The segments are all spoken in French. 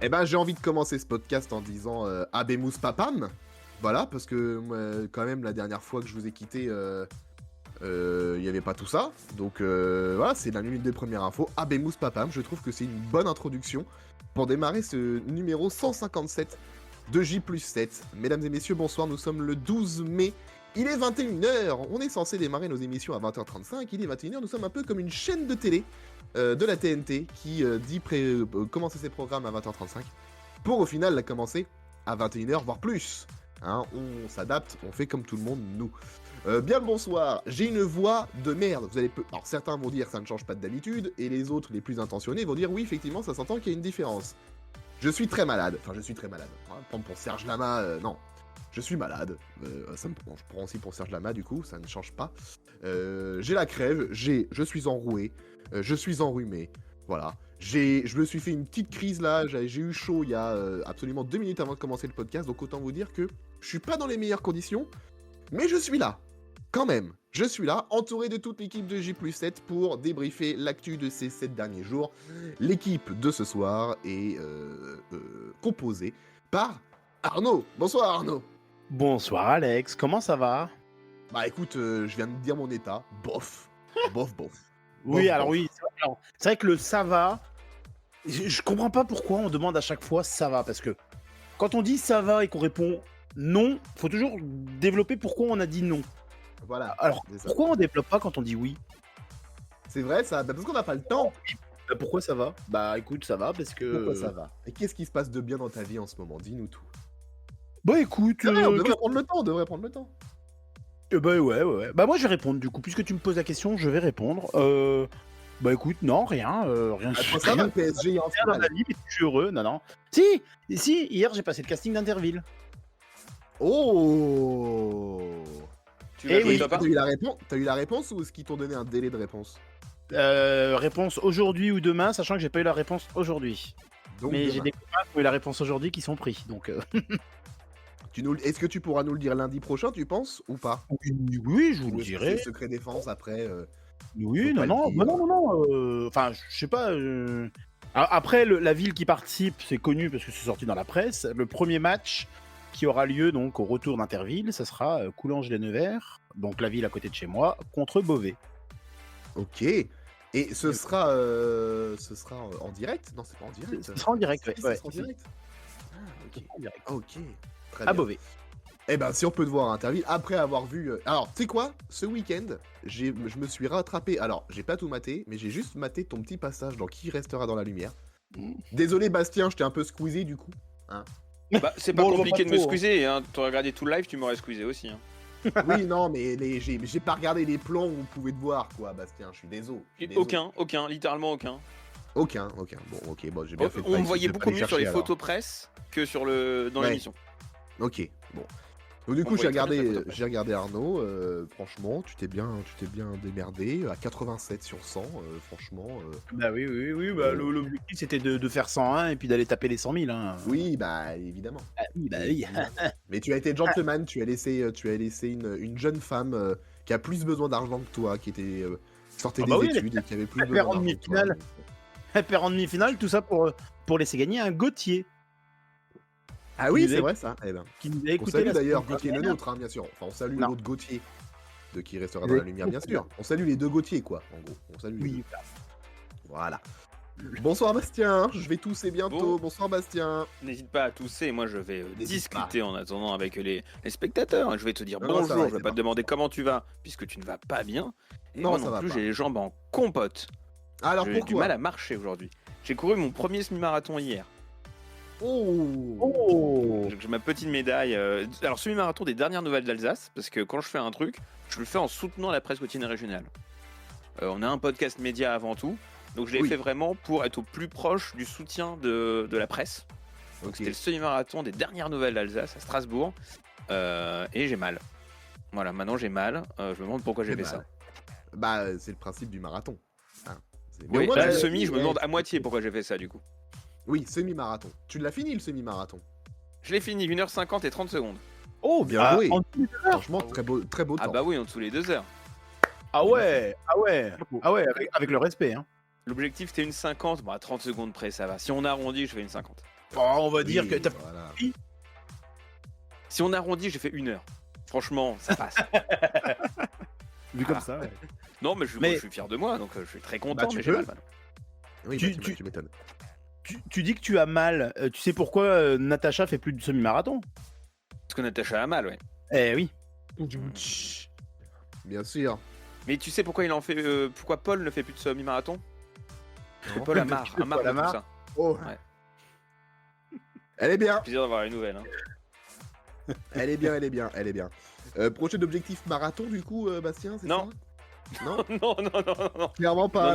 Eh ben, j'ai envie de commencer ce podcast en disant Habemus Papam. Voilà, parce que quand même, la dernière fois que je vous ai quitté, il n'y avait pas tout ça. Donc voilà, c'est la minute des premières infos. Habemus Papam, je trouve que c'est une bonne introduction pour démarrer ce numéro 157 de J+7. Mesdames et messieurs, bonsoir, nous sommes le 12 mai. Il est 21h, on est censé démarrer nos émissions à 20h35, il est 21h, nous sommes un peu comme une chaîne de télé de la TNT qui dit commencer ses programmes à 20h35 pour au final la commencer à 21h, voire plus. Hein, on s'adapte, on fait comme tout le monde, nous. Bien le bonsoir, j'ai une voix de merde. Alors certains vont dire ça ne change pas de d'habitude, et les autres, les plus intentionnés, vont dire oui, effectivement, ça s'entend qu'il y a une différence. Je suis très malade, enfin je suis très malade. Prendre pour Serge Lama, non. Je suis malade, je prends aussi pour Serge Lama du coup, ça ne change pas. J'ai la crève, je suis enroué, je suis enrhumé, voilà. Je me suis fait une petite crise là, j'ai eu chaud il y a absolument 2 minutes avant de commencer le podcast, donc autant vous dire que je suis pas dans les meilleures conditions, mais je suis là, quand même. Je suis là, entouré de toute l'équipe de J+7 pour débriefer l'actu de ces 7 derniers jours. L'équipe de ce soir est composée par Arnaud. Bonsoir Arnaud. Bonsoir Alex, comment ça va? Bah écoute, je viens de dire mon état, bof. Bof. Oui, Bof, alors bof. oui, c'est vrai que le ça va, je comprends pas pourquoi on demande à chaque fois ça va, parce que quand on dit ça va et qu'on répond non, faut toujours développer pourquoi on a dit non. Voilà. Alors, pourquoi on développe pas quand on dit oui? C'est vrai ça, bah parce qu'on n'a pas le temps. Pourquoi ça va? Bah écoute, ça va parce que... Pourquoi ça va? Et qu'est-ce qui se passe de bien dans ta vie en ce moment? Dis-nous tout. Bah écoute... C'est vrai, on devrait prendre le temps, Bah ouais. Bah moi je vais répondre du coup, puisque tu me poses la question, je vais répondre. Bah écoute, non, rien. Après ça va, le PSG en dans la vie, mais je suis heureux, non. Si, hier j'ai passé le casting d'Interville. Oh. Tu vas jouer Et papa? t'as eu la réponse ou est-ce qu'ils t'ont donné un délai de réponse? Réponse aujourd'hui ou demain, sachant que j'ai pas eu la réponse aujourd'hui. Donc, Mais demain. j'ai des copains qui ont eu la réponse aujourd'hui qui sont pris, donc... Est-ce que tu pourras nous le dire lundi prochain, tu penses, ou pas? Oui, je vous Ou le est-ce que dirai. c'est secret défense après Oui, faut pas non. le dire. Enfin, je sais pas... Après, la ville qui participe, c'est connu parce que c'est sorti dans la presse. Le premier match qui aura lieu donc au retour d'Interville, ça sera Coulanges-les-Nevers, donc la ville à côté de chez moi, contre Beauvais. Ok. Et ce sera en direct? Non, c'est pas en direct. Ce sera en direct, ouais. Ça sera en direct. Ah, ok. En direct. Ok. Très À bien. Beauvais. Eh ben, si on peut te voir à Interville, après avoir vu... Alors, tu sais quoi? Ce week-end, je me suis rattrapé... Alors, j'ai pas tout maté, mais j'ai juste maté ton petit passage dans Qui restera dans la lumière. Désolé, Bastien, je t'ai un peu squeezé, du coup. Hein. Bah, c'est pas Bon, on le voit compliqué pas de me trop, squeezer, hein. T'aurais regardé tout le live, tu m'aurais squeezé aussi. Hein. Oui, non, mais j'ai pas regardé les plans où vous pouvez te voir, quoi, Bastien. Je suis désolé. Aucun, littéralement aucun. Aucun. Bon, ok, bon, j'ai bien fait de On pas me essayer voyait de pas beaucoup les mieux sur les chercher, photos presse que sur dans Ouais. l'émission. Ok, bon. Donc, du On coup, j'ai voyait très bien ta regardé, photo presse. j'ai regardé Arnaud. Franchement, tu t'es bien démerdé. À 87 sur 100, franchement. Bah oui. Bah, l'objectif c'était de faire 101 et puis d'aller taper les 100 000. Hein. Oui, bah, évidemment. Ah oui, bah oui. Évidemment. Mais tu as été gentleman, tu as laissé une jeune femme qui a plus besoin d'argent que toi, qui sortait Ah bah des oui, études et qui avait plus elle perd besoin en d'argent que toi. demi-finale. Elle perd en demi-finale, tout ça pour laisser gagner un Gauthier. Ah oui, Qui c'est nous vrai ça. Eh ben. qui nous a On écouté salue la d'ailleurs, semaine qui est le dernière. nôtre, hein, bien sûr. Enfin, on salue Non. l'autre Gauthier de Qui restera dans la lumière, bien sûr. On salue les deux Gauthier, quoi, en gros. On salue les deux. Oui, Voilà. Bonsoir Bastien, je vais tousser bientôt. Bon. Bonsoir Bastien. N'hésite pas à tousser, moi je vais N'hésite discuter en attendant avec les spectateurs. Je vais te dire Non, ça bonjour, va, je vais c'est pas te demander comment tu vas, puisque tu ne vas pas bien. Et moi ça non va plus, pas. j'ai les jambes en compote. Alors J'ai du pourquoi? mal à marcher aujourd'hui. J'ai couru mon premier semi-marathon hier. Oh. J'ai ma petite médaille. Alors, semi-marathon des dernières nouvelles d'Alsace, parce que quand je fais un truc, je le fais en soutenant la presse quotidienne régionale. On a un podcast média avant tout, donc je l'ai Oui. fait vraiment pour être au plus proche du soutien de la presse. Donc Ok. c'était le semi-marathon des dernières nouvelles d'Alsace à Strasbourg, et j'ai mal. Voilà, maintenant j'ai mal. Je me demande pourquoi j'ai J'ai fait mal. ça. Bah, c'est le principe du marathon. Hein. Mais Oui, au moins, là, tu le l'as semi, fini, je me demande à moitié pourquoi j'ai fait ça du coup. Oui, semi-marathon. Tu l'as fini le semi-marathon. Je l'ai fini 1h50 et 30 secondes. Oh, bien joué. En dessous des 2 heures. Franchement, très beau Ah temps. bah oui, en dessous les 2 heures. Ah ouais, avec le respect. Hein. L'objectif c'était une 50, bon à 30 secondes près ça va. Si on arrondit, je fais une 50. on va Oui, dire que t'as voilà. Si on arrondit, j'ai fait 1 heure. Franchement, ça passe. Vu comme ça, ouais. Non, mais je Mais- suis fier de moi, donc je suis très content, Bah, tu mais j'ai peux. mal. Oui, Tu- bah, tu- tu m'étonnes. tu dis que tu as mal. Tu sais pourquoi Natacha fait plus de semi-marathon? Parce que Natacha a mal, ouais. Eh oui. Bien sûr. Mais tu sais pourquoi il en fait. Pourquoi Paul ne fait plus de semi-marathon? Parce que Non. Paul a Parce marre, que a marre Paul de a tout marre. ça. Oh. Ouais. Elle est bien. Plaisir d'avoir une nouvelle. Hein. Elle est bien, elle est bien, elle est bien. Prochain objectif marathon du coup, Bastien, c'est Non. ça? Non. non, non, non, non, non. Clairement pas.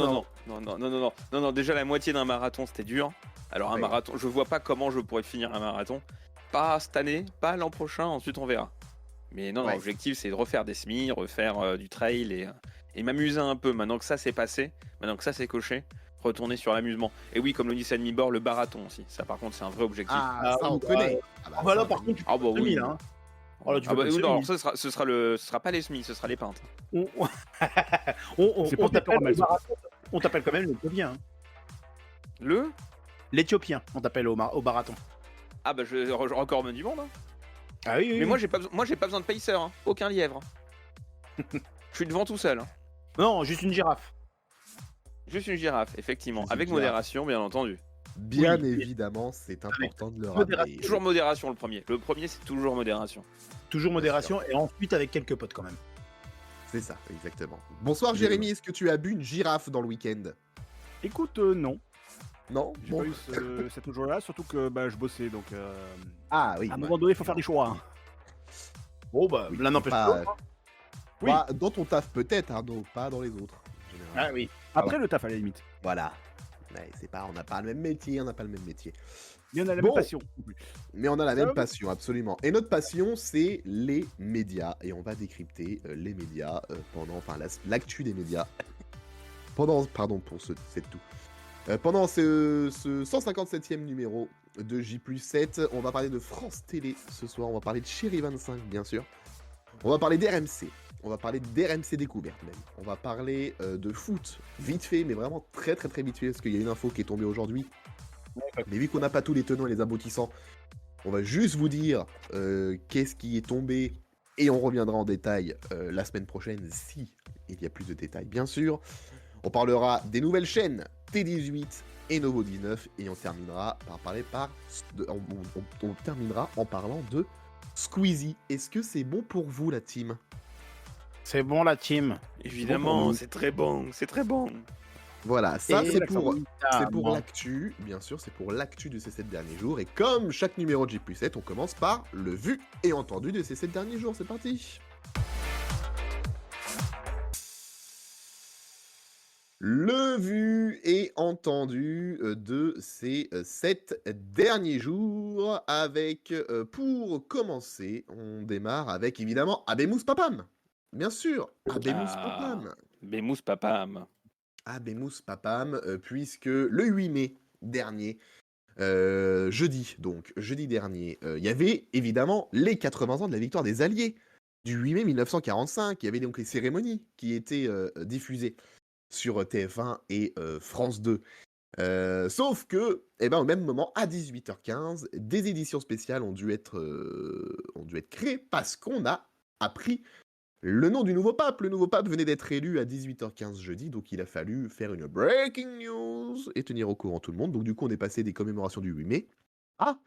Non, déjà la moitié d'un marathon c'était dur. Alors un Ouais. marathon, je vois pas comment je pourrais finir un marathon. Pas cette année, pas l'an prochain, ensuite on verra. Mais non, Ouais. l'objectif c'est de refaire des semis, refaire du trail et m'amuser un peu. Maintenant que ça c'est passé, maintenant que ça c'est coché, retourner sur l'amusement. Et oui, comme le dit Sammy Bor, le barathon aussi. Ça par contre c'est un vrai objectif. Ah, ça on oui, connaît. Ah, bah, Voilà, ça, par contre, tu Ah bah fais oui. 2000, hein. Oh là, tu Ah fais bah, pas de oui, non, semi. alors ça ce sera pas les semis, ce sera les pintes. On C'est pas t'appelle mal, au ça. marathon. On t'appelle quand même l'Éthiopien. Hein. Le L'Éthiopien, on t'appelle au marathon. Ah bah je record du monde. Hein. Ah oui, oui. Mais moi j'ai pas besoin de pacer, hein. Aucun lièvre. Je suis devant tout seul. Hein. Non, juste une girafe. Juste une girafe, effectivement, Juste une avec girafe. modération, bien entendu. Bien Oui. évidemment, c'est important de le modération. rappeler. Toujours modération le premier. Le premier, c'est toujours modération. Toujours modération et ensuite avec quelques potes quand même. C'est ça, exactement. Bonsoir Je- Jérémy, est-ce que tu as bu une girafe dans le week-end? Écoute, non. Non. J'ai Bon. pas eu cette journée-là, surtout que je bossais, donc Ah oui. à un moment donné, il faut faire des choix. Hein. Bon bah, Oui, l'un n'empêche pas- pas l'autre. Oui. Bah, dans ton taf peut-être, Arnaud, pas dans les autres. en général. Ah oui. Après le taf, à la limite. Voilà. Ouais, c'est pas, on n'a pas le même métier, on n'a pas le même métier. Il y en a la Bon. même passion. Mais on a la Ça même va passion, absolument. Et notre passion, c'est les médias. Et on va décrypter les médias l'actu des médias. Pardon pour cette toux. Pendant ce 157e numéro de J+7, on va parler de France Télé ce soir. On va parler de Chéri 25, bien sûr. On va parler d'RMC. On va parler d'RMC Découverte même. On va parler de foot, vite fait, mais vraiment très très très vite fait, parce qu'il y a une info qui est tombée aujourd'hui. Mais vu qu'on n'a pas tous les tenants et les aboutissants, on va juste vous dire qu'est-ce qui est tombé, et on reviendra en détail la semaine prochaine, si il y a plus de détails, bien sûr. On parlera des nouvelles chaînes T18 et Novo 19, et on terminera on terminera en parlant de Squeezie. Est-ce que c'est bon pour vous, la team? C'est bon la team. Évidemment, c'est très bon, c'est très bon. Voilà, ça Et c'est l'accent pour militaire. l'actu, bien sûr, c'est pour l'actu de ces 7 derniers jours. Et comme chaque numéro de J+7, on commence par le vu et entendu de ces 7 derniers jours. C'est parti. Le vu et entendu de ces 7 derniers jours avec, pour commencer, on démarre avec évidemment Abemous Papam. Bien sûr, Abemous Papam. Bémousse papam. Abemous Papam, puisque le 8 mai dernier, jeudi dernier, il y avait évidemment les 80 ans de la victoire des Alliés du 8 mai 1945. Il y avait donc les cérémonies qui étaient diffusées sur TF1 et France 2. Sauf que, au même moment, à 18h15, des éditions spéciales ont dû être créées parce qu'on a appris le nom du nouveau pape. Le nouveau pape venait d'être élu à 18h15 jeudi, donc il a fallu faire une breaking news et tenir au courant tout le monde. Donc du coup, on est passé des commémorations du 8 mai à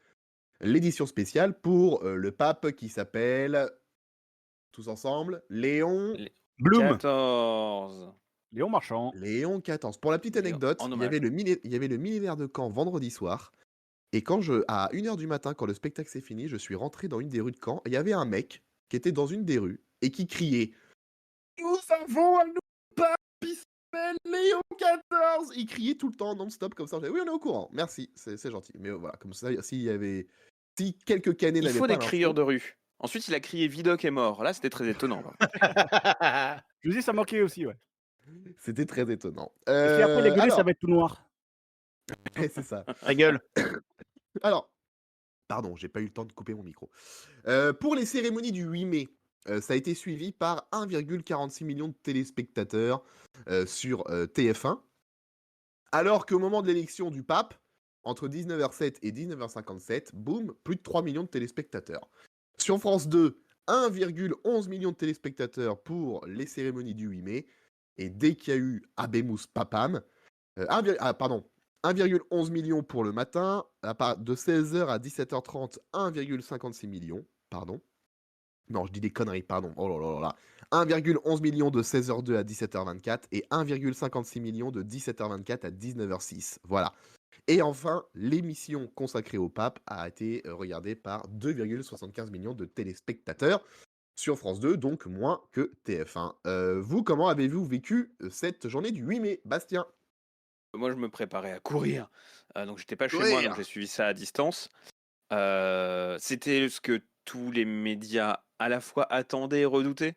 l'édition spéciale pour le pape qui s'appelle, tous ensemble, Léon Bloom. 14. Léon Marchand. Léon XIV. Pour la petite Léon, anecdote, en il y hommage. avait le millénaire de Caen vendredi soir. Et à 1h du matin, quand le spectacle s'est fini, je suis rentré dans une des rues de Caen. Et il y avait un mec qui était dans une des rues et qui criait « Nous avons un nouveau pape, il s'appelle Léon XIV !» Il criait tout le temps, non-stop, comme ça. Oui, on est au courant. Merci, c'est gentil. Mais voilà, comme ça, si quelques canets Il n'avaient faut pas des crieurs l'info, de rue. Ensuite, il a crié Vidocq est mort. Là, c'était très étonnant. Je vous dis, ça manquait aussi, ouais. c'était très étonnant. Et si après les gueuler, alors, ça va être tout noir. c'est ça. Ta gueule. Alors, pardon, j'ai pas eu le temps de couper mon micro. Pour les cérémonies du 8 mai, ça a été suivi par 1,46 million de téléspectateurs sur TF1. Alors qu'au moment de l'élection du pape, entre 19h07 et 19h57, boum, plus de 3 millions de téléspectateurs. Sur France 2, 1,11 million de téléspectateurs pour les cérémonies du 8 mai. Et dès qu'il y a eu Abemus Papam, 1,11 million pour le matin, de 16h à 17h30, 1,56 million, pardon. Non, je dis des conneries, pardon. Oh là là là là. 1,11 million de 16h02 à 17h24 et 1,56 million de 17h24 à 19h06. Voilà. Et enfin, l'émission consacrée au pape a été regardée par 2,75 millions de téléspectateurs sur France 2, donc moins que TF1. Vous, comment avez-vous vécu cette journée du 8 mai, Bastien? Moi, je me préparais à courir. Donc, j'étais pas chez moi, Courir. donc j'ai suivi ça à distance. C'était ce que tous les médias à la fois attendaient et redoutaient.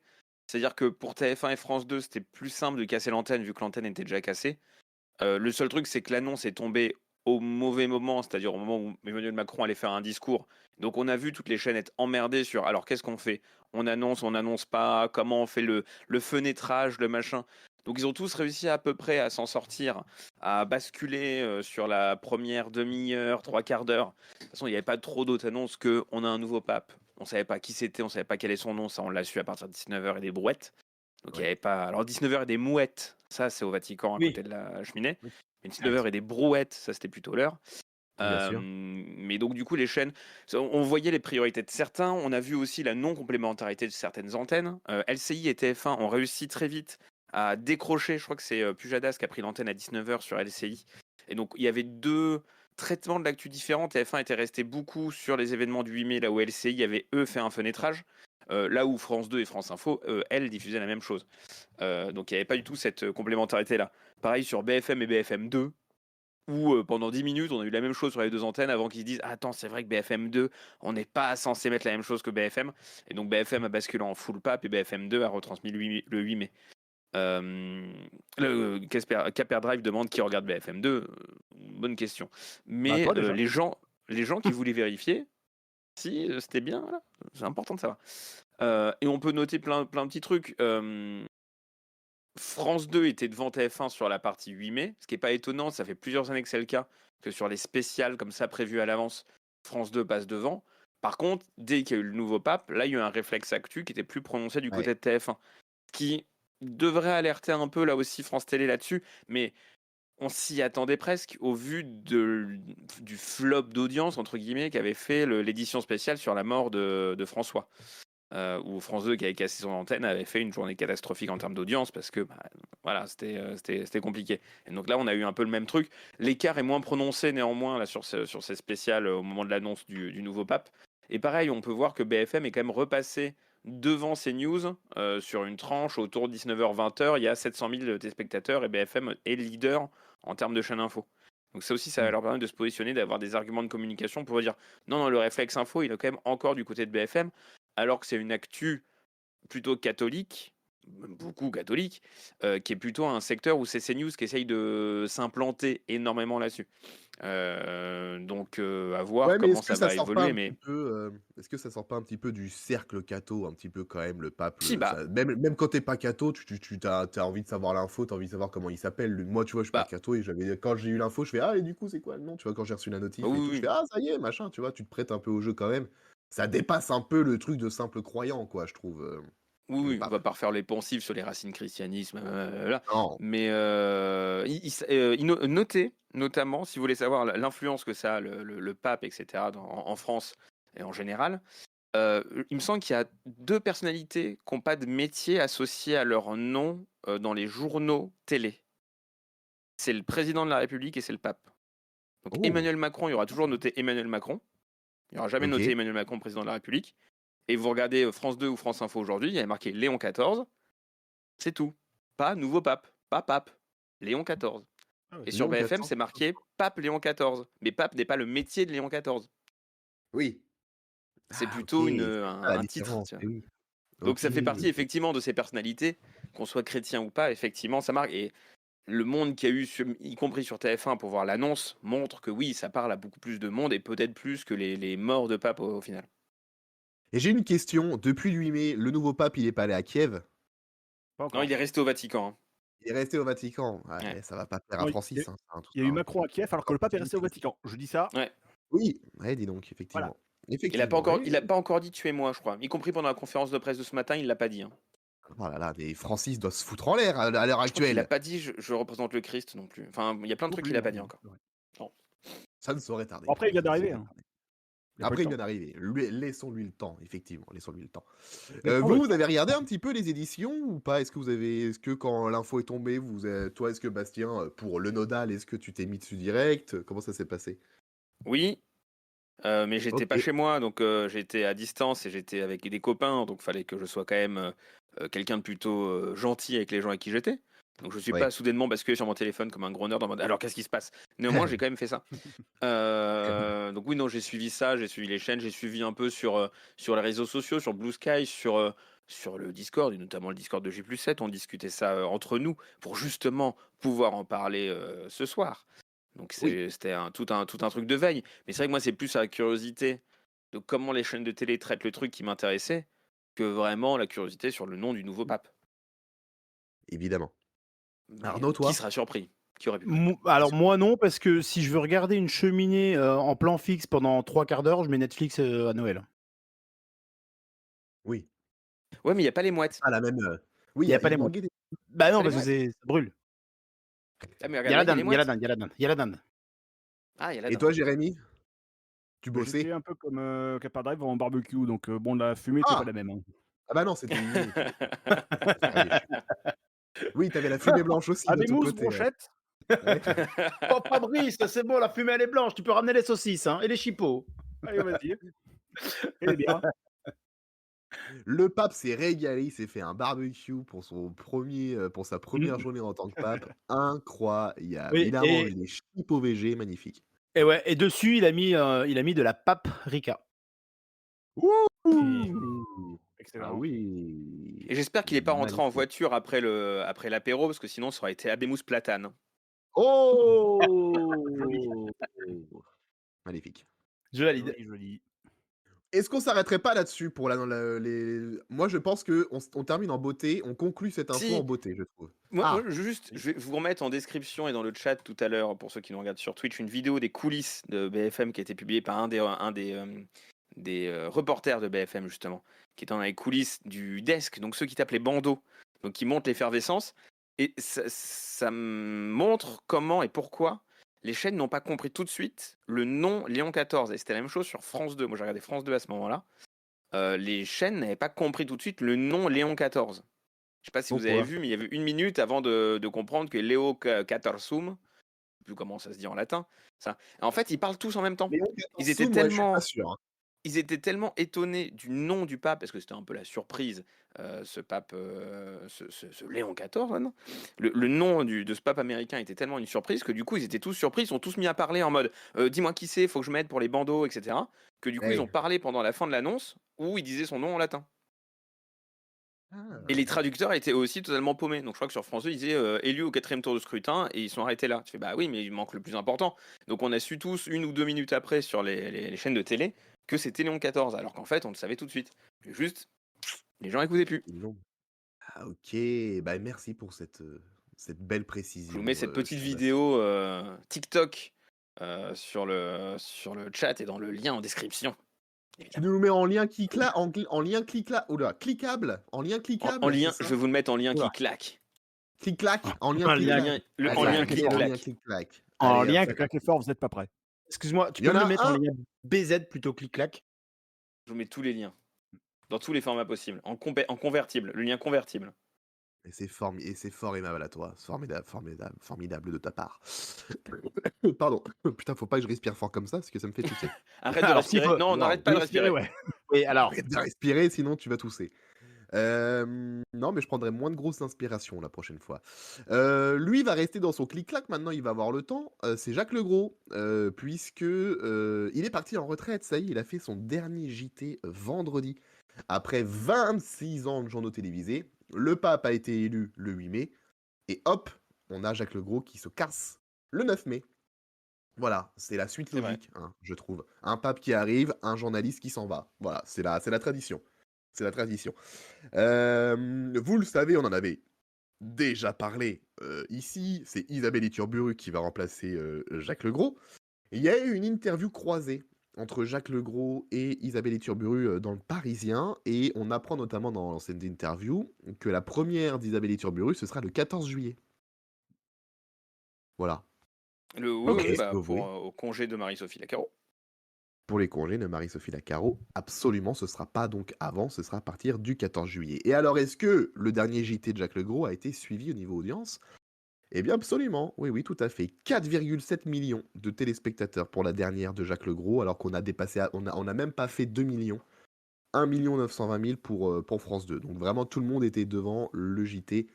C'est-à-dire que pour TF1 et France 2, c'était plus simple de casser l'antenne vu que l'antenne était déjà cassée. Le seul truc, c'est que l'annonce est tombée au mauvais moment, c'est-à-dire au moment où Emmanuel Macron allait faire un discours. Donc on a vu toutes les chaînes être emmerdées sur alors qu'est-ce qu'on fait? On n'annonce pas, comment on fait le fenêtrage, le machin. Donc ils ont tous réussi à peu près à s'en sortir, à basculer sur la première demi-heure, trois quarts d'heure. De toute façon, il n'y avait pas trop d'autres annonces que on a un nouveau pape. On savait pas qui c'était, on savait pas quel est son nom, ça on l'a su à partir de 19h et des brouettes. Donc il y avait pas. Alors 19h et des mouettes, ça c'est au Vatican à Oui. côté de la cheminée. Oui. Mais 19h et des brouettes, ça c'était plutôt l'heure. Bien sûr. Mais donc du coup les chaînes, on voyait les priorités de certains, on a vu aussi la non-complémentarité de certaines antennes. LCI et TF1 ont réussi très vite à décrocher, je crois que c'est Pujadas qui a pris l'antenne à 19h sur LCI. Et donc il y avait deux traitements de l'actu différents. TF1 était resté beaucoup sur les événements du 8 mai, là où LCI avait eux fait un fenêtrage. Là où France 2 et France Info, elles, diffusaient la même chose. Donc il n'y avait pas du tout cette complémentarité-là. Pareil sur BFM et BFM2, où pendant 10 minutes, on a eu la même chose sur les deux antennes avant qu'ils se disent attends, c'est vrai que BFM2, on n'est pas censé mettre la même chose que BFM. Et donc BFM a basculé en full pape et BFM2 a retransmis le 8 mai. Caper Drive demande qui regarde BFM2. Bonne question. Mais toi, déjà. les gens qui voulaient vérifier si c'était bien, voilà. C'est important de savoir. Et on peut noter plein de petits trucs. France 2 était devant TF1 sur la partie 8 mai, ce qui n'est pas étonnant, ça fait plusieurs années que c'est le cas, que sur les spéciales comme ça prévues à l'avance, France 2 passe devant. Par contre, dès qu'il y a eu le nouveau pape, là il y a eu un réflexe actu qui était plus prononcé du côté de TF1, qui devrait alerter un peu là aussi France Télé là-dessus, mais on s'y attendait presque au vu du flop d'audience entre guillemets qu'avait fait l'édition spéciale sur la mort de François. Où France 2, qui avait cassé son antenne, avait fait une journée catastrophique en termes d'audience parce que voilà, c'était compliqué. Et donc là, on a eu un peu le même truc. L'écart est moins prononcé néanmoins là, sur ces spéciales au moment de l'annonce du nouveau pape. Et pareil, on peut voir que BFM est quand même repassé devant CNews sur une tranche autour de 19h-20h. Il y a 700 000 téléspectateurs et BFM est leader en termes de chaîne info. Donc ça aussi, ça va leur permettre de se positionner, d'avoir des arguments de communication pour dire non, le réflexe info, il est quand même encore du côté de BFM, alors que c'est une actu plutôt catholique, beaucoup catholique, qui est plutôt un secteur où c'est CNews qui essaye de s'implanter énormément là-dessus. Donc à voir comment ça va évoluer. Est-ce que ça sort pas un petit peu du cercle catho, un petit peu quand même, le pape Si, bah. Même quand t'es pas catho, t'as envie de savoir l'info, t'as envie de savoir comment il s'appelle. Moi, tu vois, je suis pas Bah. catho et quand j'ai eu l'info, je fais et du coup, c'est quoi le nom? Tu vois, quand j'ai reçu la notif et tout, je fais ça y est, machin, tu vois, tu te prêtes un peu au jeu quand même. Ça dépasse un peu le truc de simple croyant, quoi, je trouve. Oui, on va pas refaire les poncifs sur les racines christianisme, là. Non. Mais notez, notamment, si vous voulez savoir l'influence que ça a, le pape, etc., en France et en général, il me semble qu'il y a deux personnalités qui n'ont pas de métier associé à leur nom dans les journaux télé. C'est le président de la République et c'est le pape. Donc Emmanuel Macron, il y aura toujours noté Emmanuel Macron. Il n'y aura jamais noté Emmanuel Macron, président de la République. Et vous regardez France 2 ou France Info aujourd'hui, il y a marqué Léon XIV. C'est tout. Pas nouveau pape. Pas pape. Léon XIV. Et sur BFM, c'est marqué pape Léon XIV. Mais pape n'est pas le métier de Léon XIV. Oui. C'est plutôt un titre. Oui. Donc ça fait partie effectivement de ces personnalités, qu'on soit chrétien ou pas, effectivement, ça marque. Et le monde qu'il y a eu, y compris sur TF1 pour voir l'annonce, montre que oui, ça parle à beaucoup plus de monde et peut-être plus que les morts de pape au final. Et j'ai une question. Depuis le 8 mai, le nouveau pape, il est pas allé à Kiev? Non, il est resté au Vatican. Il est resté au Vatican. Ouais. Ouais, ça va pas plaire Non, à il Francis, hein, tout y a ça, eu hein. Macron à Kiev alors que le pape est resté au Vatican. Je dis ça, Ouais. Oui, ouais, dis donc, voilà. effectivement. Il a pas Effectivement, encore, oui. il a pas encore dit tuez-moi, je crois. Y compris pendant la conférence de presse de ce matin, il l'a pas dit. Hein. Oh là là, mais Francis doit se foutre en l'air à l'heure Je crois qu'il a actuelle. pas dit je représente le Christ non plus. Enfin, il y a plein de Non trucs plus, qu'il a pas non, dit non, encore. c'est vrai. Non. Ça ne saurait tarder. Bon, après, il vient Ça ne d'arriver. saurait Hein. tarder. Il a pas eu Après, le il temps. vient d'arriver. Laissons-lui le temps, effectivement. Laissons-lui le temps. Laissons-le le Vous temps. avez regardé un petit peu les éditions ou pas? Est-ce que quand l'info est tombée, toi, est-ce que Bastien, pour le nodal, est-ce que tu t'es mis dessus direct? Comment ça s'est passé? Oui, mais j'étais pas Ok. chez moi, donc j'étais à distance et j'étais avec des copains, donc fallait que je sois quand même quelqu'un de plutôt gentil avec les gens avec qui j'étais. Donc je suis pas Ouais. soudainement basculé sur mon téléphone comme un gros nerd en mode alors qu'est-ce qui se passe? Néanmoins, j'ai quand même fait ça. Donc oui, non, j'ai suivi ça, j'ai suivi les chaînes, j'ai suivi un peu sur les réseaux sociaux, sur Blue Sky, sur le Discord, et notamment le Discord de J+7, on discutait ça entre nous pour justement pouvoir en parler ce soir. Donc Oui, c'était tout un truc de veille. Mais c'est vrai que moi, c'est plus la curiosité de comment les chaînes de télé traitent le truc qui m'intéressait que vraiment la curiosité sur le nom du nouveau pape. évidemment. Mais Arnaud, qui toi? sera surpris? Qui aurait pu Alors prédire? moi non, parce que si je veux regarder une cheminée en plan fixe pendant 3 quarts d'heure, je mets Netflix à Noël. Oui. Ouais, mais il n'y a pas les mouettes. Ah, la même. Oui, Il y a pas il les mouettes. manquait des. Bah non, Pas les parce que mouettes. ça brûle. Ah, mais Il y regarde a là, la il y a les dinde, il y a la mouettes. dinde, il y a la dinde, il y a la dinde. Ah, il y a la Et dinde. toi, Jérémy? Tu Bah, j'étais bossais? un peu comme Kappa Drive en barbecue, donc bon, la fumée était pas Ah! la même. Hein. Ah bah non, c'était une minute. Ah, déçu. Oui, t'avais la fumée blanche aussi de ton Habemus, côté. brochette. Ouais. Oh Fabrice, c'est bon, la fumée elle est blanche, tu peux ramener les saucisses hein, et les chipots. Allez, vas-y. Et les bières. Le pape s'est régalé, il s'est fait un barbecue pour sa première Mm. journée en tant que pape. Incroyable. Oui, Il a mangé des chipots VG, magnifique. et dessus il a mis de la paprika. Ouh! Ah Excellent. oui! Et j'espère qu'il n'est pas rentré en Magnifique. voiture après l'apéro, parce que sinon ça aurait été Habemus Platane. Oh! Magnifique. Je valide. Joli, joli. Est-ce qu'on s'arrêterait pas là-dessus pour Moi, je pense que on termine en beauté, on conclut cette info en Si, beauté, je trouve. moi, Ah! je vais vous remettre en description et dans le chat tout à l'heure, pour ceux qui nous regardent sur Twitch, une vidéo des coulisses de BFM qui a été publiée par un des reporters de BFM, justement, qui est dans les coulisses du desk, donc ceux qui tapent les bandeaux, donc qui montrent l'effervescence. Et ça me montre comment et pourquoi les chaînes n'ont pas compris tout de suite le nom Léon XIV. Et c'était la même chose sur France 2. Moi, j'ai regardé France 2 à ce moment-là. Les chaînes n'avaient pas compris tout de suite le nom Léon XIV. Je sais pas si vous avez Pourquoi? vu, mais il y avait une minute avant de comprendre que Léo XIVsum, je sais plus comment ça se dit en latin, ça. En fait, ils parlent tous en même temps. Léon Ils XIV étaient Soum, ouais, je suis pas tellement, sûr, hein. ils étaient tellement étonnés du nom du pape, parce que c'était un peu la surprise, ce pape, ce Léon XIV, là, non le nom de ce pape américain était tellement une surprise que du coup, ils étaient tous surpris, ils sont tous mis à parler en mode dis-moi qui c'est, faut que je m'aide pour les bandeaux, etc. Que du coup, ils Ouais. ont parlé pendant la fin de l'annonce où il disait son nom en latin. Et les Ah. traducteurs étaient aussi totalement paumés. Donc je crois que sur France 2, ils disaient élu au 4e tour de scrutin et ils sont arrêtés là. Tu fais bah oui, mais il manque le plus important. Donc on a su tous 1 ou 2 minutes après sur les chaînes de télé que c'était Léon XIV, alors qu'en fait on le savait tout de suite. Juste, les gens écoutaient plus. Ils l'ont. Ah OK, bah, merci pour cette belle Je précision, vous mets cette petite cher Bastien. vidéo TikTok sur le chat et dans le lien en description. Tu Évidemment. nous le mets en lien en lien cliquable? En lien En cliquable, c'est lien, ça? je vais vous le mettre en lien Oula. qui claque. Clic-clac? En lien Un Le lien, clic-clac? lien, Allez, en hop, lien cliquez qui en fort. lien claque. clic-clac. en Allez, hop. lien. Claquez fort, vous n'êtes pas prêts. Excuse-moi, tu Il y peux en me le a mettre en un. lien BZ plutôt clic-clac. Je vous mets tous les liens. Dans tous les formats possibles. En convertible. Le lien convertible. Et c'est fort aimable à toi. Formidable de ta part. Pardon. Putain, faut pas que je respire fort comme ça, parce que ça me fait tousser. Arrête de Alors, s'il respirer. faut- Non, Waouh. n'arrête pas de Respirez, respirer. ouais. Oui, alors, Arrête de respirer, sinon tu vas tousser. Non, mais je prendrai moins de grosses inspirations la prochaine fois. Lui va rester dans son clic-clac, maintenant il va avoir le temps. C'est Jacques Legros, puisque il est parti en retraite, ça y est, il a fait son dernier JT vendredi. Après 26 ans de journaux télévisés, le pape a été élu le 8 mai, et hop, on a Jacques Legros qui se casse le 9 mai. Voilà, c'est la suite C'est vrai. logique, hein, je trouve. Un pape qui arrive, un journaliste qui s'en va. Voilà, c'est la tradition. C'est la tradition. Vous le savez, on en avait déjà parlé ici, c'est Isabelle Iturburu qui va remplacer Jacques Legros. Il y a eu une interview croisée entre Jacques Legros et Isabelle Iturburu dans le Parisien, et on apprend notamment dans cette interview que la première d'Isabelle Iturburu, ce sera le 14 juillet. Voilà. Oui, Ok. oui, bah, Vous, au congé de Marie-Sophie Lacaro. pour les congés de Marie-Sophie Lacaro, absolument, ce sera pas donc avant, ce sera à partir du 14 juillet. Et alors, est-ce que le dernier JT de Jacques Legros a été suivi au niveau audience? Eh bien, absolument, oui, oui, tout à fait. 4,7 millions de téléspectateurs pour la dernière de Jacques Legros, alors qu'on a dépassé, on a même pas fait 2 millions. 1 920 000 pour France 2. Donc vraiment, tout le monde était devant le JT,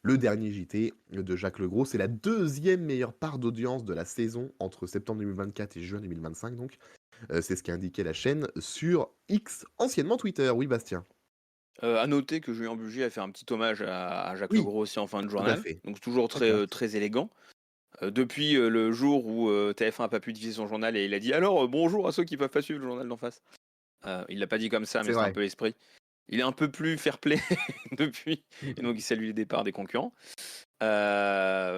le dernier JT de Jacques Legros. C'est la deuxième meilleure part d'audience de la saison entre septembre 2024 et juin 2025. Donc, c'est ce qu'a indiqué la chaîne sur X, anciennement Twitter. Oui, Bastien. À noter que Julien Bugier a fait un petit hommage à Jacques Oui, Legros aussi en fin de tout à journal. fait. Donc toujours Exact. très élégant. Depuis le jour où TF1 n'a pas pu diffuser son journal et il a dit alors bonjour à ceux qui peuvent pas suivre le journal d'en face. Il l'a pas dit comme ça, mais C'est c'est un vrai. peu l'esprit. Il est un peu plus fair-play depuis, et donc il salue les départs des concurrents.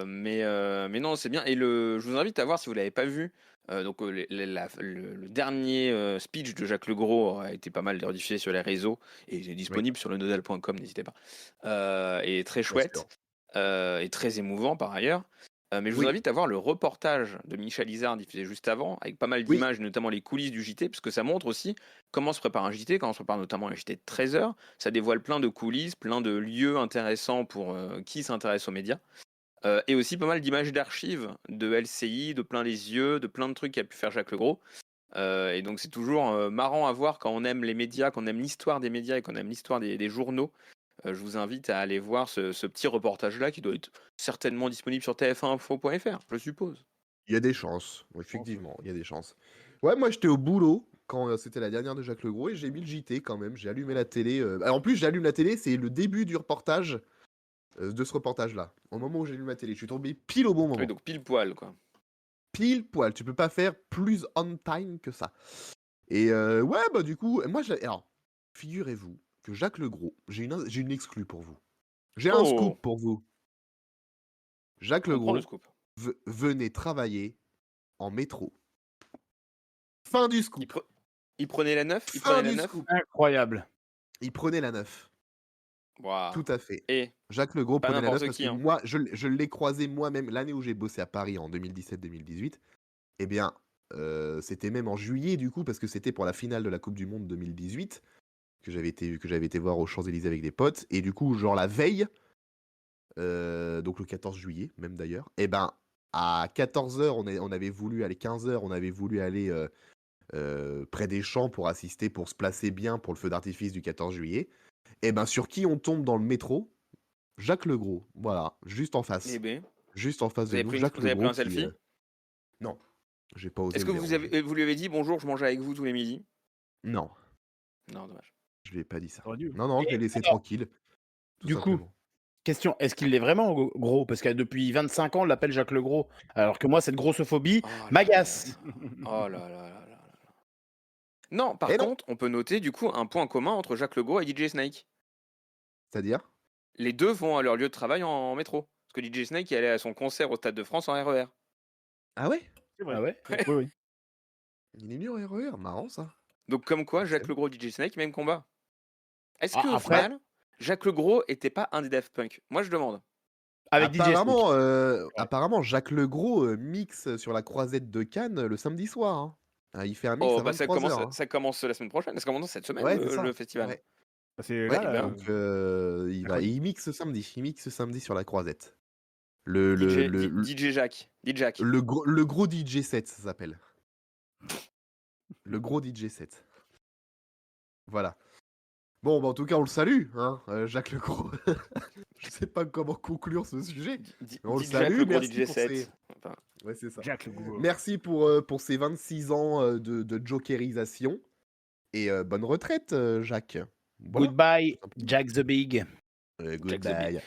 Mais non, c'est bien. Et je vous invite à voir si vous l'avez pas vu. Donc le dernier speech de Jacques Legros a été pas mal rediffusé sur les réseaux et il est Oui, disponible sur le nodal.com, n'hésitez pas. Et très bien sûr. chouette et très émouvant par ailleurs. Mais je vous Oui, invite à voir le reportage de Michel Izard diffusé juste avant, avec pas mal oui. d'images, notamment les coulisses du JT, parce que ça montre aussi comment se prépare un JT, comment se prépare notamment un JT de 13 heures. Ça dévoile plein de coulisses, plein de lieux intéressants pour qui s'intéresse aux médias. Et aussi pas mal d'images d'archives de LCI, de plein les yeux, de plein de trucs qu'a pu faire Jacques Legros. Et donc c'est toujours marrant à voir quand on aime les médias, qu'on aime l'histoire des médias et qu'on aime l'histoire des journaux. Je vous invite à aller voir ce petit reportage-là qui doit être certainement disponible sur tf1info.fr, je suppose. Il y a des chances, Je pense, ouais. effectivement, il y a des chances. Ouais, moi j'étais au boulot quand c'était la dernière de Jacques Legros et j'ai mis le JT quand même. J'ai allumé la télé. Alors, en plus, j'allume la télé, c'est le début du reportage, de ce reportage-là. Au moment où j'allume la télé, je suis tombé pile au bon Oui, moment. donc pile poil, quoi. Pile poil, tu peux pas faire plus on time que ça. Et ouais, bah du coup, moi, alors, figurez-vous que Jacques Legros, j'ai une exclue pour vous. J'ai un Oh, scoop pour vous. Jacques on prend le Legros scoop. venait travailler en métro. Fin du Il, scoop. pre- il prenait la 9. Il Fin prenait la du 9. scoop. Incroyable. Il prenait la 9. Waouh. Tout à fait. Et Jacques Legros pas prenait la 9 n'importe parce que qui, hein. moi, je l'ai croisé moi-même l'année où j'ai bossé à Paris en 2017-2018. Eh bien, c'était même en juillet du coup, parce que c'était pour la finale de la Coupe du Monde 2018 que j'avais été voir aux Champs-Élysées avec des potes. Et du coup, genre la veille, donc le 14 juillet même d'ailleurs, eh ben, à 14h, on avait voulu aller, 15h, on avait voulu aller près des champs pour assister, pour se placer bien pour le feu d'artifice du 14 juillet. Et ben, sur qui on tombe dans le métro? Jacques Legros, voilà, juste en Eh face. ben, Juste en face de nous, Jacques vous avez pris Legros un qui... selfie? Non, j'ai pas osé Est-ce le que déranger. vous lui avez dit bonjour, je mange avec vous tous les midis? Non, Non, dommage. je lui ai pas dit ça. T'aurais dû. Non, non, je l'ai Et laissé alors, tranquille, tout du coup, simplement. question, est-ce qu'il est vraiment gros? Parce que depuis 25 ans, on l'appelle Jacques le Gros. Alors que moi, cette grossophobie Oh là là m'agace. là. Oh là là là là. Non, par Et non, contre, on peut noter du coup un point commun entre Jacques Legros et DJ Snake. c'est-à-dire? Les deux vont à leur lieu de travail en métro. Parce que DJ Snake est allé à son concert au Stade de France en RER. Ah ouais? C'est vrai. Ah ouais? Oui, oui. Il est mis en RER, marrant ça. Donc comme quoi, Excellent. Jacques Legros, DJ Snake, même combat. Est-ce Ah, que au après, final, Jacques Legros était pas un des Daft Punk? Moi je demande. avec DJ Snake. Apparemment, Jacques Legros mixe sur la croisette de Cannes le samedi soir, hein. Ah, il fait un mix Oh à bah 23h, hein. ça commence la semaine prochaine. Ça commence cette semaine Ouais, c'est le ça. festival. Ouais. Bah, c'est Ouais, là, Eh là, ben, donc mercredi. il mixe samedi. Il mixe samedi sur la croisette. DJ Jacques. DJ Jacques. Le gros DJ set, ça s'appelle. Le gros DJ set. Voilà. Bon, bah, en tout cas, on le salue, hein, Jacques Legros. Je sais pas comment conclure ce sujet. Mais on le DJ Jacques, salue, le gros merci DJ pour ces... 7. Enfin, Ouais, c'est ça. Jack le gros. Merci pour ces 26 ans de jokerisation. Et bonne retraite, Jacques. Voilà, tout Goodbye, simplement. Jack the Big. Jack the Big. Goodbye.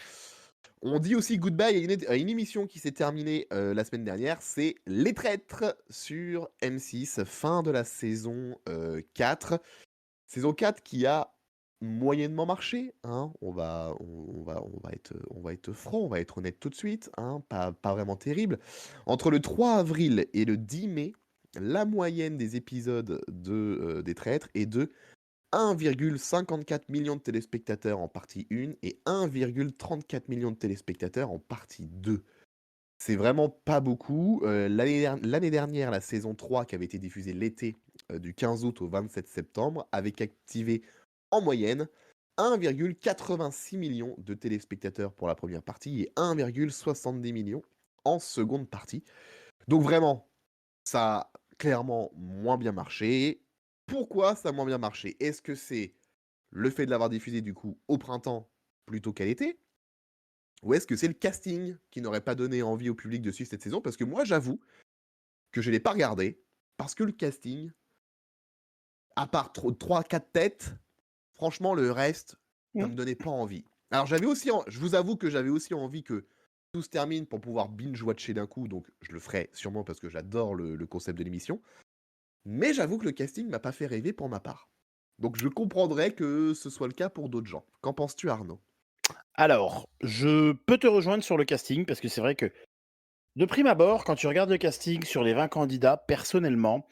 On dit aussi goodbye à une émission qui s'est terminée la semaine dernière, c'est Les Traîtres sur M6, fin de la saison 4. Saison 4 qui a moyennement marché, hein. On va être franc, on va être honnête tout de suite, hein, pas vraiment terrible. Entre le 3 avril et le 10 mai, la moyenne des épisodes des Traîtres est de 1,54 million de téléspectateurs en partie 1 et 1,34 million de téléspectateurs en partie 2. C'est vraiment pas beaucoup. L'année dernière, la saison 3 qui avait été diffusée l'été, du 15 août au 27 septembre, avait captivé en moyenne 1,86 million de téléspectateurs pour la première partie et 1,70 million en seconde partie. Donc vraiment, ça a clairement moins bien marché. Pourquoi ça a moins bien marché? Est-ce que c'est le fait de l'avoir diffusé du coup au printemps plutôt qu'à l'été? Ou est-ce que c'est le casting qui n'aurait pas donné envie au public de suivre cette saison? Parce que moi, j'avoue que je ne l'ai pas regardé, parce que le casting, à part 3-4 têtes, franchement, le reste, ça Mmh. me donnait pas envie. Alors j'avais aussi, je vous avoue que j'avais aussi envie que tout se termine pour pouvoir binge-watcher d'un coup, donc je le ferai sûrement parce que j'adore le concept de l'émission. Mais j'avoue que le casting m'a pas fait rêver pour ma part. Donc je comprendrais que ce soit le cas pour d'autres gens. Qu'en penses-tu, Arnaud? Alors, je peux te rejoindre sur le casting parce que c'est vrai que de prime abord, quand tu regardes le casting sur les 20 candidats, personnellement,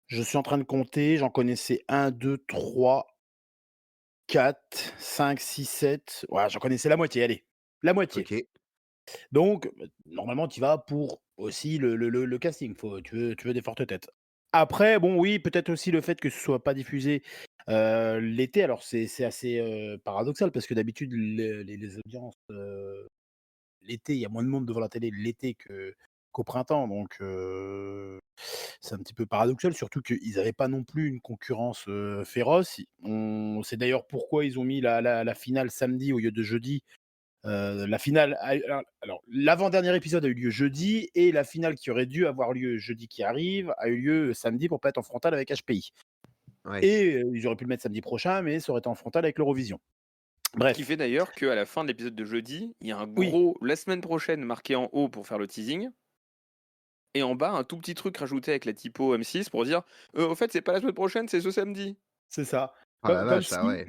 je suis en train de compter, j'en connaissais 1, 2, 3, 4, 5, 6, 7. Ouais, j'en connaissais la moitié, allez, la moitié. Ok. Donc, normalement, tu vas pour aussi le casting. Tu veux des fortes têtes. Après, bon, oui, peut-être aussi le fait que ce soit pas diffusé l'été. Alors, c'est assez paradoxal parce que d'habitude, les audiences, l'été, il y a moins de monde devant la télé l'été qu'au printemps. Donc, c'est un petit peu paradoxal, surtout qu'ils n'avaient pas non plus une concurrence féroce. C'est d'ailleurs pourquoi ils ont mis la finale samedi au lieu de jeudi. La finale alors l'avant-dernier épisode a eu lieu jeudi et la finale qui aurait dû avoir lieu jeudi qui arrive a eu lieu samedi pour pas être en frontal avec HPI Ouais. et ils auraient pu le mettre samedi prochain, mais ça aurait été en frontal avec l'Eurovision. Ce qui Bref, fait d'ailleurs qu'à la fin de l'épisode de jeudi, il y a un oui, gros la semaine prochaine marqué en haut pour faire le teasing. Et en bas, un tout petit truc rajouté avec la typo M6 pour dire au fait, c'est pas la semaine prochaine, c'est ce samedi. c'est ça. Ah la Comme vache, ah si ouais.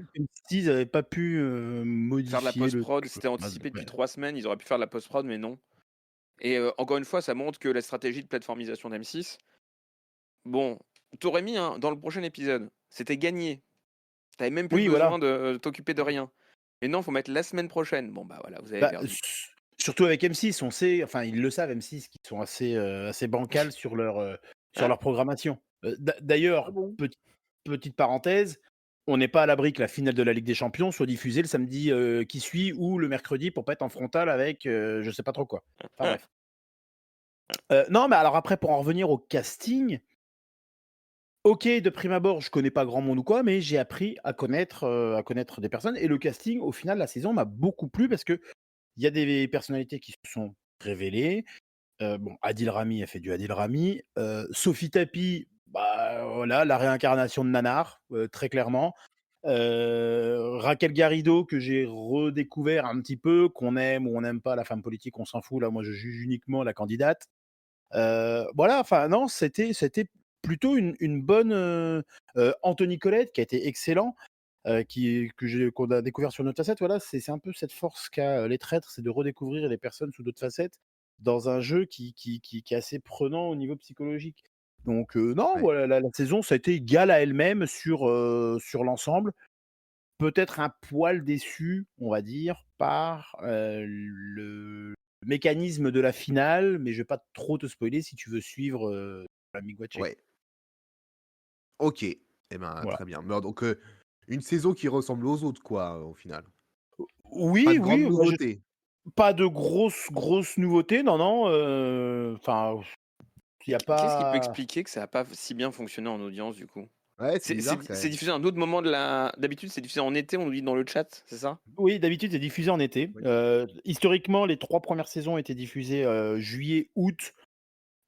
ils avaient pas pu, Faire de la modifier le post-prod, truc. c'était Ouais, anticipé depuis ouais. 3 semaines, ils auraient pu faire de la post-prod, mais non. Et encore une fois, ça montre que la stratégie de plateformisation d'M6, bon, t'aurais mis dans le prochain épisode, c'était gagné. T'avais même plus Oui, besoin voilà. de t'occuper de rien. Mais non, faut mettre la semaine prochaine. Bon, bah voilà, vous avez Bah, perdu. surtout avec M6, on sait, enfin ils le savent M6 qu'ils sont assez bancals sur Hein? leur programmation. Ah D'ailleurs, bon? petite parenthèse, on n'est pas à l'abri que la finale de la Ligue des Champions soit diffusée le samedi, qui suit ou le mercredi pour pas être en frontal avec, je sais pas trop quoi. Enfin bref. Non, mais alors après pour en revenir au casting, OK, de prime abord, je connais pas grand monde ou quoi, mais j'ai appris à connaître des personnes et le casting, au final, la saison m'a beaucoup plu parce qu'il y a des personnalités qui se sont révélées. Bon, Adil Rami a fait du Adil Rami. Sophie Tapie, bah, voilà, la réincarnation de nanar, très clairement. Raquel Garrido que j'ai redécouvert un petit peu, qu'on aime ou on n'aime pas la femme politique, on s'en fout. Là, moi, je juge uniquement la candidate. Voilà, enfin non, c'était plutôt une bonne, Anthony Colette qui a été excellent, qu'on a découvert sur notre facette. Voilà, c'est un peu cette force qu'a, Les Traîtres, c'est de redécouvrir les personnes sous d'autres facettes dans un jeu qui est assez prenant au niveau psychologique. Donc non, Ouais. voilà, la saison, ça a été égal à elle-même sur l'ensemble. Peut-être un poil déçu, on va dire, par, le mécanisme de la finale, mais je vais pas trop te spoiler si tu veux suivre, la Miigwetcher. Ouais. OK. Eh ben, Voilà. très bien. Mais donc, une saison qui ressemble aux autres, quoi, au final. Pas Oui, de grandes oui, bah, nouveautés. pas de grosses nouveautés, non, non, enfin, il y a Qu'est-ce qui peut pas expliquer que ça n'a pas si bien fonctionné en audience du coup? Ouais, c'est bizarre quand C'est même. diffusé à un autre moment de la. D'habitude, c'est diffusé en été, on nous dit dans le chat, c'est ça? oui, d'habitude, c'est diffusé en été. Oui. Historiquement, les 3 premières saisons étaient diffusées, juillet, août,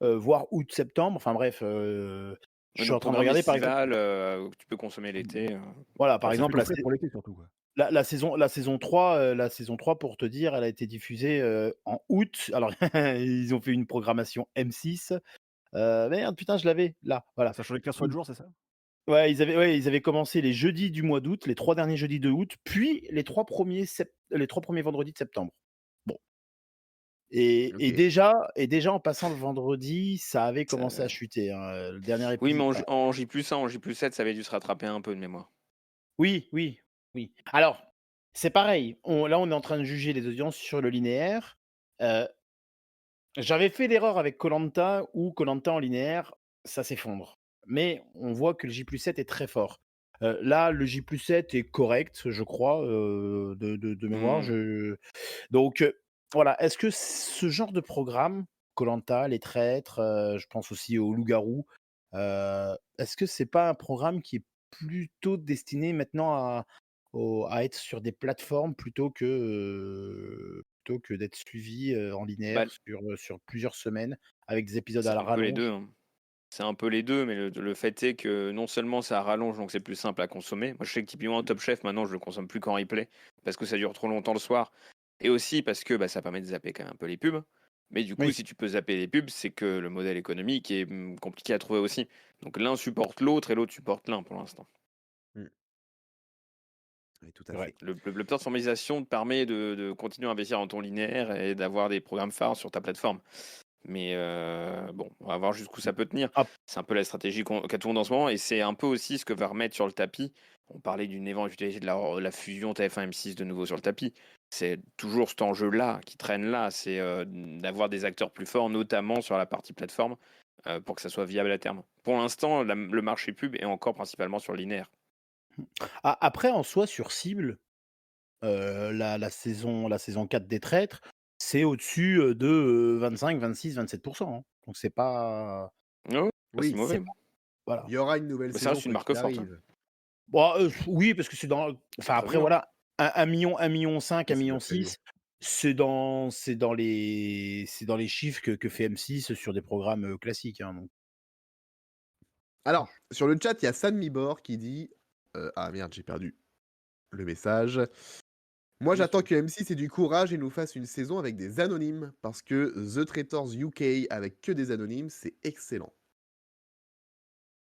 voire août-septembre. Enfin bref, je Ouais, suis donc en train de programme regarder, par exemple, estival que tu peux consommer l'été. voilà, par Ouais, ça fait exemple, du frais pour l'été surtout, quoi. La saison 3 pour te dire, elle a été diffusée, en août. Alors ils ont fait une programmation M6. Merde, putain, je l'avais là, voilà. Ça changeait 15 fois de jour, c'est ça? ils avaient commencé les jeudis du mois d'août, les 3 derniers jeudis de août, puis les 3 premiers vendredis de septembre. Bon et Ok. déjà en passant le vendredi, ça avait commencé à Ça- chuter, le dernier Oui, mais épisode. en J+1, en J+7, ça avait dû se rattraper un peu de mémoire. Oui, oui, oui. Alors, c'est pareil, on est en train de juger les audiences sur le linéaire. Heu, J'avais fait l'erreur avec koh où koh en linéaire, ça s'effondre. Mais on voit que le J+7 est très fort. Là, le J+7 est correct, je crois, de mémoire. Hmm. Donc, voilà. Est-ce que ce genre de programme, koh Les Traîtres, je pense aussi aux Loups-garous, est-ce que c'est pas un programme qui est plutôt destiné maintenant à être sur des plateformes plutôt que d'être suivi, en Bah, linéaire sur plusieurs semaines avec des épisodes à c'est la un peu les deux, rallonge? hein. C'est un peu les deux, mais le fait est que non seulement ça rallonge, donc c'est plus simple à consommer. Moi, je sais que typiquement Top Chef, maintenant, je le consomme plus qu'en replay parce que ça dure trop longtemps le soir. Et aussi parce que bah, ça permet de zapper quand même un peu les pubs. Mais du coup, Oui, si tu peux zapper les pubs, c'est que le modèle économique est compliqué à trouver aussi. Donc l'un supporte l'autre et l'autre supporte l'un pour l'instant. Hmm. Oui, tout à c'est vrai. fait. Le plateformisation te permet de continuer à investir dans ton linéaire et d'avoir des programmes phares sur ta plateforme. Mais bon, on va voir jusqu'où ça peut tenir. Ah, C'est un peu la stratégie qu'a tout le monde en ce moment et c'est un peu aussi ce que va remettre sur le tapis. On parlait d'une éventualité de la fusion TF1-M6 de nouveau sur le tapis. C'est toujours cet enjeu-là qui traîne là, c'est d'avoir des acteurs plus forts, notamment sur la partie plateforme, pour que ça soit viable à terme. Pour l'instant, le marché pub est encore principalement sur le linéaire. après en soi sur cible, la saison 4 des Traîtres, c'est au-dessus, de, 25-26-27 hein. Donc c'est pas Ouais, pas si Oui, c'est mauvais. pas voilà. il y aura une nouvelle Mais ça saison reste une quoi marque qu'il forte, hein. arrive. Bon, oui, parce que C'est enfin après prévu, hein. voilà, 1 million 5, Oui, 1 c'est bien million prévu. 6, c'est dans les chiffres que fait M6 sur des programmes, classiques, hein, donc Alors, sur le chat, il y a San Mibor qui dit ah merde, j'ai perdu le message. Moi, Oui, j'attends que M6 ait du courage et nous fasse une saison avec des anonymes parce que The Traitors UK avec que des anonymes, c'est excellent.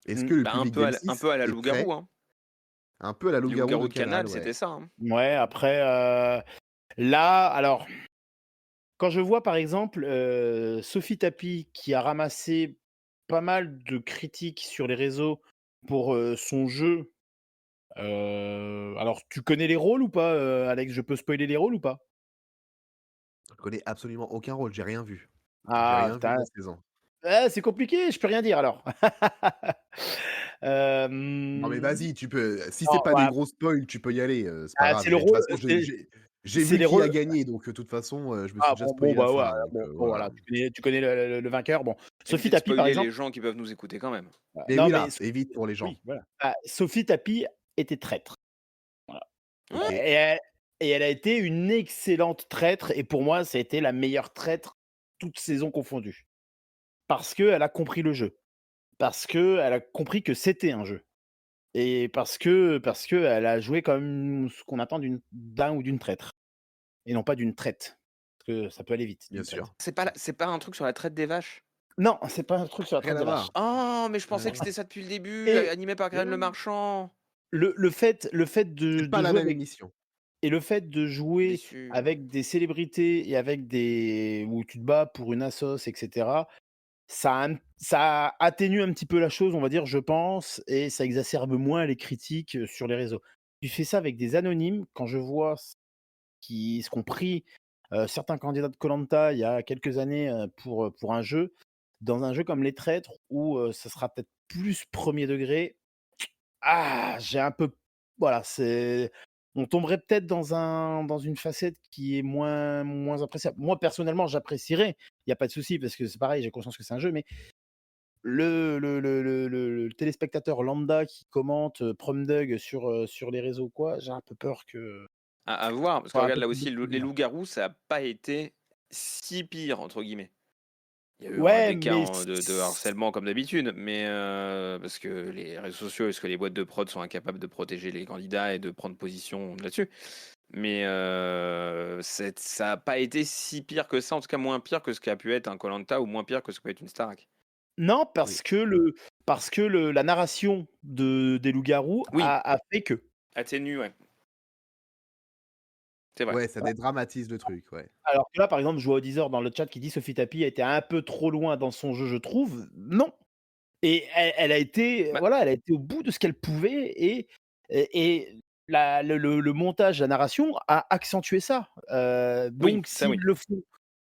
Est-ce mmh, que le bah, public un d'M6 peu à la est prêt? loup-garou, hein. Un peu à la Les loup-garou de loups-garous de Canal, Canal, ouais. c'était ça, hein. ouais, après, là, alors, quand je vois par exemple, Sophie Tapie qui a ramassé pas mal de critiques sur les réseaux pour, son jeu, alors tu connais les rôles ou pas, Alex? Je peux spoiler les rôles ou pas? Je connais absolument aucun rôle, j'ai rien vu. J'ai Ah rien vu de putain, la saison. c'est compliqué, je peux rien dire alors. Non mais Hem, vas-y, tu peux si c'est non, pas des voilà, gros spoils, tu peux y aller, c'est pas grave. c'est le De toute rôle, façon, j'ai c'est vu les qui a rôles. gagné, donc de toute façon, je me suis Ah déjà bon, spoilé la bah, fin, voilà, donc bon voilà. voilà, tu connais le vainqueur. Bon, Sophie Évite de Tapie par spoiler les exemple, gens qui peuvent nous écouter quand même. Mais non oui, mais là, évite pour les gens. oui, voilà. Sophie Tapie était traître. Voilà. Ouais. Et elle a été une excellente traître et pour moi, ça a été la meilleure traître, toutes saisons confondues. Parce qu'elle a compris le jeu. Parce qu'elle a compris que c'était un jeu. Et parce qu'elle a joué comme ce qu'on attend d'un ou d'une traître et non pas d'une traite. Parce que ça peut aller vite, Bien d'une traite. sûr. C'est pas un truc sur la traite des vaches? Non, c'est pas un truc sur la Rien traite à des vaches. voir. Oh, mais je Rien à pensais que voir. c'était ça depuis le début, Et animé par Graine Le Non, Marchand. le fait c'est de pas la jouer même avec émission. et le fait de jouer Déçu. avec des célébrités et avec des où tu te bats pour une assos et cetera, ça atténue un petit peu la chose, on va dire, je pense et ça exacerbe moins les critiques, sur les réseaux. Tu fais ça avec des anonymes, quand je vois ce qu'ont pris, certains candidats de koh il y a quelques années, pour un jeu, dans un jeu comme Les Traîtres où, ça sera peut-être plus premier degré, j'ai un peu voilà, on tomberait peut-être dans une facette qui est moins appréciable. Moi, personnellement, j'apprécierais, il y a pas de souci parce que c'est pareil, j'ai conscience que c'est un jeu, mais le téléspectateur lambda qui commente, Prom Dog sur les réseaux ou quoi, j'ai un peu peur que À voir, parce que soit un regarde peu là plus aussi, les décevant. loups-garous, ça a pas été si pire, entre guillemets. Il y a eu Ouais, des cas mais de harcèlement comme d'habitude, mais parce que les réseaux sociaux, est-ce que les boîtes de prod sont incapables de protéger les candidats et de prendre position là-dessus? Mais ça a pas été si pire que ça, en tout cas moins pire que ce qu'a pu être un koh ou moins pire que ce que peut être une Starac. Non, Oui. parce que la narration des loups-garous Oui. a fait que. Atténue, ouais. C'est vrai. Ouais, ça dédramatise le truc, ouais. Alors que là, par exemple, je vois Odysor dans le chat qui dit Sophie Tapie a été un peu trop loin dans son jeu, je trouve. Non. Et elle a été, Bah, voilà, elle a été au bout de ce qu'elle pouvait et le montage, la narration a accentué ça. oui, Donc ça s'ils oui. le font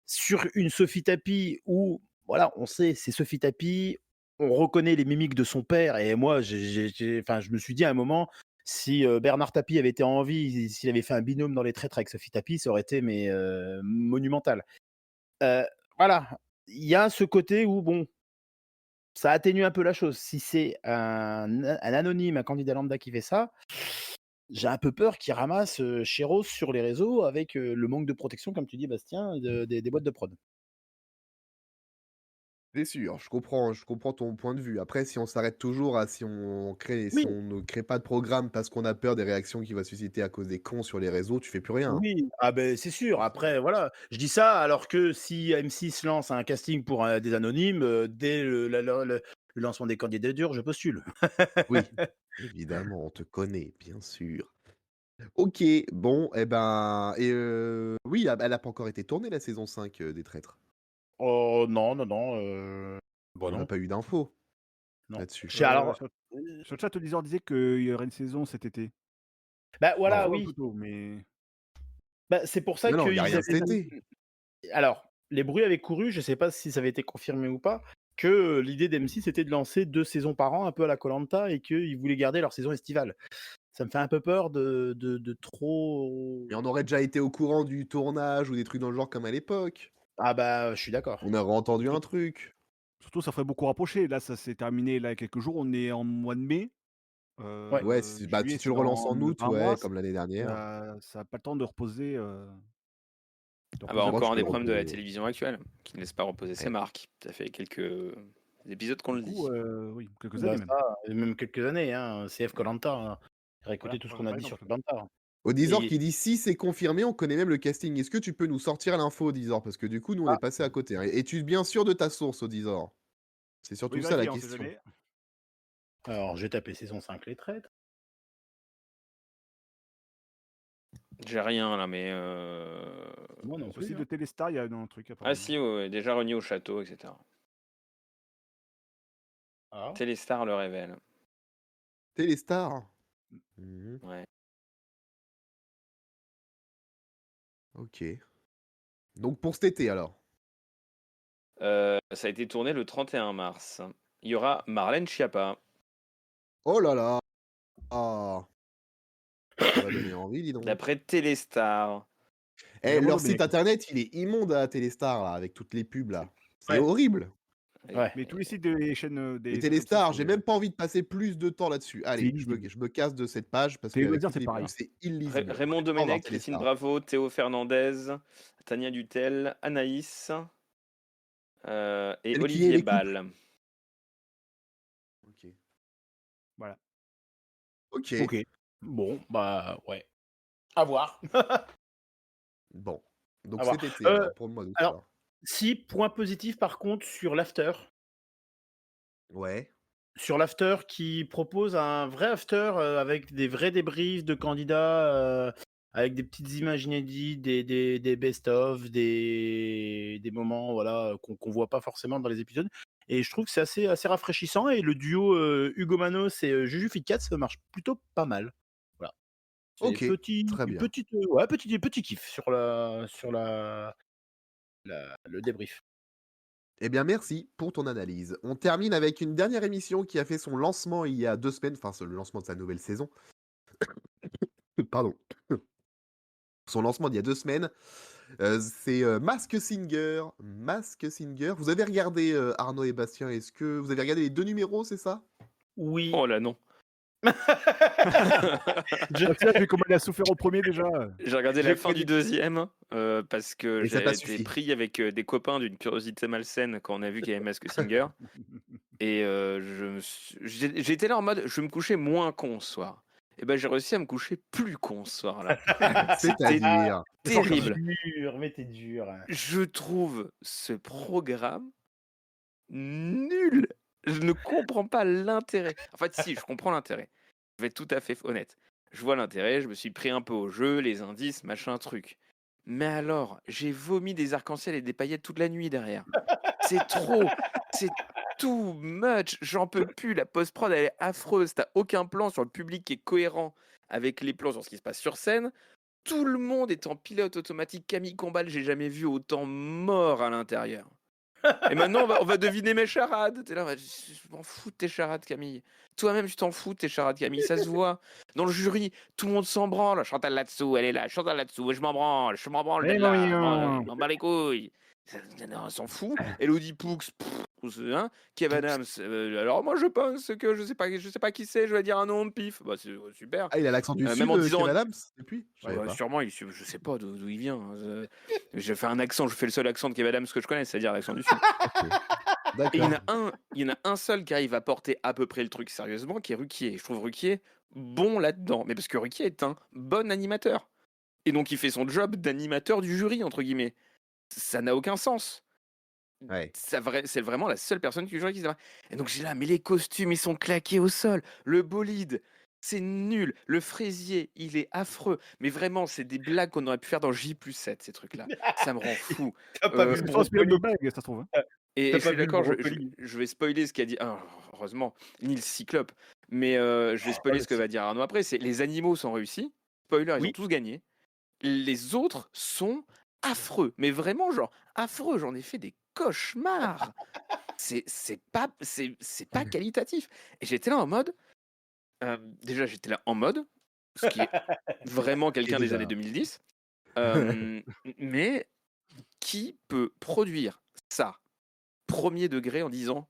sur une Sophie Tapie où, voilà, on sait, c'est Sophie Tapie, on reconnaît les mimiques de son père et moi, enfin, je me suis dit à un moment, si, Bernard Tapie avait été en vie, s'il avait fait un binôme dans Les Traîtres avec Sophie Tapie, ça aurait été mais, monumental. Heu, voilà, il y a ce côté où bon, ça atténue un peu la chose. Si c'est un anonyme, un candidat lambda qui fait ça, j'ai un peu peur qu'il ramasse, Chéros sur les réseaux avec, le manque de protection, comme tu dis Bastien, des boîtes de prod. C'est sûr, je comprends ton point de vue. Après, si on s'arrête toujours à Oui, si on ne crée pas de programme parce qu'on a peur des réactions qu'il va susciter à cause des cons sur les réseaux, tu fais plus rien. oui, ah ben c'est sûr. Après voilà, je dis ça alors que si M6 lance un casting pour, des anonymes, dès le lancement des candidatures, je postule. Oui, évidemment, on te connaît, bien sûr. OK, bon et ben oui, elle a pas encore été tournée la saison 5 des Traîtres. Oh non, non, non, bah On n'a non, pas eu d'infos non. là-dessus. J'ai alors, Sur le chat, Odysor disait qu'il y aurait une saison cet été. bah Un voilà, Non. peu un peu oui. tôt, mais Bah, c'est pour ça Non, non, il y a qu'ils rien avaient cet été. alors, les bruits avaient couru, je sais pas si ça avait été confirmé ou pas, que, l'idée d'M6 c'était de lancer 2 saisons par an, un peu à la koh et qu'ils voulaient garder leur saison estivale. Ça me fait un peu peur de trop. Mais on aurait déjà été au courant du tournage ou des trucs dans le genre comme à l'époque. Ah bah, je suis d'accord. On aurait entendu un sur truc. surtout ça ferait beaucoup rapprocher. Là, ça s'est terminé là il y a quelques jours, on est en mois de mai. Ouais. Ouais, si bah, Juillet, si tu c'est le relances dans en même août, pas un mois, ouais, comme l'année dernière, ça a pas le temps de reposer, Ah bah je crois que encore tu un peux des le problèmes de la reposer. télévision actuelle, qui ne laisse pas reposer ses Ouais. marques. Ça fait quelques épisodes qu'on du le coup, dit. oui, quelques Bah, années même. ça, et même quelques années, hein, CF koh réécoutez Voilà, tout ce par qu'on a par dit sur exemple. koh Odysor et qui dit: «Si c'est confirmé, on connaît même le casting». Est-ce que tu peux nous sortir l'info, Odysor? Parce que du coup, nous, on est ah, passé à côté, hein. Es-tu bien sûr de ta source, Odysor? C'est Faut y surtout ça la vérifier, on sait question. jamais. alors j'ai tapé saison 5 Les Traîtres. J'ai rien là, mais Moi non Sur le plus, site hein. de Téléstar, il y a un truc ah apparemment. si, ouais, ouais, déjà renié au château, etc. Ah. Téléstar le révèle. Téléstar? Mmh. Ouais. OK. Donc pour cet été alors? Ça a été tourné le 31 mars. Il y aura Marlène Schiappa. Oh là là! Ah! Ça va donner envie, dis donc. D'après Téléstar. Eh, Bravo leur site Domenech. internet, il est immonde à Téléstar là, avec toutes les pubs C'est- là. C'est Ouais, horrible. et- ouais. Mais tous les sites des chaînes, Et des trucs comme ça, Téléstar, j'ai même pas envie de passer plus de temps là-dessus. c'est Allez, illisible. je me casse de cette page parce qu'avec Téléloisirs, toutes c'est les pubs, pareil. c'est illisible. Raymond J'ai pas envie de voir Domenech, Christine Téléstar. Bravo, Théo Fernandez, Tania Dutel, Anaïs et Celle qui est Olivier les couples. Ball. OK. Voilà. OK. OK. Bon, bah, ouais. À voir. Bon. À Donc voir. cet été alors, pour le mois d'août Alors, alors. si, point positif par contre sur l'after. Ouais. Sur l'after qui propose un vrai after, avec des vrais débriefs de candidats, avec des petites images inédites, des best of, des moments, voilà, qu'on voit pas forcément dans les épisodes et je trouve que c'est assez rafraîchissant et le duo, Hugo Manos et Juju Fitcat, ça marche plutôt pas mal. Voilà. C'est OK. Très bien. ouais, petit kiff sur le débrief. Eh bien, merci pour ton analyse. On termine avec une dernière émission qui a fait son lancement il y a 2 semaines, enfin, c'est le lancement de sa nouvelle saison. Pardon. Son lancement d'il y a 2 semaines, c'est, Masked Singer. Masked Singer. Vous avez regardé, Arnaud et Bastien, est-ce que vous avez regardé les 2 numéros, c'est ça? Oui. Oh là non. Je Bah, tu as vu comment il a souffert au premier déjà. J'ai regardé je la fin connais du deuxième parce que Et ça t'a j'ai été suffi? pris avec des copains d'une curiosité malsaine quand on a vu qu'il y avait Masked Singer. Et j'ai été là en mode, je vais me coucher moins con ce soir. Et ben j'ai réussi à me coucher plus con ce soir-là. C'était C'est-à-dire? terrible. Mais t'es dur. Je trouve ce programme nul. Je ne comprends pas l'intérêt. En fait, si, je comprends l'intérêt. Je vais être tout à fait honnête. Je vois l'intérêt, je me suis pris un peu au jeu, les indices, machin, truc. Mais alors, j'ai vomi des arcs-en-ciel et des paillettes toute la nuit derrière. C'est trop, c'est too much, j'en peux plus. La post-prod, elle est affreuse. T'as aucun plan sur le public qui est cohérent avec les plans sur ce qui se passe sur scène. Tout le monde est en pilote automatique. Camille Combal, j'ai jamais vu autant mort à l'intérieur. Et maintenant, on va deviner mes charades. T'es là, je m'en fous de tes charades, Camille. Toi-même, tu t'en fous de tes charades, Camille. Ça se voit. Dans le jury, tout le monde s'en branle. Chantal là-dessous, elle est là. Chantal là-dessous, je m'en branle Eh d'elle là. Je non, m'en bats les couilles. Non, on s'en fout. Elodie Poux, hein. Kev Adams. Alors moi, je pense que je sais pas qui c'est. Je vais dire un nom de pif. Bah, c'est super. Ah, il a l'accent du Même sud, en disant. Kev Adams, depuis. Je savais Ouais, pas. sûrement, je sais pas d'où il vient. J'ai fait un accent, je fais le seul accent de Kev Adams que je connais, c'est-à-dire l'accent du sud. Ok. Et il y D'accord. en a un seul qui arrive à porter à peu près le truc sérieusement, qui est Ruquier. Et je trouve Ruquier bon là-dedans. Mais parce que Ruquier est un bon animateur. Et donc il fait son job d'animateur du jury, entre guillemets. Ça n'a aucun sens. Ouais. C'est vraiment la seule personne du jury qui se dit. Et donc j'ai là, mais les costumes, ils sont claqués au sol. Le bolide, c'est nul. Le fraisier, il est affreux. Mais vraiment, c'est des blagues qu'on aurait pu faire dans J+7, ces trucs-là. Ça me rend fou. T'as pas vu c'est le trop inspiré de nos brocoli. blagues, ça se trouve. Et T'as je pas suis vu le d'accord, brocoli. je vais spoiler ce qu'a dit. Ah, heureusement, ni le cyclope. Mais je vais spoiler le ce que va dire Arnaud après. C'est les animaux sont réussis. Spoiler, ils ont Oui. tous gagné. Les autres sont affreux. Mais vraiment, genre, affreux. J'en ai fait des cauchemars. C'est pas qualitatif. Et j'étais là en mode. Déjà, j'étais là en mode. Ce qui est vraiment quelqu'un des déjà. années 2010. Mais qui peut produire ça, premier degré, en disant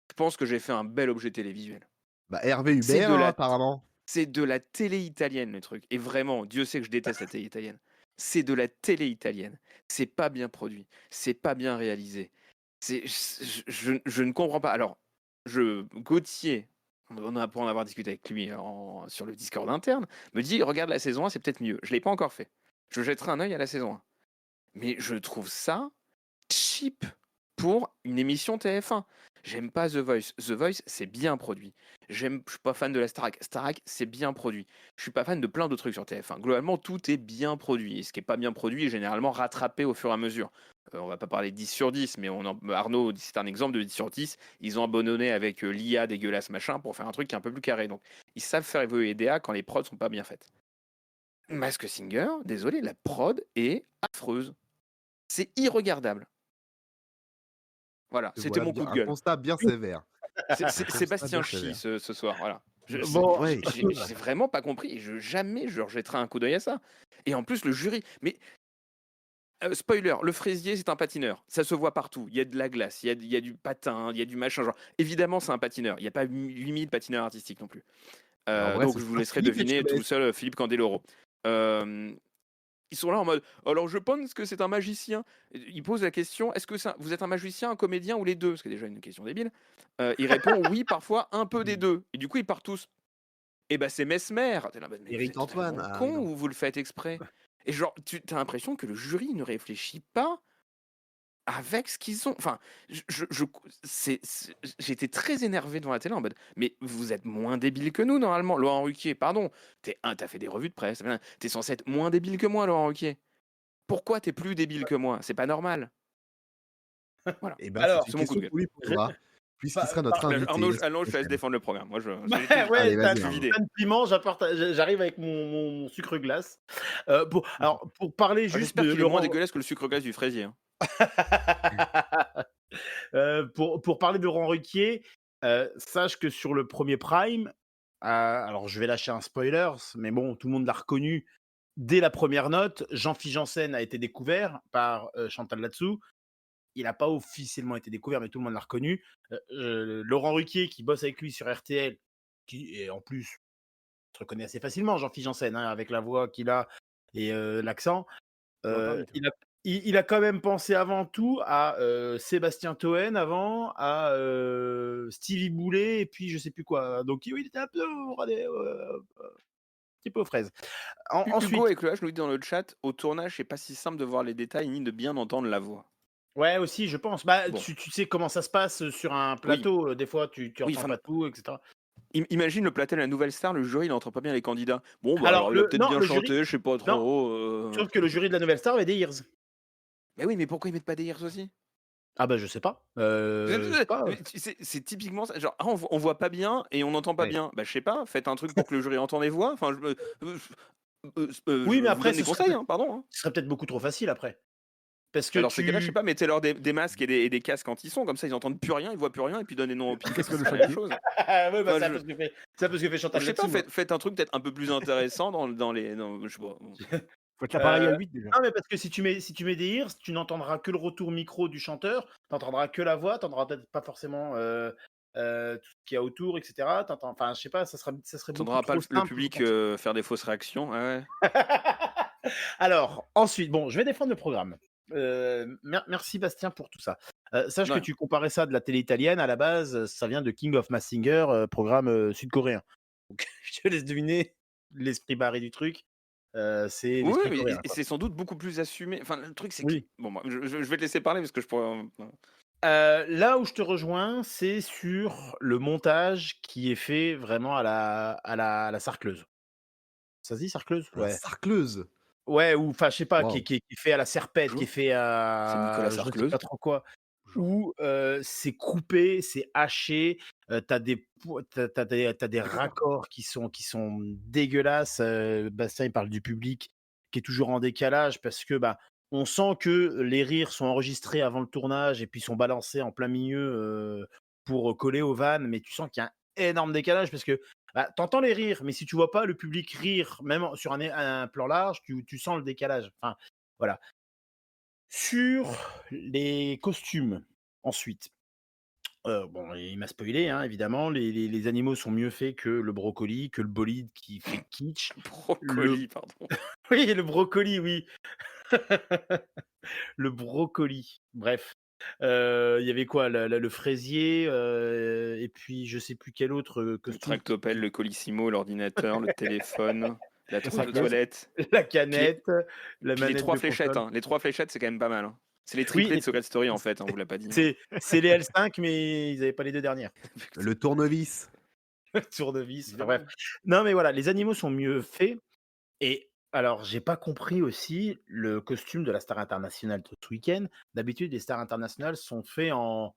je pense que j'ai fait un bel objet télévisuel. Bah, Hervé C'est Hubert, de hein, la, apparemment. c'est de la télé italienne, le truc. Et vraiment, Dieu sait que je déteste la télé italienne. C'est de la télé italienne. C'est pas bien produit. C'est pas bien réalisé. Je ne comprends pas. Alors, Gauthier, pour en avoir discuté avec lui sur le Discord interne, me dit regarde la saison 1, c'est peut-être mieux. Je l'ai pas encore fait. Je jetterai un œil à la saison 1. Mais je trouve ça cheap pour une émission TF1. J'aime pas The Voice. The Voice, c'est bien produit. Je suis pas fan de la Starac. Starac, c'est bien produit. Je suis pas fan de plein de trucs sur TF1. Globalement, tout est bien produit. Et ce qui est pas bien produit est généralement rattrapé au fur et à mesure. On va pas parler de 10 sur 10, mais Arnaud, c'est un exemple de 10 sur 10. Ils ont abandonné avec l'IA dégueulasse machin pour faire un truc qui est un peu plus carré. Donc, ils savent faire évoluer DA quand les prods sont pas bien faites. Mask Singer, désolé, la prod est affreuse. C'est irregardable. Voilà, c'était Voilà, mon coup de un gueule. constat bien sévère. Sébastien bien Chie sévère. ce soir, voilà. Bon, Ouais. J'ai vraiment pas compris. Jamais je rejetterai un coup d'œil à ça. Et en plus, le jury. Mais spoiler, le fraisier, c'est un patineur. Ça se voit partout. Il y a de la glace, il y a du patin, il y a du machin. Genre, évidemment, c'est un patineur. Il n'y a pas 8000 patineurs artistiques non plus. En vrai, Donc, ce je vous sera laisserai Philippe deviner Etchebest. tout seul Philippe Candeloro. Ils sont là en mode alors je pense que c'est un magicien. Il pose la question est-ce que vous êtes un magicien, un comédien ou les deux? Ce qui est déjà une question débile. Il répond oui, parfois un peu des deux. Et du coup, ils partent tous. Et bah, c'est Mesmer. T'es là, mais vous Éric êtes Antoine. vraiment Ah, con non. ou vous le faites exprès? Et genre, tu as l'impression que le jury ne réfléchit pas avec ce qu'ils ont. Enfin, j'étais très énervé devant la télé en mode mais vous êtes moins débile que nous normalement. Laurent Ruquier, pardon, t'as fait des revues de presse, t'es censé être moins débile que moi, Laurent Ruquier. Pourquoi t'es plus débile que moi? C'est pas normal. Voilà, Eh ben, Alors, c'est une c'est mon coup de question gueule. pour lui pour toi, puisqu'il sera notre Par- invité. Arnaud, la semaine je te laisse prochaine. défendre le programme. Moi, Allez, t'as vas-y, une Arnaud. plein de piment, j'arrive avec mon sucre glace. Alors, pour parler juste J'espère de qu'il est moins Laurent, dégueulasse que le sucre glace du fraisier. Hein. pour parler de Laurent Ruquier, sache que sur le premier Prime, alors je vais lâcher un spoiler, mais bon, tout le monde l'a reconnu. Dès la première note, Jean-Philippe Janssen a été découvert par Chantal Latsou. Il n'a pas officiellement été découvert, mais tout le monde l'a reconnu. Laurent Ruquier, qui bosse avec lui sur RTL, qui est en plus se reconnaît assez facilement, Jean-Philippe Janssen, hein, avec la voix qu'il a et l'accent. Il a quand même pensé avant tout à Sébastien Toen avant, à Stevie Boulet, et puis je sais plus quoi. Donc il était un peu petit peu aux fraises. Ensuite, Hugo avec le H nous dit dans le chat au tournage, c'est pas si simple de voir les détails ni de bien entendre la voix. Ouais, aussi, je pense. Bah, Bon, tu sais comment ça se passe sur un oui, plateau. Des fois, tu oui, entends pas tout, etc. imagine le platel, la nouvelle star, le jury, il entend pas bien les candidats. Bon, bah Alors, alors il a peut-être non, bien le jury, chanté, je sais pas non, trop. sauf que le jury de la nouvelle star avait des ears. Mais oui, mais pourquoi ils mettent pas des ears aussi? Ah, bah, je sais pas. Je sais pas. C'est typiquement ça. Genre, on voit pas bien et on n'entend pas Ouais. bien. Bah, je sais pas, faites un truc pour que le jury entende et voit. Enfin, Oui, je mais vous après, donne des conseils, hein, pardon. Hein. ce serait peut-être beaucoup trop facile après. Parce que Bah, dans ces cas-là, je sais tu. pas, mettez-leur des masques et des casques quand ils sont, comme ça ils entendent plus rien, ils voient plus rien, et puis donnez nom au pif, et puis Qu'est-ce que ce le sera la même chantier? chose. Ah, ouais, bah, Enfin, c'est un peu ce que fait je Chantal sais pas, là-dessous, hein. faites un truc peut-être un peu plus intéressant dans les. Je sais pas. Faut être l'appareil à Heu, 8 déjà. non, mais parce que si tu mets des ears, tu n'entendras que le retour micro du chanteur, tu entendras que la voix, tu entendras peut-être pas forcément, tout ce qu'il y a autour et cetera. Enfin, je sais pas, ça serait beaucoup T'entendras pas trop le simple, je public pense. faire des fausses réactions. Ah ouais. Alors, ensuite, bon, je vais défendre le programme. Merci Bastien pour tout ça. Sache que Ouais. tu comparais ça de la télé italienne, à la base, ça vient de King of Mass Singer, programme, sud-coréen. Donc je te laisse deviner l'esprit barré du truc, c'est Oui, l'esprit mais coréen, et quoi. c'est sans doute beaucoup plus assumé. Enfin, le truc, c'est que. Oui. Bon, moi, je vais te laisser parler parce que je pourrais. Là où je te rejoins, c'est sur le montage qui est fait vraiment à la sarcleuse. Ça se dit sarcleuse? La Ouais. sarcleuse. Ouais, ou enfin, je sais pas, qui est Waouh. qui est qui est fait à la serpette, qui est Bonjour, fait c'est Nicolas à je ne sais Sarcleuse. pas trop quoi, Bonjour. où, c'est coupé, c'est haché, tu des po tu as des raccords qui sont dégueulasses, Bastien, il parle du public qui est toujours en décalage parce que, bah, on sent que les rires sont enregistrés avant le tournage et puis sont balancés en plein milieu, pour coller aux vannes, mais tu sens qu'il y a un énorme décalage parce que, bah, tu les rires, mais si tu vois pas le public rire, même sur un plan large, tu sens le décalage. Enfin, voilà. Sur les costumes, ensuite, bon, il m'a spoilé, hein, évidemment, les animaux sont mieux faits que le brocoli, que le bolide qui fait kitsch. Le Brocoli, pardon. Oui, le brocoli, oui. Le brocoli, bref. Il y avait quoi? Le fraisier, et puis je sais plus quel autre, Le costume tractopelle, le colissimo, l'ordinateur, le téléphone, la La trousse de sarcleuse. toilette. la Puis les, canette, la puis les manette trois de fléchettes. console. Hein. Les 3 fléchettes, c'est quand même pas mal. Hein. C'est les Oui, triplés de Secret Story, en fait, hein, on vous l'a pas dit. Hein. c'est les L5, mais ils avaient pas les 2 dernières. Le tournevis. Tournevis, enfin bref. Évidemment. Non, mais voilà, les animaux sont mieux faits et alors j'ai pas compris aussi le costume de la star internationale de ce week-end. D'habitude, les stars internationales sont faits en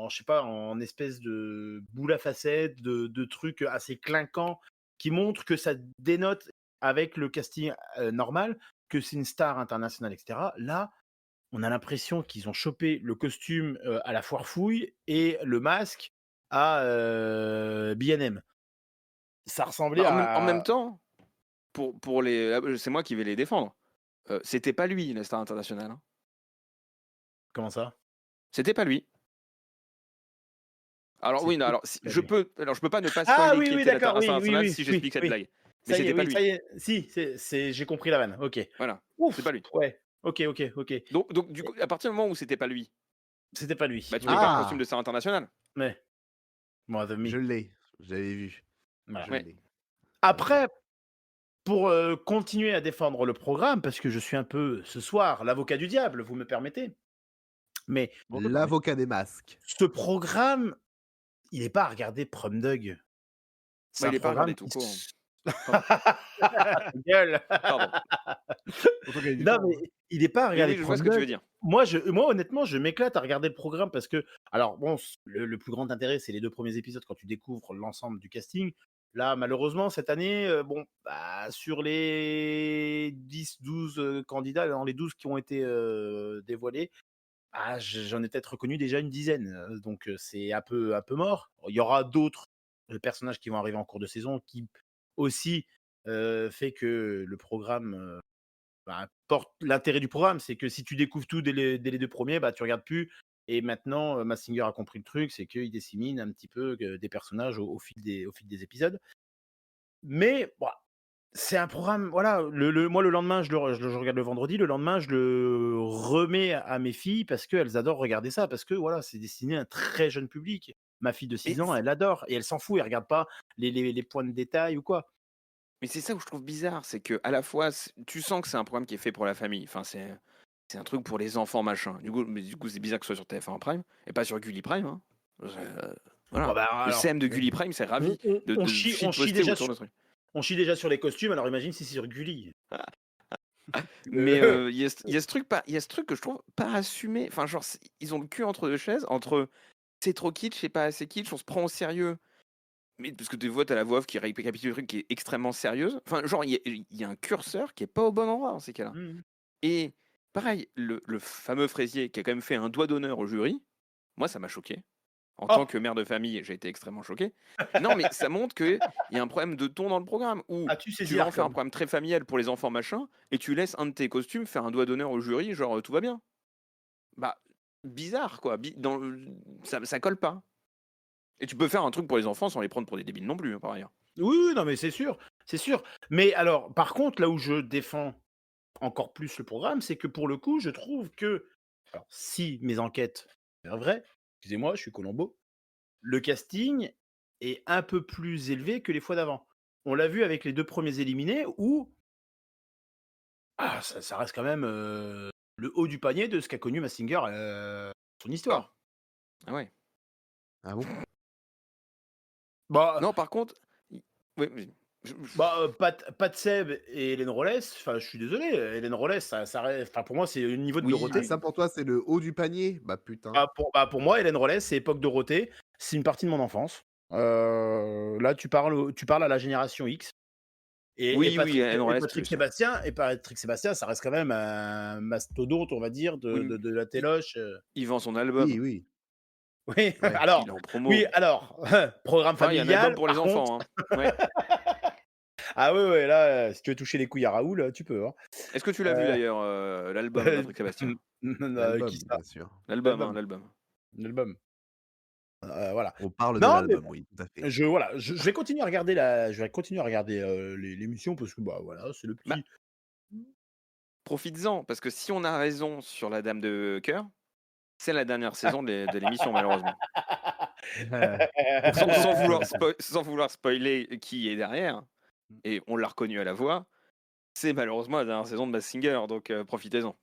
je sais pas, en espèce de boule à facettes, de trucs assez clinquants qui montrent que ça dénote avec le casting, normal, que c'est une star internationale et cetera. Là, on a l'impression qu'ils ont chopé le costume, à la foire fouille et le masque à, B&M. Ça ressemblait Bah, en même à temps, pour les. C'est moi qui vais les défendre. C'était pas lui, la star internationale. Hein. comment ça? C'était pas lui. Alors oui, non, C'était alors pas je lui. peux, alors je peux pas ne pas Ah spoiler oui, qui oui, était la d'accord, star oui, oui, internationale oui, si oui, j'explique cette oui. blague. Mais Ça y est, c'était pas oui, ça lui. y est. Si, j'ai compris la vanne, OK. Voilà, c'est Ouf! pas lui. Ouais, OK, OK, OK. Donc du coup, à partir du moment où c'était pas lui, C'était pas lui, bah tu mets oui. pas un costume Ah, de star international. Mais more than je me. l'ai. J'avais vu. Voilà. Je Ouais. l'ai. Ok. Après, pour, continuer à défendre le programme, parce que je suis un peu, ce soir, l'avocat du diable, vous me permettez? Mais On peut parler. L'avocat des masques. ce programme, il est pas à regarder Prom Dog. C'est Bah un il est pas regardé programme tout qui court. s Pardon. ta gueule! Pardon. Autant gagner du Non, temps, mais hein. il est pas à Mais regarder oui, je vois ce Prom que tu Dog. veux dire. Moi honnêtement, je m'éclate à regarder le programme parce que alors bon, le plus grand intérêt, c'est les 2 premiers épisodes quand tu découvres l'ensemble du casting. Là, malheureusement, cette année, bon, bah, sur les 10-12, candidats, dans les 12 qui ont été, dévoilés, ah, j'en ai peut-être reconnu déjà une dizaine, donc c'est un peu mort. Il y aura d'autres, personnages qui vont arriver en cours de saison qui aussi, fait que le programme, bah, porte l'intérêt du programme, c'est que si tu découvres tout dès les 2 premiers, bah, tu regardes plus et maintenant, Mazinger a compris le truc, c'est qu'il dissémine un petit peu, des personnages au fil des épisodes. Mais bah, c'est un programme, voilà, moi le lendemain, je le regarde le vendredi, le lendemain, je le remets à mes filles parce qu'elles adorent regarder ça, parce que voilà, c'est destiné à un très jeune public. Ma fille de Et 6 ans, elle adore et elle s'en fout, elle regarde pas les points de détail ou quoi. mais c'est ça où je trouve bizarre, c'est que à la fois tu sens que c'est un programme qui est fait pour la famille. Enfin c'est un truc pour les enfants, machin. Du coup, c'est bizarre que ce soit sur TF1 Prime et pas sur Gulli Prime. Hein. Voilà. Bon, bah, Le alors, CM de Gulli Prime, c'est ravi on de chie shitposter déjà autour de ce truc. on chie déjà sur les costumes, alors imagine si c'est sur Gulli. Mais il y a ce truc que je trouve pas assumé. Enfin, genre, ils ont le cul entre deux chaises, entre c'est trop kitsch, c'est pas assez kitsch, on se prend au sérieux. Mais parce que des fois, t'as la voix off qui récapitule le truc qui est extrêmement sérieuse. Enfin, genre, il y a un curseur qui est pas au bon endroit dans ces cas-là. Et pareil, le fameux Fraisier qui a quand même fait un doigt d'honneur au jury, moi, ça m'a choqué. En tant que mère de famille, j'ai été extrêmement choqué. Non, mais ça montre qu'il y a un problème de ton dans le programme où As-tu tu saisi vas en faire un Arkham? programme très familial pour les enfants, machin, et tu laisses un de tes costumes faire un doigt d'honneur au jury, genre tout va bien. Bah, bizarre, quoi. Ça colle pas. Et tu peux faire un truc pour les enfants sans les prendre pour des débiles non plus, par ailleurs. Oui, non, mais c'est sûr, c'est sûr. Mais alors, par contre, là où je défends encore plus le programme, c'est que pour le coup, je trouve que, alors, si mes enquêtes sont vraies, excusez-moi, je suis Colombo, le casting est un peu plus élevé que les fois d'avant. On l'a vu avec les 2 premiers éliminés où ça reste quand même, le haut du panier de ce qu'a connu Mazinger, son histoire. Ah ouais. Ah bon? Bah, Non, par contre. Oui, vas-y. Pat Seb et Hélène Rollès, enfin, je suis désolé, Hélène Rollès, ça reste, enfin, pour moi, c'est le niveau de Oui, Dorothée. Ah, ça pour toi, c'est le haut du panier? Bah putain. Pour moi, Hélène Rollès, c'est époque Dorothée, c'est une partie de mon enfance. Là, tu parles à la génération X. Et oui, Hélène Rollès, Patrick plus. Sébastien, ça reste quand même un mastodonte, on va dire, Oui, de la téloche. Il vend son album. Oui, oui. Oui, Ouais. alors, Il est en promo. oui, alors, programme Enfin, il y a un album familial, pour les par contre. enfants. Hein. Ouais. Ah ouais, là, si tu veux toucher les couilles à Raoul, tu peux. Hein. Est-ce que tu l'as vu d'ailleurs, l'album Patrick Sébastien? L'album, Qui ça? bien sûr. L'album, L'album. hein, l'album. L'album. Voilà. On parle de Non, mais l'album, oui, tout à fait. je vais continuer à regarder l'émission parce que bah voilà, c'est le Bah, petit. profites-en, parce que si on a raison sur la Dame de Cœur, c'est la dernière saison de l'émission, malheureusement. Sans vouloir spoiler qui est derrière, et on l'a reconnu à la voix, c'est malheureusement la dernière saison de Masked Singer, donc profitez-en.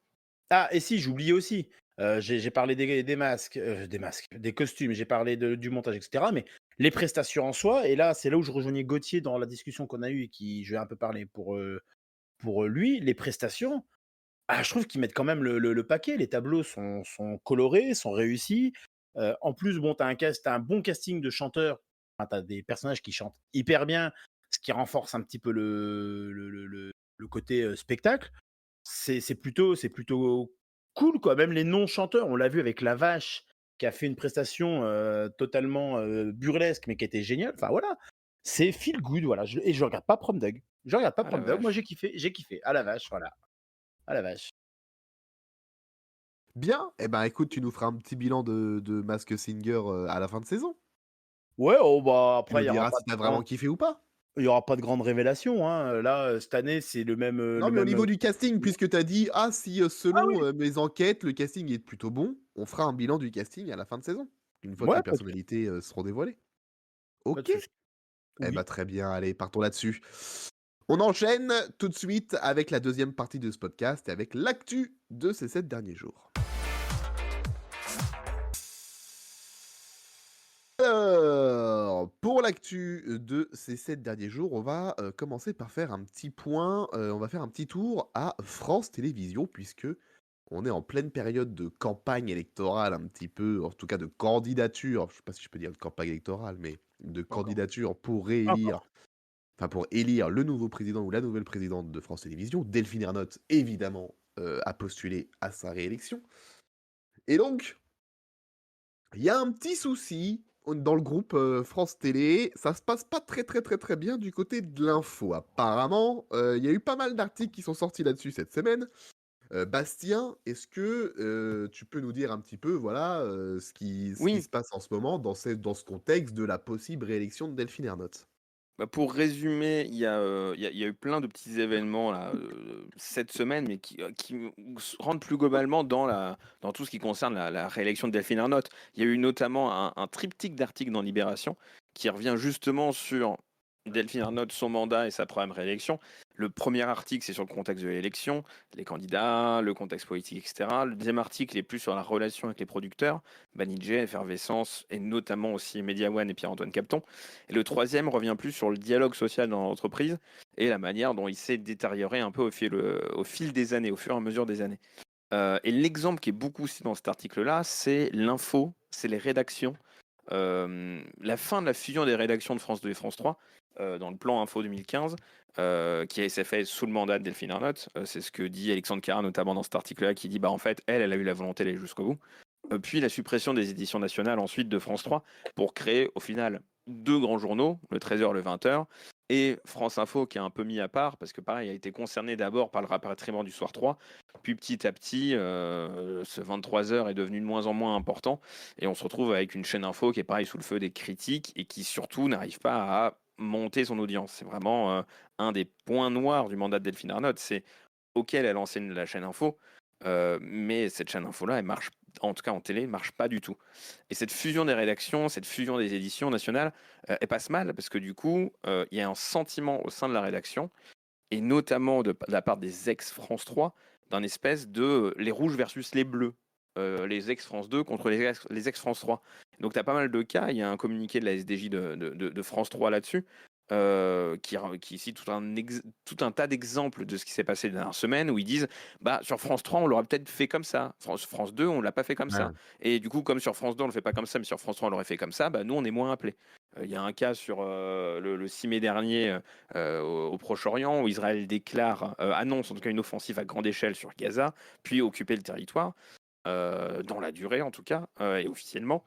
Ah, et si, j'oubliais aussi, j'ai parlé des masques, des costumes, j'ai parlé du montage, etc. Mais les prestations en soi, et là, c'est là où je rejoignais Gauthier dans la discussion qu'on a eue et je vais un peu parler pour lui, les prestations, je trouve qu'ils mettent quand même le paquet. Les tableaux sont colorés, sont réussis. En plus, bon, t'as un bon casting de chanteurs. Enfin, t'as des personnages qui chantent hyper bien, ce qui renforce un petit peu le côté spectacle. C'est plutôt cool, quoi. Même les non-chanteurs, on l'a vu avec La Vache, qui a fait une prestation totalement burlesque, mais qui était géniale. Enfin, voilà. C'est feel good, voilà. Et je regarde pas Prom Dog. Je regarde pas Ah, la Prom Dog. Moi, vache. j'ai kiffé. À La Vache, voilà. À La Vache. Bien. Eh ben, écoute, tu nous feras un petit bilan de Masked Singer à la fin de saison. Ouais, oh bah Tu après nous diras si t'as vraiment kiffé ou pas. il y aura pas de grande révélation, hein. Là, cette année, c'est le même, Non, mais au niveau du casting, puisque t'as dit, si selon oui. mes enquêtes, le casting est plutôt bon, on fera un bilan du casting à la fin de saison, une fois que Ouais, les personnalités seront dévoilées. pas de Ok. souci. Eh Oui. bah très bien, allez, partons là-dessus. On enchaîne tout de suite avec la deuxième partie de ce podcast et avec l'actu de ces 7 derniers jours. Alors, pour l'actu de ces 7 derniers jours, on va commencer par faire un petit point, on va faire un petit tour à France Télévisions, puisque on est en pleine période de campagne électorale, un petit peu, en tout cas de candidature, je sais pas si je peux dire de campagne électorale, mais de Pas encore. candidature pour Pas réélire, encore. enfin pour élire le nouveau président ou la nouvelle présidente de France Télévisions. Delphine Ernotte, évidemment, a postulé à sa réélection. Et donc, il y a un petit souci dans le groupe France Télé. Ça se passe pas très bien du côté de l'info. Apparemment, il y a eu pas mal d'articles qui sont sortis là-dessus cette semaine. Bastien, est-ce que tu peux nous dire un petit peu, voilà, ce qui Oui, se passe en ce moment dans ce contexte de la possible réélection de Delphine Ernotte? bah, pour résumer, il y a eu plein de petits événements là, cette semaine, mais qui rentrent plus globalement dans tout ce qui concerne la réélection de Delphine Ernotte. Il y a eu notamment un triptyque d'articles dans Libération qui revient justement sur Delphine Arnault, son mandat et sa première réélection. Le premier article, c'est sur le contexte de l'élection, les candidats, le contexte politique, etc. Le deuxième article est plus sur la relation avec les producteurs, Banijé, Effervescence, et notamment aussi Media One et Pierre-Antoine Capton. Et le troisième revient plus sur le dialogue social dans l'entreprise et la manière dont il s'est détérioré un peu au fil des années, au fur et à mesure des années. Et l'exemple qui est beaucoup aussi dans cet article-là, c'est l'info, c'est les rédactions. La fin de la fusion des rédactions de France 2 et France 3, dans le plan Info 2015, qui s'est fait sous le mandat de Delphine Arnault. C'est ce que dit Alexandre Cara, notamment dans cet article-là, qui dit bah en fait, elle a eu la volonté d'aller jusqu'au bout. Puis la suppression des éditions nationales ensuite de France 3 pour créer au final deux grands journaux, le 13h, le 20h, et France Info qui est un peu mis à part parce que pareil a été concerné d'abord par le rapatriement du Soir 3, puis petit à petit ce 23h est devenu de moins en moins important et on se retrouve avec une chaîne info qui est pareil sous le feu des critiques et qui surtout n'arrive pas à monter son audience. C'est vraiment un des points noirs du mandat de Delphine Arnault, c'est ok elle enseigne la chaîne info, mais cette chaîne info-là, elle marche, en tout cas en télé, marche pas du tout. Et cette fusion des rédactions, cette fusion des éditions nationales, elle passe mal parce que du coup, il y a un sentiment au sein de la rédaction, et notamment de la part des ex-France 3, d'un espèce de les rouges versus les bleus. Les ex-France 2 contre les ex-France 3. Donc tu as pas mal de cas, il y a un communiqué de la SDJ de France 3 là-dessus, qui cite tout un tas d'exemples de ce qui s'est passé les dernières semaines, où ils disent bah, sur France 3, on l'aurait peut-être fait comme ça. France 2, on l'a pas fait comme ça. Et du coup, comme sur France 2, on le fait pas comme ça, mais sur France 3, on l'aurait fait comme ça, bah, nous, on est moins appelés. Il y a un cas sur le 6 mai dernier au Proche-Orient où Israël annonce en tout cas une offensive à grande échelle sur Gaza, puis occuper le territoire, dans la durée en tout cas, et officiellement.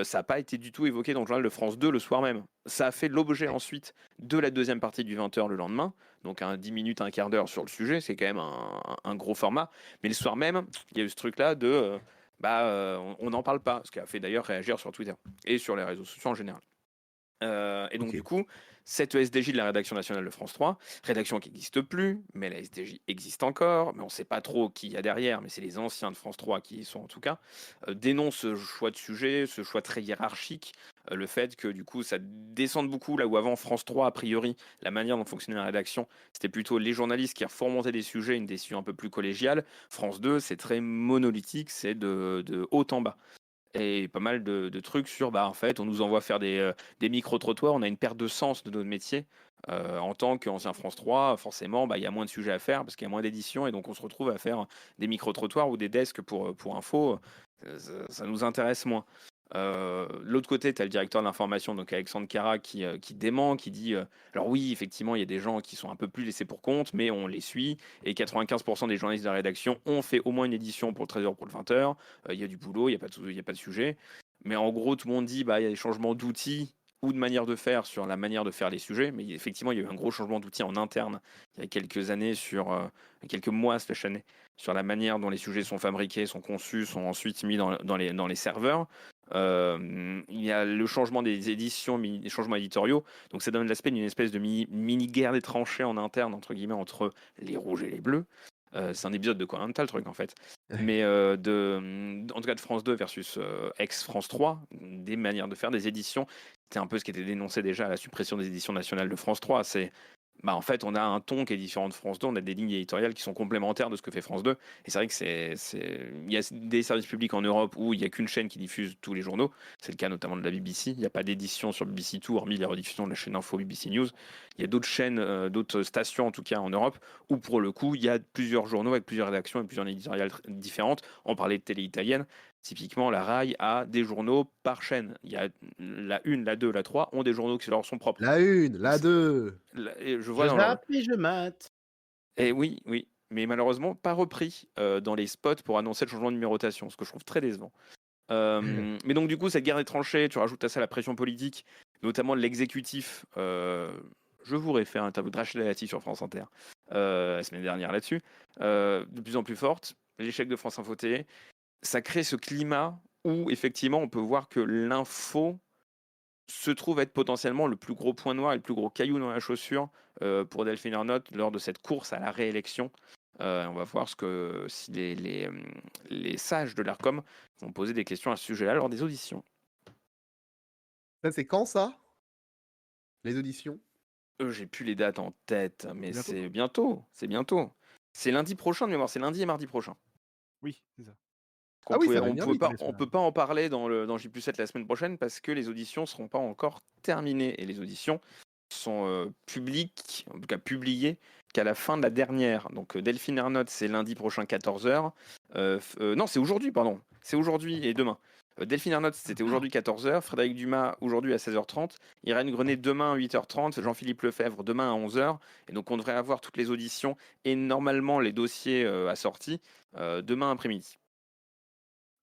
Ça n'a pas été du tout évoqué dans le journal de France 2 le soir même. Ça a fait l'objet ensuite de la deuxième partie du 20h le lendemain, donc 10 minutes, un quart d'heure sur le sujet, c'est quand même un gros format. Mais le soir même, il y a eu ce truc-là de on n'en parle pas, ce qui a fait d'ailleurs réagir sur Twitter et sur les réseaux sociaux en général. Et donc, Ok. du coup, cette SDJ de la rédaction nationale de France 3, rédaction qui n'existe plus, mais la SDJ existe encore, mais on ne sait pas trop qui il y a derrière, mais c'est les anciens de France 3 qui y sont en tout cas, dénonce ce choix de sujet, ce choix très hiérarchique, le fait que du coup ça descende beaucoup là où avant France 3, a priori, la manière dont fonctionnait la rédaction, c'était plutôt les journalistes qui remontaient des sujets, une décision un peu plus collégiale. France 2, c'est très monolithique, c'est de haut en bas. Et pas mal de trucs sur, bah, en fait, on nous envoie faire des micro-trottoirs, on a une perte de sens de notre métier. En tant qu'ancien France 3, forcément, bah, il y a moins de sujets à faire parce qu'il y a moins d'éditions et donc on se retrouve à faire des micro-trottoirs ou des desks pour info. Ça nous intéresse moins. L'autre côté, tu as le directeur de l'information, donc Alexandre Cara, qui dément, qui dit alors oui, effectivement, il y a des gens qui sont un peu plus laissés pour compte, mais on les suit. Et 95% des journalistes de la rédaction ont fait au moins une édition pour le 13h, pour le 20h. Il y a du boulot, il n'y a pas de sujet. Mais en gros, tout le monde dit bah, il y a des changements d'outils ou de manière de faire sur la manière de faire les sujets. Mais effectivement, il y a eu un gros changement d'outils en interne il y a quelques années, quelques mois, cette année, sur la manière dont les sujets sont fabriqués, sont conçus, sont ensuite mis dans les serveurs. Il y a le changement des éditions, des changements éditoriaux. Donc ça donne l'aspect d'une espèce de mini-guerre des tranchées en interne, entre guillemets, entre les rouges et les bleus. C'est un épisode de Koh-Lanta, le truc, en fait. Mais en tout cas de France 2 versus ex-France 3, des manières de faire, des éditions. C'était un peu ce qui était dénoncé déjà à la suppression des éditions nationales de France 3. C'est bah en fait, on a un ton qui est différent de France 2, on a des lignes éditoriales qui sont complémentaires de ce que fait France 2. Et c'est vrai que il y a des services publics en Europe où il n'y a qu'une chaîne qui diffuse tous les journaux. C'est le cas notamment de la BBC. Il n'y a pas d'édition sur BBC Two, hormis les rediffusions de la chaîne Info BBC News. Il y a d'autres chaînes, d'autres stations en tout cas en Europe, où pour le coup, il y a plusieurs journaux avec plusieurs rédactions et plusieurs éditoriales différentes. On parlait de télé italienne. Typiquement, la RAI a des journaux par chaîne. Il y a la 1, la 2, la 3 ont des journaux qui leur sont propres. La 1, la 2. Et je vois Je dans leur... zappe et je mate. Et oui, oui, mais malheureusement pas repris dans les spots pour annoncer le changement de numérotation, ce que je trouve très décevant. Mais donc du coup, cette guerre des tranchées, tu rajoutes à ça la pression politique, notamment de l'exécutif. Je vous réfère à l'interview de Rachel Dati sur France Inter la semaine dernière là-dessus, de plus en plus forte. L'échec de France Info Télé, ça crée ce climat où effectivement on peut voir que l'info se trouve être potentiellement le plus gros point noir et le plus gros caillou dans la chaussure pour Delphine Ernotte lors de cette course à la réélection. On va voir si les sages de l'ARCOM vont poser des questions à ce sujet-là lors des auditions. Ça, c'est quand ça? Les auditions? J'ai plus les dates en tête, mais Bientôt. c'est bientôt. C'est bientôt. C'est lundi prochain de mémoire. C'est lundi et mardi prochain. Oui, c'est ça. Ah oui, ça va On venir pouvait vite. pas, on peut pas en parler dans J+7 la semaine prochaine parce que les auditions seront pas encore terminées et les auditions sont publiques, en tout cas publiées qu'à la fin de la dernière. Donc Delphine Ernotte, c'est lundi prochain 14h. Non, c'est aujourd'hui, pardon. C'est aujourd'hui et demain. Delphine Ernotte, c'était aujourd'hui 14h. Frédéric Dumas, aujourd'hui à 16h30. Irène Grenet, demain à 8h30. Jean-Philippe Lefebvre, demain à 11h. Et donc on devrait avoir toutes les auditions et normalement les dossiers assortis demain après-midi.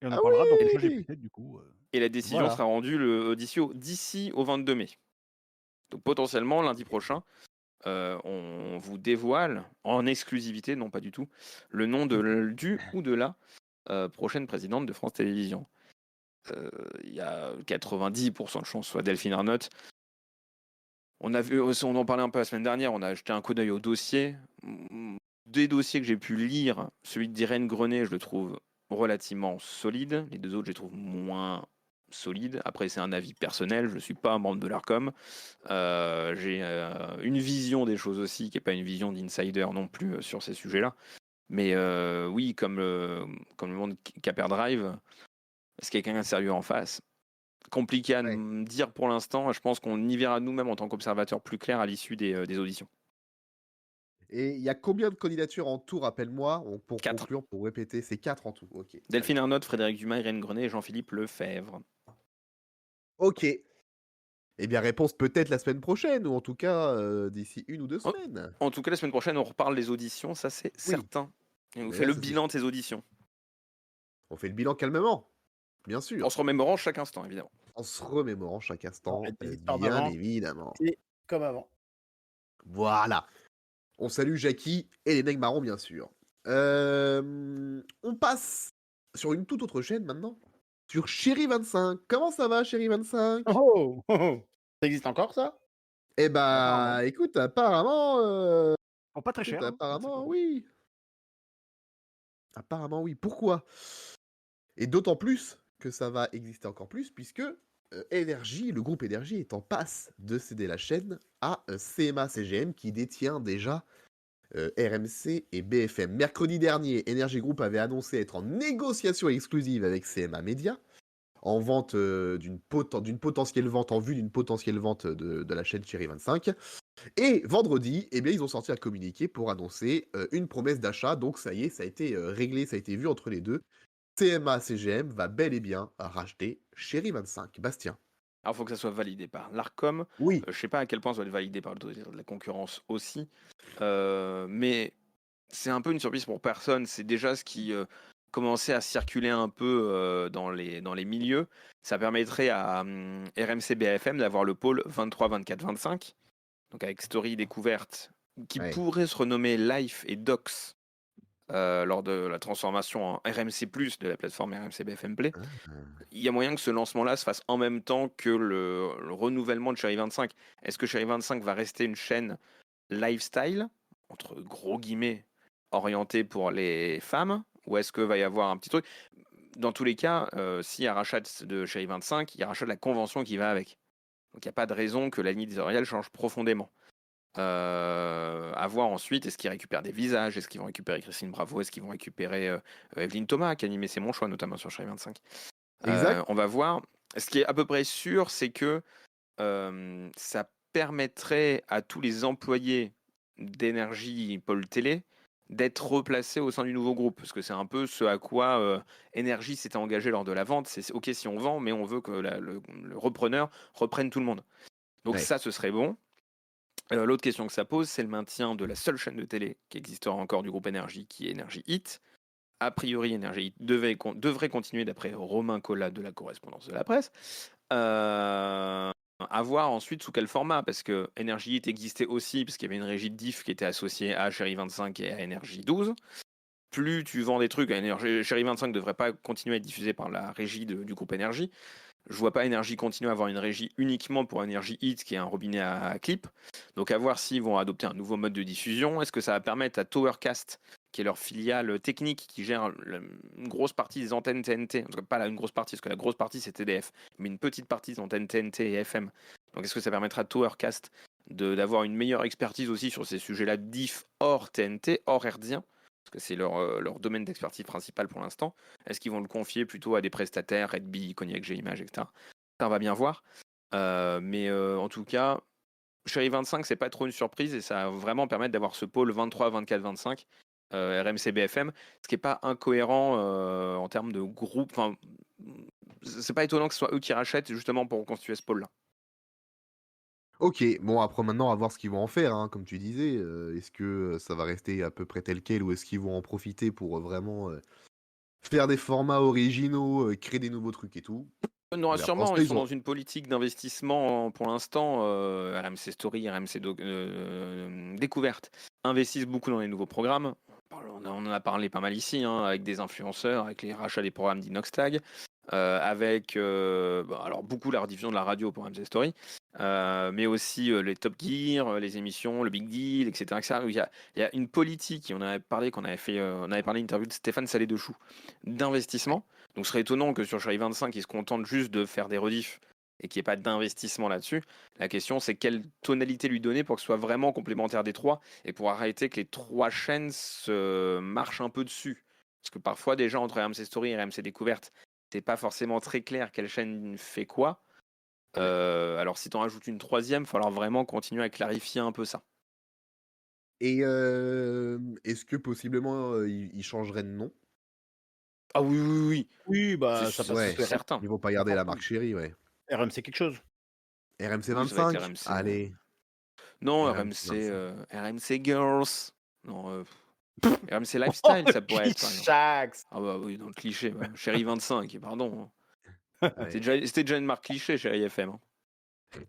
Et on Ah en parlera dans le prochain oui! G+7 du coup. Et la décision Voilà. sera rendue d'ici au 22 mai. Donc potentiellement, lundi prochain, on vous dévoile en exclusivité, non pas du tout, le nom du ou de la prochaine présidente de France Télévisions. Il y a 90% de chances que ce soit Delphine Ernotte. On en parlait un peu la semaine dernière, on a jeté un coup d'œil au dossier. Des dossiers que j'ai pu lire, celui d'Irène Grenet, je le trouve relativement solide. Les deux autres, je les trouve moins solides. Après, c'est un avis personnel, je ne suis pas un membre de l'ARCOM. J'ai une vision des choses aussi, qui n'est pas une vision d'insider non plus sur ces sujets-là. Mais oui, comme le monde Caper Drive, est-ce qu'il y a quelqu'un de sérieux en face? Compliqué à Ouais. me dire pour l'instant. Je pense qu'on y verra nous-mêmes en tant qu'observateurs plus clairs à l'issue des auditions. Et il y a combien de candidatures en tout, rappelle-moi, pour 4. conclure, pour répéter, c'est 4 en tout. Ok. Très Delphine bien. Ernotte, Frédéric Dumas, Irène Grenet et Jean-Philippe Lefebvre. Ok. Eh bien, réponse peut-être la semaine prochaine, ou en tout cas d'ici 1 ou 2 En, semaines. en tout cas, la semaine prochaine, on reparle des auditions, ça c'est Oui. certain. Et on Mais fait là, le ça c'est bilan de ces auditions. On fait le bilan calmement, bien En sûr, se remémorant chaque instant, évidemment. en se remémorant chaque instant, Avec des histoires bien d'avant. évidemment. Et comme avant. Voilà. On salue Jackie et les mecs marrons, bien sûr. On passe sur une toute autre chaîne maintenant. Sur Chéri25. Comment ça va, Chéri25? Oh, oh, oh. Ça existe encore, ça? Eh Apparemment. bah, écoute, apparemment, Oh, pas très cher. Hein, donc c'est pas mal. oui. Apparemment, oui. Pourquoi? Et d'autant plus que ça va exister encore plus, puisque Energy, le groupe Energy, est en passe de céder la chaîne à CMA-CGM, qui détient déjà RMC et BFM. Mercredi dernier, Energy Group avait annoncé être en négociation exclusive avec CMA Media, en vente d'une potentielle vente, en vue d'une potentielle vente de la chaîne Chéri 25. Et vendredi, eh bien, ils ont sorti un communiqué pour annoncer une promesse d'achat. Donc ça y est, ça a été réglé, ça a été vu entre les deux. CMA-CGM va bel et bien racheter Chéri 25. Bastien. Alors, il faut que ça soit validé par l'ARCOM. Oui. Je ne sais pas à quel point ça doit être validé par l'autorité de la concurrence aussi. Mais c'est un peu une surprise pour personne. C'est déjà ce qui commençait à circuler un peu dans les milieux. Ça permettrait à RMC BFM d'avoir le pôle 23, 24, 25. Donc avec Story Découverte, qui Ouais. pourrait se renommer Life et Docs lors de la transformation en RMC+, de la plateforme RMC BFM Play. Il y a moyen que ce lancement-là se fasse en même temps que le renouvellement de Chéri 25. Est-ce que Chéri 25 va rester une chaîne lifestyle, entre gros guillemets, orientée pour les femmes, ou est-ce que va y avoir un petit truc? Dans tous les cas, s'il y a rachat de Chéri 25, il y a rachat de la convention qui va avec. Donc il n'y a pas de raison que la ligne éditoriale change profondément. À voir ensuite, est-ce qu'ils récupèrent des visages? Est-ce qu'ils vont récupérer Christine Bravo? Est-ce qu'ils vont récupérer Evelyne Thomas, qui animait C'est mon choix, notamment sur Chéri 25? Exact. On va voir. Ce qui est à peu près sûr, c'est que ça permettrait à tous les employés d'énergie Pôle Télé d'être replacés au sein du nouveau groupe. Parce que c'est un peu ce à quoi Énergie s'était engagé lors de la vente. C'est OK si on vend, mais on veut que le repreneur reprenne tout le monde. Donc Ouais. ça, ce serait bon. L'autre question que ça pose, c'est le maintien de la seule chaîne de télé qui existera encore du groupe Énergie, qui est Énergie Hit. A priori, Énergie Hit devrait continuer d'après Romain Collat de la correspondance de la presse. À voir ensuite sous quel format, parce que Énergie Hit existait aussi, parce qu'il y avait une régie de diff qui était associée à Chéri 25 et à Énergie 12. Plus tu vends des trucs, Chéri 25 ne devrait pas continuer à être diffusé par la régie du groupe Énergie. Je vois pas Énergie continuer à avoir une régie uniquement pour Énergie Hit, qui est un robinet à clip. Donc à voir s'ils vont adopter un nouveau mode de diffusion. Est-ce que ça va permettre à Towercast, qui est leur filiale technique, qui gère une grosse partie des antennes TNT, en tout cas pas une grosse partie, parce que la grosse partie c'est TDF, mais une petite partie des antennes TNT et FM. Donc est-ce que ça permettra à Towercast d'avoir une meilleure expertise aussi sur ces sujets-là diff hors TNT, hors herdien, parce que c'est leur domaine d'expertise principal pour l'instant. Est-ce qu'ils vont le confier plutôt à des prestataires, Red Bee, Cognac G-Image, etc. Ça, on va bien voir. Mais en tout cas, Chérie 25, c'est pas trop une surprise et ça va vraiment permettre d'avoir ce pôle 23, 24, 25, RMC BFM, ce qui est pas incohérent en termes de groupe. Enfin, c'est pas étonnant que ce soit eux qui rachètent justement pour reconstituer ce pôle-là. Ok, bon après maintenant à voir ce qu'ils vont en faire, hein, comme tu disais. Est-ce que ça va rester à peu près tel quel ou est-ce qu'ils vont en profiter pour vraiment faire des formats originaux, créer des nouveaux trucs et tout? Non, On verra. Pour sûrement, l'instant, ils ils sont dans ont... une politique d'investissement pour l'instant. RMC Story, RMC Découverte investissent beaucoup dans les nouveaux programmes. On en a parlé pas mal ici, hein, avec des influenceurs, avec les rachats des programmes d'Inoxtag, avec alors beaucoup la rediffusion de la radio pour RMC Story, mais aussi les Top Gear, les émissions, le Big Deal, etc. etc. Il y a une politique, on avait parlé, on avait parlé interview de Stéphane Salé de Chou, d'investissement. Donc ce serait étonnant que sur Chérie 25, ils se contentent juste de faire des rediffs et qu'il n'y ait pas d'investissement là-dessus. La question, c'est quelle tonalité lui donner pour que ce soit vraiment complémentaire des trois et pour arrêter que les trois chaînes se marchent un peu dessus. Parce que parfois, déjà, entre RMC Story et RMC Découverte, c'est pas forcément très clair quelle chaîne fait quoi. Alors si tu en rajoutes une troisième, il va falloir vraiment continuer à clarifier un peu ça. Et est-ce que possiblement ils changeraient de nom? Ah oui, oui, oui. Oui, bah, ça C'est passe Ouais, certain. ils vont pas garder la marque chérie, ouais. RMC quelque chose. RMC Oui, ça va être 25? RMC. Allez, Non, RMC 25. RMC Girls. Non, RMC Lifestyle, ça pourrait être, par exemple. Shax. Ah bah oui, dans le cliché. Ouais. Chérie 25, pardon. Ouais. C'était déjà une marque cliché, Chérie FM.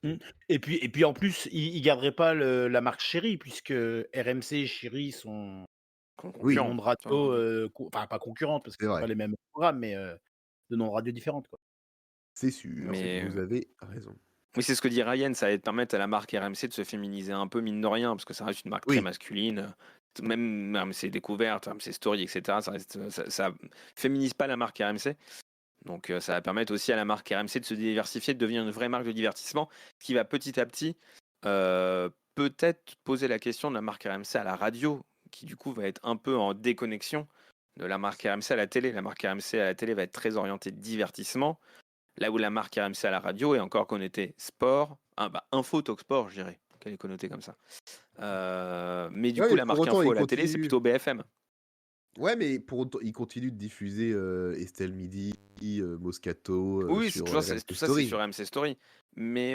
Hein. Et puis en plus, ils garderaient pas la marque Chérie, puisque RMC et Chérie sont Oui, des Concurrent. noms de radio, enfin pas concurrentes, parce que c'est c'est vrai. pas les mêmes programmes, mais de noms de radio différentes, quoi. C'est sûr, Mais vous avez raison. oui, c'est ce que dit Ryan, ça va permettre à la marque RMC de se féminiser un peu, mine de rien, parce que ça reste une marque très Oui, masculine. Même RMC Découverte, RMC Story, etc. Ça féminise pas la marque RMC. Donc ça va permettre aussi à la marque RMC de se diversifier, de devenir une vraie marque de divertissement, qui va petit à petit peut-être poser la question de la marque RMC à la radio, qui du coup va être un peu en déconnexion de la marque RMC à la télé. La marque RMC à la télé va être très orientée divertissement, là où la marque RMC à la radio est encore connotée sport, info talk sport, je dirais, qu'elle est connotée comme ça. Mais du ouais, coup, mais la pour marque autant, info ils à la télé, c'est continuent. plutôt BFM. Ouais, mais pour autant, ils continuent de diffuser Estelle Midi, Moscato Oui, sur tout ça, RMC tout ça, c'est Story. sur RMC Story. Mais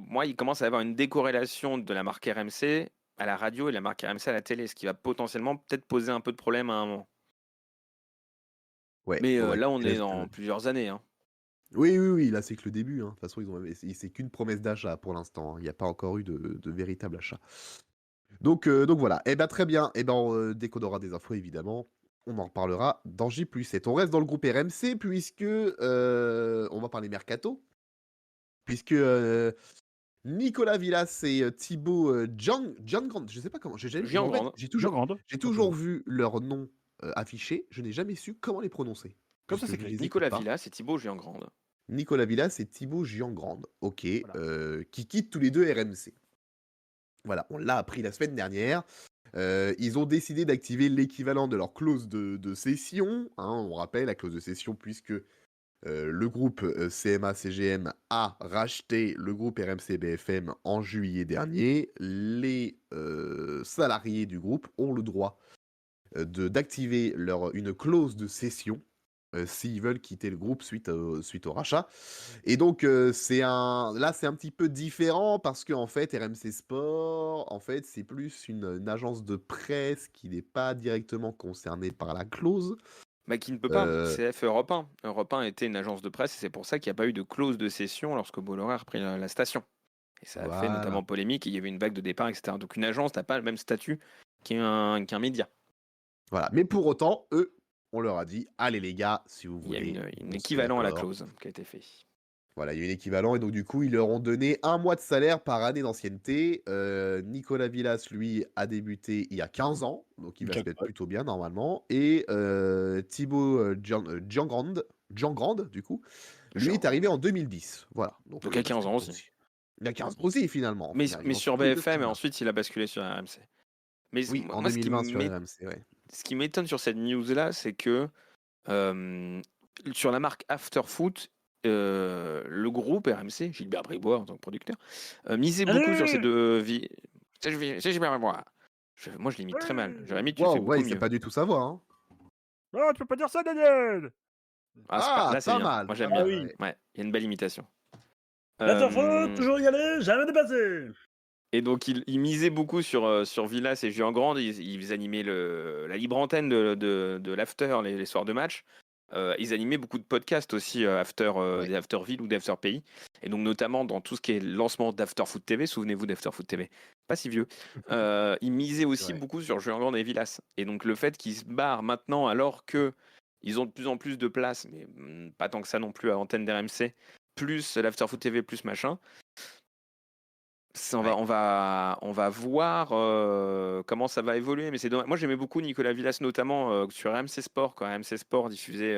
moi, il commence à y avoir une décorrélation de la marque RMC à la radio et la marque RMC à la télé, ce qui va potentiellement peut-être poser un peu de problème à un moment. Ouais, Mais faudrait là, on qu'ils est restent. dans plusieurs années. Hein. Oui, oui, oui, là c'est que le début. Hein. De toute façon, c'est qu'une promesse d'achat pour l'instant. Hein. Il n'y a pas encore eu de véritable achat. Donc voilà. Eh ben très bien. Eh ben dès qu'on aura des infos, évidemment, on en reparlera dans J+7. On reste dans le groupe RMC puisque on va parler mercato. Puisque Nicolas Villas et Thibaut John Grant, je sais pas comment. Jean En fait, Grande. Bien grande. j'ai toujours vu leurs noms affichés. Je n'ai jamais su comment les prononcer. Comme ça Puisque je ne s'écrit. les écoute Nicolas pas. Villas et Thibaut Jean Grande. Nicolas Villas et Thibaut Giangrande. Ok. Voilà. Qui quittent tous les deux RMC. Voilà, on l'a appris la semaine dernière. Ils ont décidé d'activer l'équivalent de leur clause de cession. Hein, on rappelle la clause de cession puisque le groupe CMA-CGM a racheté le groupe RMC-BFM en juillet dernier. Les salariés du groupe ont le droit d'activer une clause de cession s'ils veulent quitter le groupe suite au rachat. Et donc, là, c'est un petit peu différent parce qu'en fait, RMC Sport, en fait, c'est plus une agence de presse qui n'est pas directement concernée par la clause. Qui ne peut pas. Euh, CF Europe 1. Europe 1 était une agence de presse et c'est pour ça qu'il n'y a pas eu de clause de cession lorsque Bolloré a repris la station. Et ça a fait Voilà. notamment polémique, il y avait une vague de départ, etc. Donc une agence n'a pas le même statut qu'un média. Voilà. Mais pour autant, eux, on leur a dit, allez les gars, si vous Il y a voulez. une on se équivalent met à la d'accord. clause qui a été fait. Voilà, il y a eu un équivalent et donc du coup, ils leur ont donné 1 mois de salaire par année d'ancienneté. Nicolas Villas, lui, a débuté il y a 15 ans, donc il va se mettre plutôt bien normalement. Et Thibaut Giangrande, du coup, lui est arrivé en 2010. Voilà. Donc à 15 ans aussi. Il a 15 aussi, finalement. Mais, Ils mais vont sur tous les deux BFM, et finir. ensuite il a basculé sur RMC. Mais Oui, en moi, 2020 sur RMC, ouais. ce qui m'étonne sur cette news-là, c'est que sur la marque Afterfoot, le groupe RMC, Gilbert Bribois en tant que producteur, misait beaucoup sur ces deux vies. C'est Gilbert Bribois. Moi, je l'imite très mal. Jérémy, tu le fais Waouh, ouais, beaucoup il sait mieux. pas du tout sa voix, hein. Non, tu peux pas dire ça, Daniel. Ah, c'est pas... Ah, Là, c'est pas bien. mal. Moi, j'aime Ah bien. oui. Ouais, il y a une belle imitation. L'Afterfoot, toujours y aller, jamais dépasser. Et donc, il misait beaucoup sur Villas et Jean Grande. Ils animaient la libre antenne de l'After les soirs de match. Ils animaient beaucoup de podcasts aussi, des Afterville ou d'After Pays. Et donc, notamment dans tout ce qui est lancement d'Afterfoot TV. Souvenez-vous d'Afterfoot TV. Pas si vieux. Ils misaient aussi Ouais. beaucoup sur Jean Grande et Villas. Et donc, le fait qu'ils se barrent maintenant, alors que ils ont de plus en plus de place, mais pas tant que ça non plus à l'antenne d'RMC, plus l'Afterfoot TV, plus machin. On va voir comment ça va évoluer, mais c'est dommage. Moi, j'aimais beaucoup Nicolas Villas, notamment sur RMC Sport, quand RMC Sport diffusait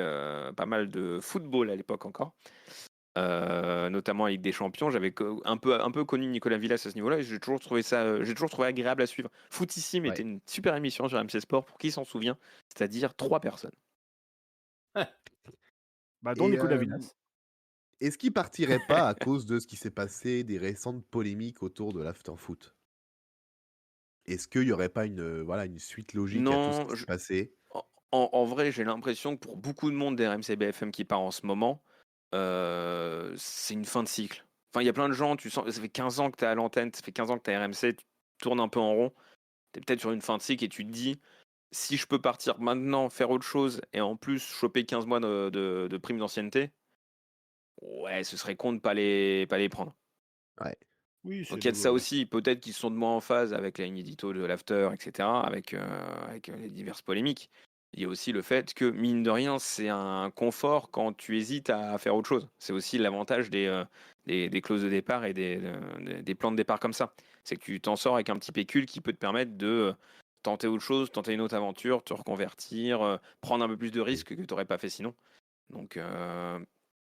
pas mal de football à l'époque encore, notamment avec des champions. J'avais un peu connu Nicolas Villas à ce niveau-là, et j'ai toujours trouvé agréable à suivre. Footissime était une super émission sur RMC Sport, pour qui s'en souvient, c'est-à-dire 3 personnes. Bah, dont Et, Nicolas Villas. Est-ce qu'il partirait pas à cause de ce qui s'est passé, des récentes polémiques autour de l'afterfoot? Est-ce qu'il y aurait pas une suite logique à tout ce Non, qui s'est passé? en vrai, j'ai l'impression que pour beaucoup de monde d'RMC BFM qui part en ce moment, c'est une fin de cycle. Enfin, il y a plein de gens, tu sens, ça fait 15 ans que tu es à l'antenne, ça fait 15 ans que tu es à RMC, tu tournes un peu en rond, tu es peut-être sur une fin de cycle et tu te dis, si je peux partir maintenant, faire autre chose et en plus choper 15 mois de prime d'ancienneté, ouais, ce serait con de pas les prendre. Ouais. Oui, Donc il y a de ça aussi, peut-être qu'ils sont de moins en phase avec la ligne édito de l'After, etc., avec les diverses polémiques. Il y a aussi le fait que, mine de rien, c'est un confort quand tu hésites à faire autre chose. C'est aussi l'avantage des clauses de départ et des plans de départ comme ça. C'est que tu t'en sors avec un petit pécule qui peut te permettre de tenter autre chose, tenter une autre aventure, te reconvertir, prendre un peu plus de risques que tu n'aurais pas fait sinon. Donc,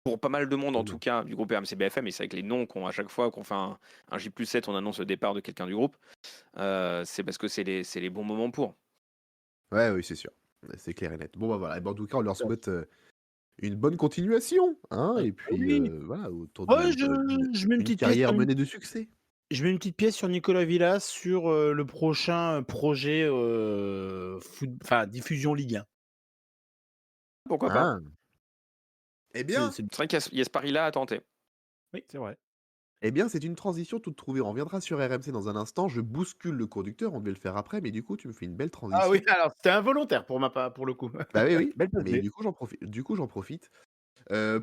pour pas mal de monde, en tout cas, du groupe RMC BFM, et c'est avec les noms à chaque fois qu'on fait un J+7, on annonce le départ de quelqu'un du groupe, c'est parce que c'est les bons moments pour. Ouais, oui, c'est sûr. C'est clair et net. Bon, bah voilà. Et ben, en tout cas, on leur souhaite une bonne continuation, hein, et puis voilà, autour Ouais, d'une je mets une petite pièce carrière sur menée de succès. Je mets une petite pièce sur Nicolas Villas sur le prochain projet diffusion Ligue 1. Pourquoi pas? Ah. Eh bien, C'est vrai qu'il y a ce pari-là à tenter. Oui, c'est vrai. c'est une transition toute trouvée. On reviendra sur RMC dans un instant. Je bouscule le conducteur, on devait le faire après, mais du coup, tu me fais une belle transition. Ah oui, alors c'était involontaire pour le coup. Bah oui. Belle Mais placée. du coup, j'en profite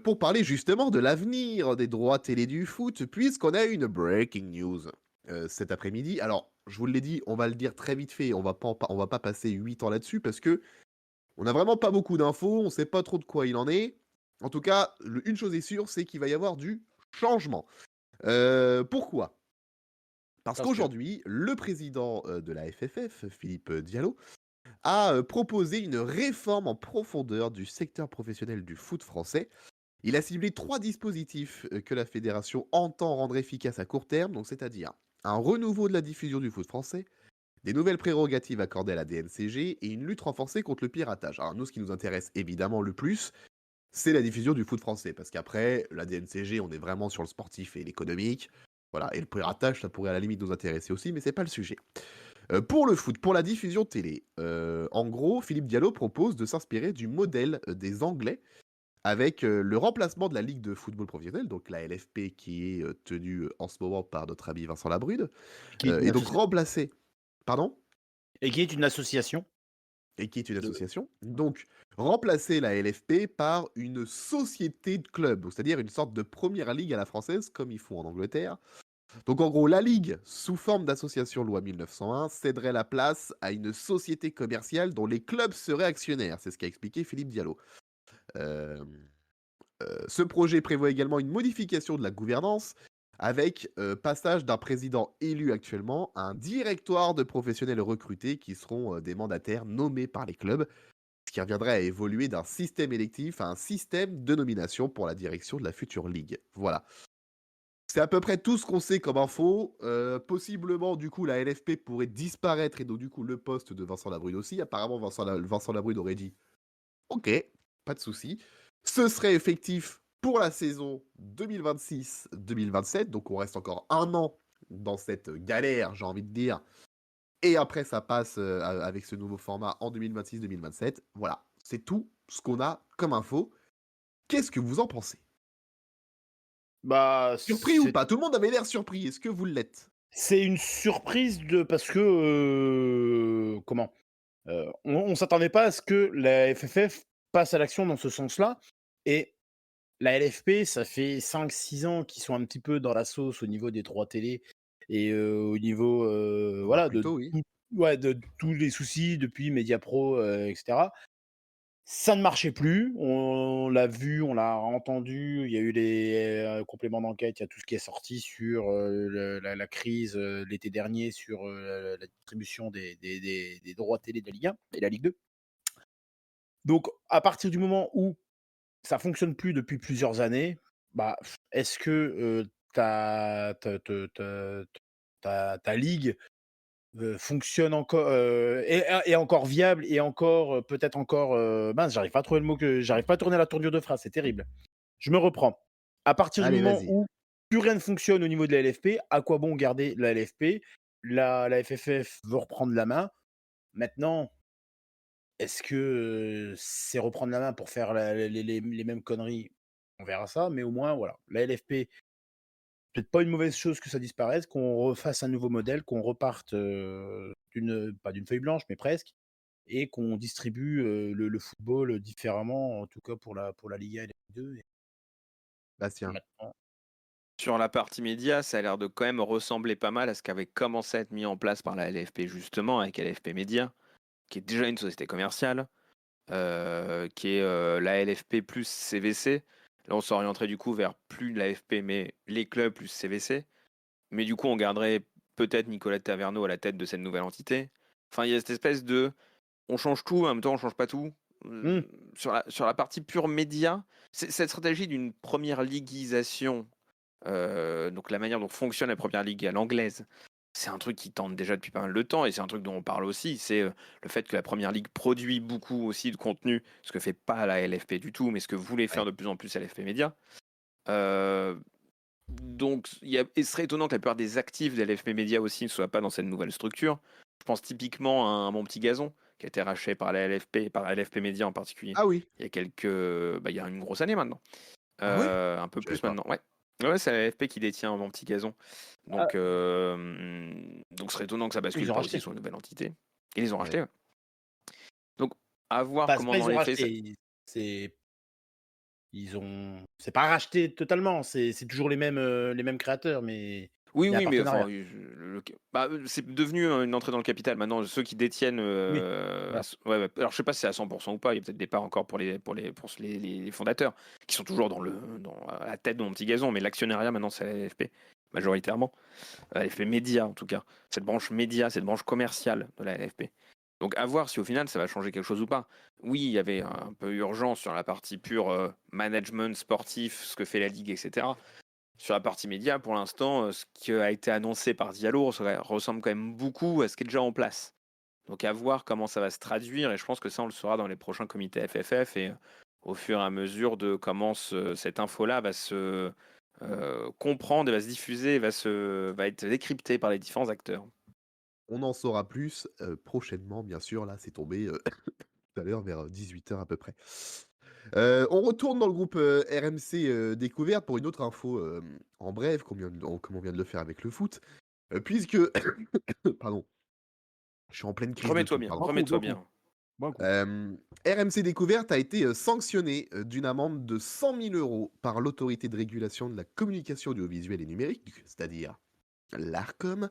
pour parler justement de l'avenir des droits télé du foot, puisqu'on a une breaking news cet après-midi. Alors, je vous l'ai dit, on va le dire très vite fait. On va pas passer 8 ans là-dessus parce que on n'a vraiment pas beaucoup d'infos. On sait pas trop de quoi il en est. En tout cas, une chose est sûre, c'est qu'il va y avoir du changement. Pourquoi ? Parce qu'aujourd'hui, le président de la FFF, Philippe Diallo, a proposé une réforme en profondeur du secteur professionnel du foot français. Il a ciblé 3 dispositifs que la fédération entend rendre efficaces à court terme, donc c'est-à-dire un renouveau de la diffusion du foot français, des nouvelles prérogatives accordées à la DNCG et une lutte renforcée contre le piratage. Alors nous, ce qui nous intéresse évidemment le plus, c'est la diffusion du foot français, parce qu'après, la DNCG, on est vraiment sur le sportif et l'économique. Voilà, et le piratage, ça pourrait à la limite nous intéresser aussi, mais c'est pas le sujet. Pour le foot, pour la diffusion télé, en gros, Philippe Diallo propose de s'inspirer du modèle des Anglais, avec le remplacement de la Ligue de football professionnel, donc la LFP qui est tenue en ce moment par notre ami Vincent Labrude, et donc remplacer... Pardon ? Et qui est une association. Et qui est une association. Donc, remplacer la LFP par une société de clubs, c'est-à-dire une sorte de première ligue à la française, comme ils font en Angleterre. Donc, en gros, la ligue, sous forme d'association loi 1901, céderait la place à une société commerciale dont les clubs seraient actionnaires. C'est ce qu'a expliqué Philippe Diallo. Ce projet prévoit également une modification de la gouvernance, avec passage d'un président élu actuellement à un directoire de professionnels recrutés qui seront des mandataires nommés par les clubs, ce qui reviendrait à évoluer d'un système électif à un système de nomination pour la direction de la future ligue. Voilà. C'est à peu près tout ce qu'on sait comme info. Possiblement, du coup, la LFP pourrait disparaître et donc, du coup, le poste de Vincent Labrude aussi. Apparemment, Vincent Labrude aurait dit OK, pas de souci. Ce serait effectif pour la saison 2026-2027. Donc, on reste encore un an dans cette galère, j'ai envie de dire. Et après, ça passe avec ce nouveau format en 2026-2027. Voilà, c'est tout ce qu'on a comme info. Qu'est-ce que vous en pensez? Bah, Surpris ou pas? Tout le monde avait l'air surpris. Est-ce que vous l'êtes? c'est une surprise parce que comment on s'attendait pas à ce que la FFF passe à l'action dans ce sens-là. Et la LFP, ça fait 5-6 ans qu'ils sont un petit peu dans la sauce au niveau des droits télé et au niveau voilà de Plutôt, oui. de tous les soucis depuis Mediapro, etc. Ça ne marchait plus, on l'a vu, on l'a entendu, il y a eu les compléments d'enquête, il y a tout ce qui est sorti sur la crise l'été dernier sur la distribution des droits télé de la Ligue 1 et la Ligue 2. Donc, à partir du moment où ça fonctionne plus depuis plusieurs années, bah, est-ce que ta ligue fonctionne encore est encore viable et encore peut-être encore mince, j'arrive pas à trouver le mot j'arrive pas à tourner la tournure de phrase, c'est terrible. Je me reprends. À partir du Allez, moment vas-y. où plus rien ne fonctionne au niveau de la LFP, à quoi bon garder la LFP? La FFF veut reprendre la main. Maintenant, est-ce que c'est reprendre la main pour faire les mêmes conneries? On verra ça, mais au moins, voilà. La LFP, peut-être pas une mauvaise chose que ça disparaisse, qu'on refasse un nouveau modèle, qu'on reparte pas d'une feuille blanche, mais presque, et qu'on distribue le football différemment, en tout cas pour la Liga et la Ligue 2. Et Bastien. maintenant, Sur la partie média, ça a l'air de quand même ressembler pas mal à ce qu'avait commencé à être mis en place par la LFP justement, avec LFP Média, qui est déjà une société commerciale, qui est la LFP plus CVC. Là, on s'orienterait du coup vers plus la LFP, mais les clubs plus CVC. Mais du coup, on garderait peut-être Nicolas Taverneau à la tête de cette nouvelle entité. Enfin, il y a cette espèce de... On change tout, en même temps, on change pas tout. Hmm. Sur la partie pure média, cette stratégie d'une première liguisation, donc la manière dont fonctionne la première ligue à l'anglaise, c'est un truc qui tente déjà depuis pas mal de temps et c'est un truc dont on parle aussi. C'est le fait que la première ligue produit beaucoup aussi de contenu, ce que fait pas la LFP du tout, mais ce que voulait faire de plus en plus LFP Média. Donc, il serait étonnant que la plupart des actifs de LFP Média aussi ne soient pas dans cette nouvelle structure. Je pense typiquement à un Mon Petit Gazon, qui a été racheté par la LFP, par LFP Média en particulier, Ah oui. il y a il y a une grosse année maintenant. Ah ouais? Un peu Je savais plus pas. maintenant, ouais. Ouais, c'est la LFP qui détient Mon Petit Gazon. Donc, donc, ce serait étonnant que ça bascule ils ont pas aussi racheté. sur une nouvelle entité. Ils les ont Ouais. rachetés, ouais. Donc, à voir Enfin, c'est comment pas dans ils ont les faits... racheté, c'est pas racheté totalement, c'est toujours les mêmes créateurs, mais Oui, il y a un oui, mais enfin, partenariat. c'est devenu une entrée dans le capital. Maintenant, ceux qui détiennent. Oui, voilà. Ouais, ouais. Alors, je sais pas si c'est à 100% ou pas. Il y a peut-être des parts encore pour les fondateurs qui sont toujours à la tête de Mon Petit Gazon. Mais l'actionnariat, maintenant, c'est la LFP, majoritairement. La LFP Média, en tout cas. Cette branche média, cette branche commerciale de la LFP. Donc, à voir si au final, ça va changer quelque chose ou pas. Oui, il y avait un peu urgence sur la partie pure management sportif, ce que fait la Ligue, etc. Sur la partie média, pour l'instant, ce qui a été annoncé par Diallo ressemble quand même beaucoup à ce qui est déjà en place. Donc à voir comment ça va se traduire, et je pense que ça, on le saura dans les prochains comités FFF, et au fur et à mesure de comment cette info-là va se comprendre, et va se diffuser, et va être décryptée par les différents acteurs. On en saura plus prochainement, bien sûr. Là, c'est tombé tout à l'heure vers 18h à peu près. On retourne dans le groupe RMC Découverte pour une autre info en bref, comme on vient de le faire avec le foot. Puisque. Pardon. Je suis en pleine crise de Remets-toi tout, bien, pardon. Bon coup, remets-toi bon coup. bien. Bon coup. RMC Découverte a été sanctionné d'une amende de 100 000 € par l'autorité de régulation de la communication audiovisuelle et numérique, c'est-à-dire l'ARCOM.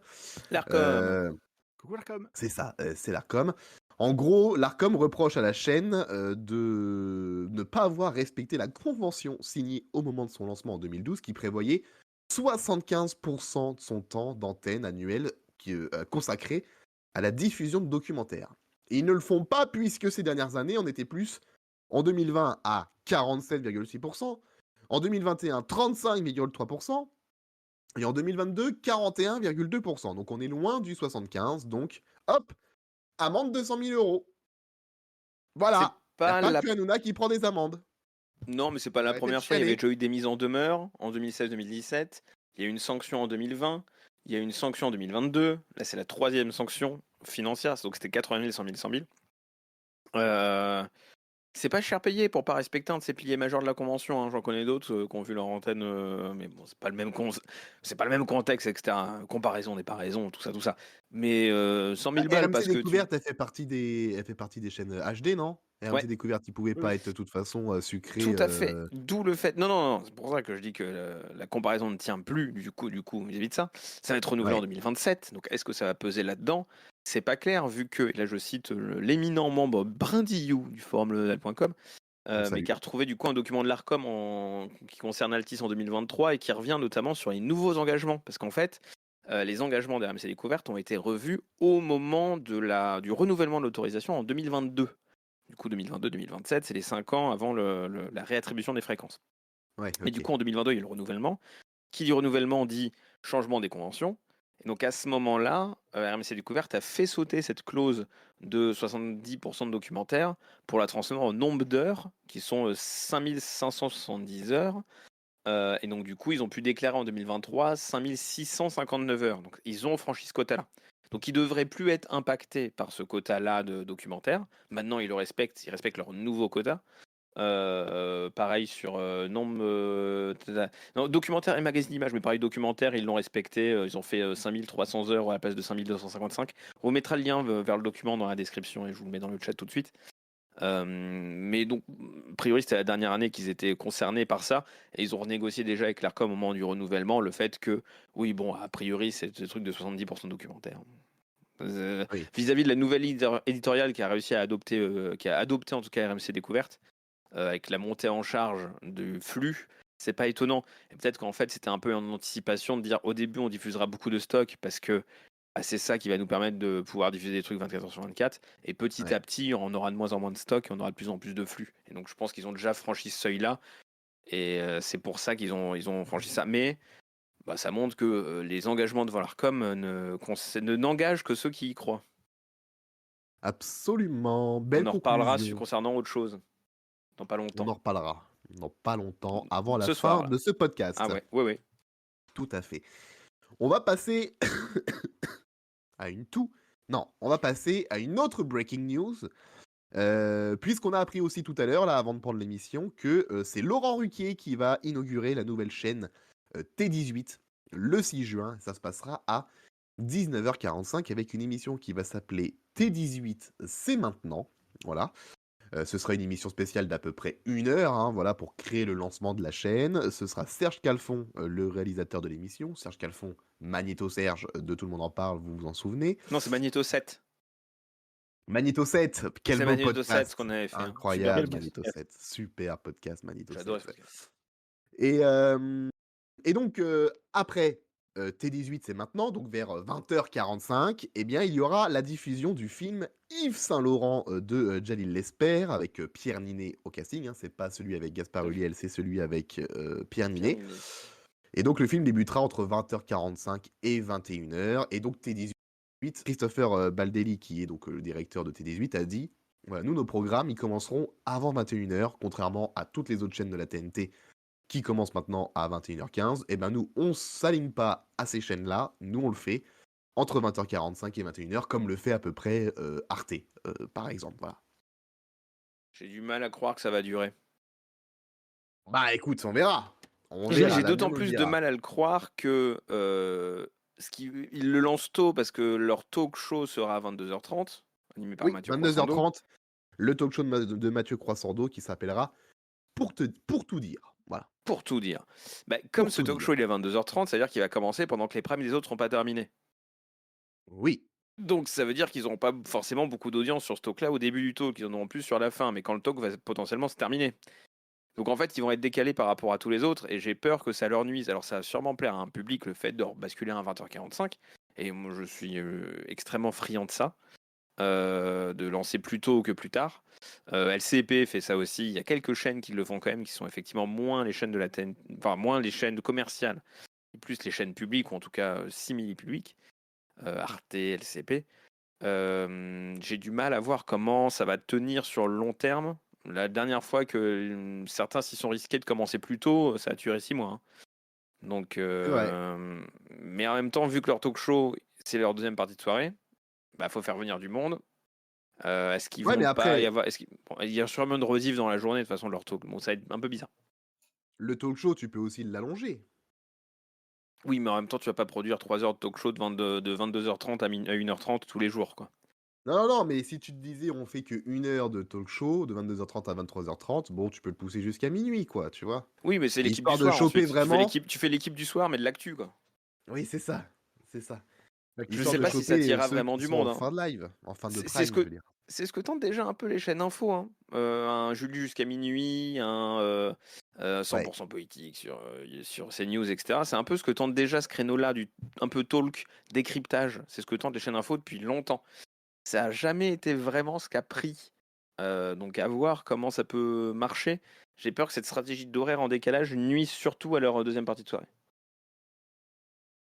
L'ARCOM. Coucou la com. C'est ça, c'est l'ARCOM. En gros, l'ARCOM reproche à la chaîne de ne pas avoir respecté la convention signée au moment de son lancement en 2012 qui prévoyait 75% de son temps d'antenne annuel consacré à la diffusion de documentaires. Et ils ne le font pas puisque ces dernières années, on était plus en 2020 à 47,6%, en 2021 35,3%, Et en 2022, 41,2%. Donc on est loin du 75. Donc, hop, amende de 100 000 euros. C'est Voilà. Il n'y a pas pas la... que Hanouna qui prend des amendes. Non, mais c'est pas la Arrêtez de première fois. Il y avait chialer. déjà eu des mises en demeure en 2016-2017. Il y a eu une sanction en 2020. Il y a eu une sanction en 2022. Là, c'est la 3e sanction financière. Donc c'était 80 000, 100 000, 100 000. C'est pas cher payé pour pas respecter un de ces piliers majeurs de la convention. Hein. J'en connais d'autres qui ont vu leur antenne, mais bon, c'est pas le même contexte, etc. Comparaison n'est pas raison, tout ça, tout ça. Mais 100 000 balles RMC parce que tu. Découverte, elle fait partie des chaînes HD, non? Ouais, RMC Découverte, ils pouvaient pas être de toute façon sucrés. tout à fait. D'où le fait. Non, non, non. C'est pour ça que je dis que la comparaison ne tient plus. Du coup, vis-à-vis de ça, ça va être renouvelé en Ouais. 2027. Donc, est-ce que ça va peser là-dedans? C'est pas clair, vu que, et là je cite l'éminent membre Brindillou du forum lemonade.com, mais Salut. qui a retrouvé du coup un document de l'ARCOM qui concerne Altis en 2023 et qui revient notamment sur les nouveaux engagements. Parce qu'en fait, les engagements des RMC Découverte ont été revus au moment du renouvellement de l'autorisation en 2022. Du coup, 2022-2027, c'est les 5 ans avant la réattribution des fréquences. Ouais, Et du ok. coup, en 2022, il y a eu le renouvellement. Qui dit renouvellement dit changement des conventions. Et donc à ce moment-là, RMC Découverte a fait sauter cette clause de 70% de documentaire pour la transformer en nombre d'heures, qui sont 5570 heures. Et donc du coup, ils ont pu déclarer en 2023 5659 heures. Donc ils ont franchi ce quota-là. Donc ils ne devraient plus être impactés par ce quota-là de documentaire. Maintenant, ils respectent leur nouveau quota. Pareil sur nombre non, documentaire et magazine d'images, mais pareil documentaire, ils l'ont respecté, ils ont fait 5300 heures à la place de 5255. On mettra le lien vers le document dans la description et je vous le mets dans le chat tout de suite. Mais donc, a priori, c'était la dernière année qu'ils étaient concernés par ça et ils ont renégocié déjà avec l'ARCOM au moment du renouvellement le fait que, oui, bon, a priori, c'est ce truc de 70% de documentaire. Oui. Vis-à-vis de la nouvelle éditoriale qui a réussi à adopter, qui a adopté en tout cas RMC Découverte, avec la montée en charge du flux, c'est pas étonnant. Et peut-être qu'en fait, c'était un peu en anticipation de dire au début, on diffusera beaucoup de stocks parce que c'est ça qui va nous permettre de pouvoir diffuser des trucs 24 heures sur 24. Et petit Ouais. à petit, on aura de moins en moins de stocks et on aura de plus en plus de flux. Et donc, je pense qu'ils ont déjà franchi ce seuil-là. Et c'est pour ça qu'ils ont franchi ça. Mais ça montre que les engagements devant l'ARCOM n'engagent que ceux qui y croient. Absolument. On Belle en reparlera conclusion. concernant autre chose dans pas On longtemps. en reparlera dans pas longtemps, avant la Ce fin soir, là. de ce podcast. Ah ouais, ouais. Tout à fait. On va passer à on va passer à une autre breaking news. Puisqu'on a appris aussi tout à l'heure, là, avant de prendre l'émission, que c'est Laurent Ruquier qui va inaugurer la nouvelle chaîne T18 le 6 juin. Ça se passera à 19h45 avec une émission qui va s'appeler T18 c'est maintenant. Voilà. Ce sera une émission spéciale d'à peu près 1 heure, hein, voilà, pour créer le lancement de la chaîne. Ce sera Serge Calfon, le réalisateur de l'émission. Serge Calfon, Magnéto Serge, de Tout le monde en parle, vous vous en souvenez. Non, c'est Magneto 7. Magnéto 7, quel C'est beau Magneto 7 podcast. ce qu'on avait fait. Super Incroyable, podcast. Magnéto 7. Super podcast, Magnéto 7. J'adore ce Ouais. podcast. Et donc, après T18, c'est maintenant, donc vers 20h45, eh bien, il y aura la diffusion du film Yves Saint-Laurent de Djalil Lesper, avec Pierre Ninet au casting. Hein, c'est pas celui avec Gaspard Ulliel, c'est celui avec Pierre Ninet. Et donc, le film débutera entre 20h45 et 21h. Et donc, T18, Christopher Baldelli, qui est donc le directeur de T18, a dit voilà, nous, nos programmes, ils commenceront avant 21h, contrairement à toutes les autres chaînes de la TNT qui commencent maintenant à 21h15. Et ben nous, on s'aligne pas à ces chaînes-là. Nous, on le fait entre 20h45 et 21h, comme le fait à peu près Arte, par exemple. Voilà. J'ai du mal à croire que ça va durer. Bah écoute, on verra. J'ai d'autant plus de mal à le croire que ils le lancent tôt parce que leur talk show sera à 22h30, animé par Mathieu 22h30, le talk show de Mathieu Croissando qui s'appellera Pour tout dire. Voilà. Pour tout dire. Comme ce talk show il est à 22h30, ça veut dire qu'il va commencer pendant que les primes des autres seront pas terminés. Oui. Donc ça veut dire qu'ils n'auront pas forcément beaucoup d'audience sur ce talk-là au début du talk, ils en auront plus sur la fin, mais quand le talk va potentiellement se terminer. Donc en fait, ils vont être décalés par rapport à tous les autres, et j'ai peur que ça leur nuise. Alors ça va sûrement plaire à un public le fait de basculer à 20h45, et moi je suis extrêmement friand de ça, de lancer plus tôt que plus tard. LCP fait ça aussi, il y a quelques chaînes qui le font quand même, qui sont effectivement moins les chaînes de la moins les chaînes commerciales, plus les chaînes publiques, ou en tout cas simili-publiques, Arte, LCP. J'ai du mal à voir comment ça va tenir sur le long terme. La dernière fois que certains s'y sont risqués de commencer plus tôt, ça a duré 6 mois. Hein. Donc, C'est vrai. mais en même temps, vu que leur talk show, c'est leur deuxième partie de soirée, bah faut faire venir du monde. Est-ce qu'ils Ouais, vont mais pas y après, avoir. Bon, il y a sûrement de rediff dans la journée, de toute façon, de leur talk. Bon, ça va être un peu bizarre. le talk show, tu peux aussi l'allonger. Oui, mais en même temps, tu vas pas produire 3 heures de talk show de 22h30 à 1h30 tous les jours, quoi. Non, mais si tu te disais on fait que 1 heure de talk show, de 22h30 à 23h30, bon, tu peux le pousser jusqu'à minuit, quoi, tu vois. Oui, mais c'est Et l'équipe du histoire de soir choper ensuite. vraiment. Tu fais l'équipe du soir, mais de l'actu, quoi. Oui, c'est ça. C'est ça. Je Histoire sais de pas si ça choper tirera ceux vraiment qui du sont en monde. Hein. fin de live, en fin de C'est ce prime, je que veux dire. c'est ce que tentent déjà un peu les chaînes info. Hein. Un Jules jusqu'à minuit, un 100% politique sur CNews, etc. C'est un peu ce que tente déjà ce créneau-là, un peu talk, décryptage. C'est ce que tentent les chaînes info depuis longtemps. Ça a jamais été vraiment ce qu'a pris. Donc à voir comment ça peut marcher. J'ai peur que cette stratégie d'horaire en décalage nuise surtout à leur deuxième partie de soirée.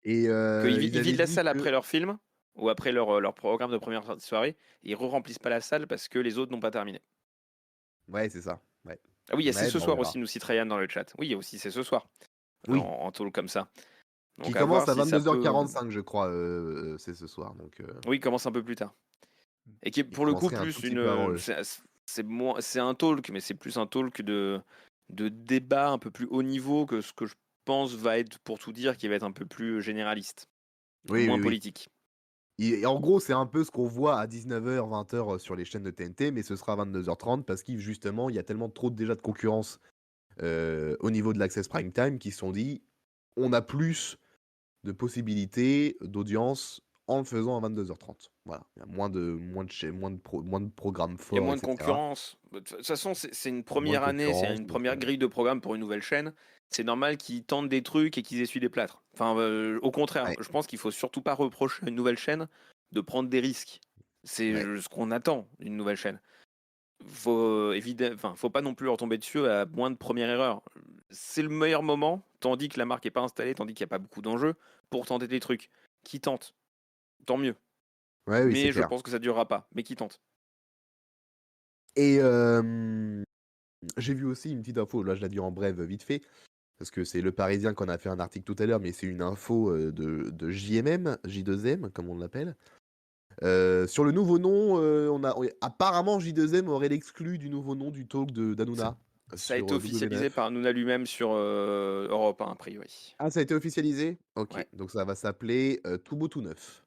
Et Qu'ils ils ils vident avaient la dit salle après que. leur film ou après leur programme de première partie de soirée et ils re-remplissent pas la salle parce que les autres n'ont pas terminé. Ouais, c'est ça. Ouais. Ah oui, il y a C'est Ouais, ce bah, on soir verra. aussi, nous cite Ryan dans le chat. Oui, il y a aussi C'est ce soir Oui. en talk comme ça. Qui Donc à commence voir à si ça peut. 22h45, je crois, c'est ce soir. Donc, Oui, il commence un peu plus tard. Et qui est il pour le coup commencerait un plus tout petit peu avant eux. c'est un talk, mais c'est plus un talk de débat un peu plus haut niveau que ce que je pense va être, pour tout dire, qui va être un peu plus généraliste, Oui, moins oui, oui. politique. Et en gros, c'est un peu ce qu'on voit à 19h, 20h sur les chaînes de TNT, mais ce sera à 22h30 parce qu'il justement, il y a tellement déjà de concurrence au niveau de l'Access Prime Time qui se sont dit on a plus de possibilités d'audience en le faisant à 22h30. Voilà, il y a moins de programmes Il y a forts, moins de etc. concurrence. De toute façon, c'est une Moins de première année, c'est concurrence, une donc première grille de programme pour une nouvelle chaîne. C'est normal qu'ils tentent des trucs et qu'ils essuient des plâtres. Enfin, au contraire, ouais, je pense qu'il faut surtout pas reprocher à une nouvelle chaîne de prendre des risques. C'est ouais. ce qu'on attend d'une nouvelle chaîne. Faut pas non plus leur tomber dessus à moins de première erreur. C'est le meilleur moment, tandis que la marque est pas installée, tandis qu'il n'y a pas beaucoup d'enjeux, pour tenter des trucs. Qui tentent, tant mieux. Ouais, oui, c'est Mais je clair. pense que ça durera pas. Mais qui tentent. Et j'ai vu aussi une petite info, là je la dis en bref vite fait, parce que c'est Le Parisien qu'on a fait un article tout à l'heure, mais c'est une info de JMM, J2M, comme on l'appelle. Sur le nouveau nom, apparemment J2M aurait l'exclu du nouveau nom du talk d'Hanouna Ça a sur été W9. officialisé par Hanouna lui-même sur Europe 1, a priori. Ah, ça a été officialisé? Ok, Ouais. donc ça va s'appeler Tout Beau Tout Neuf.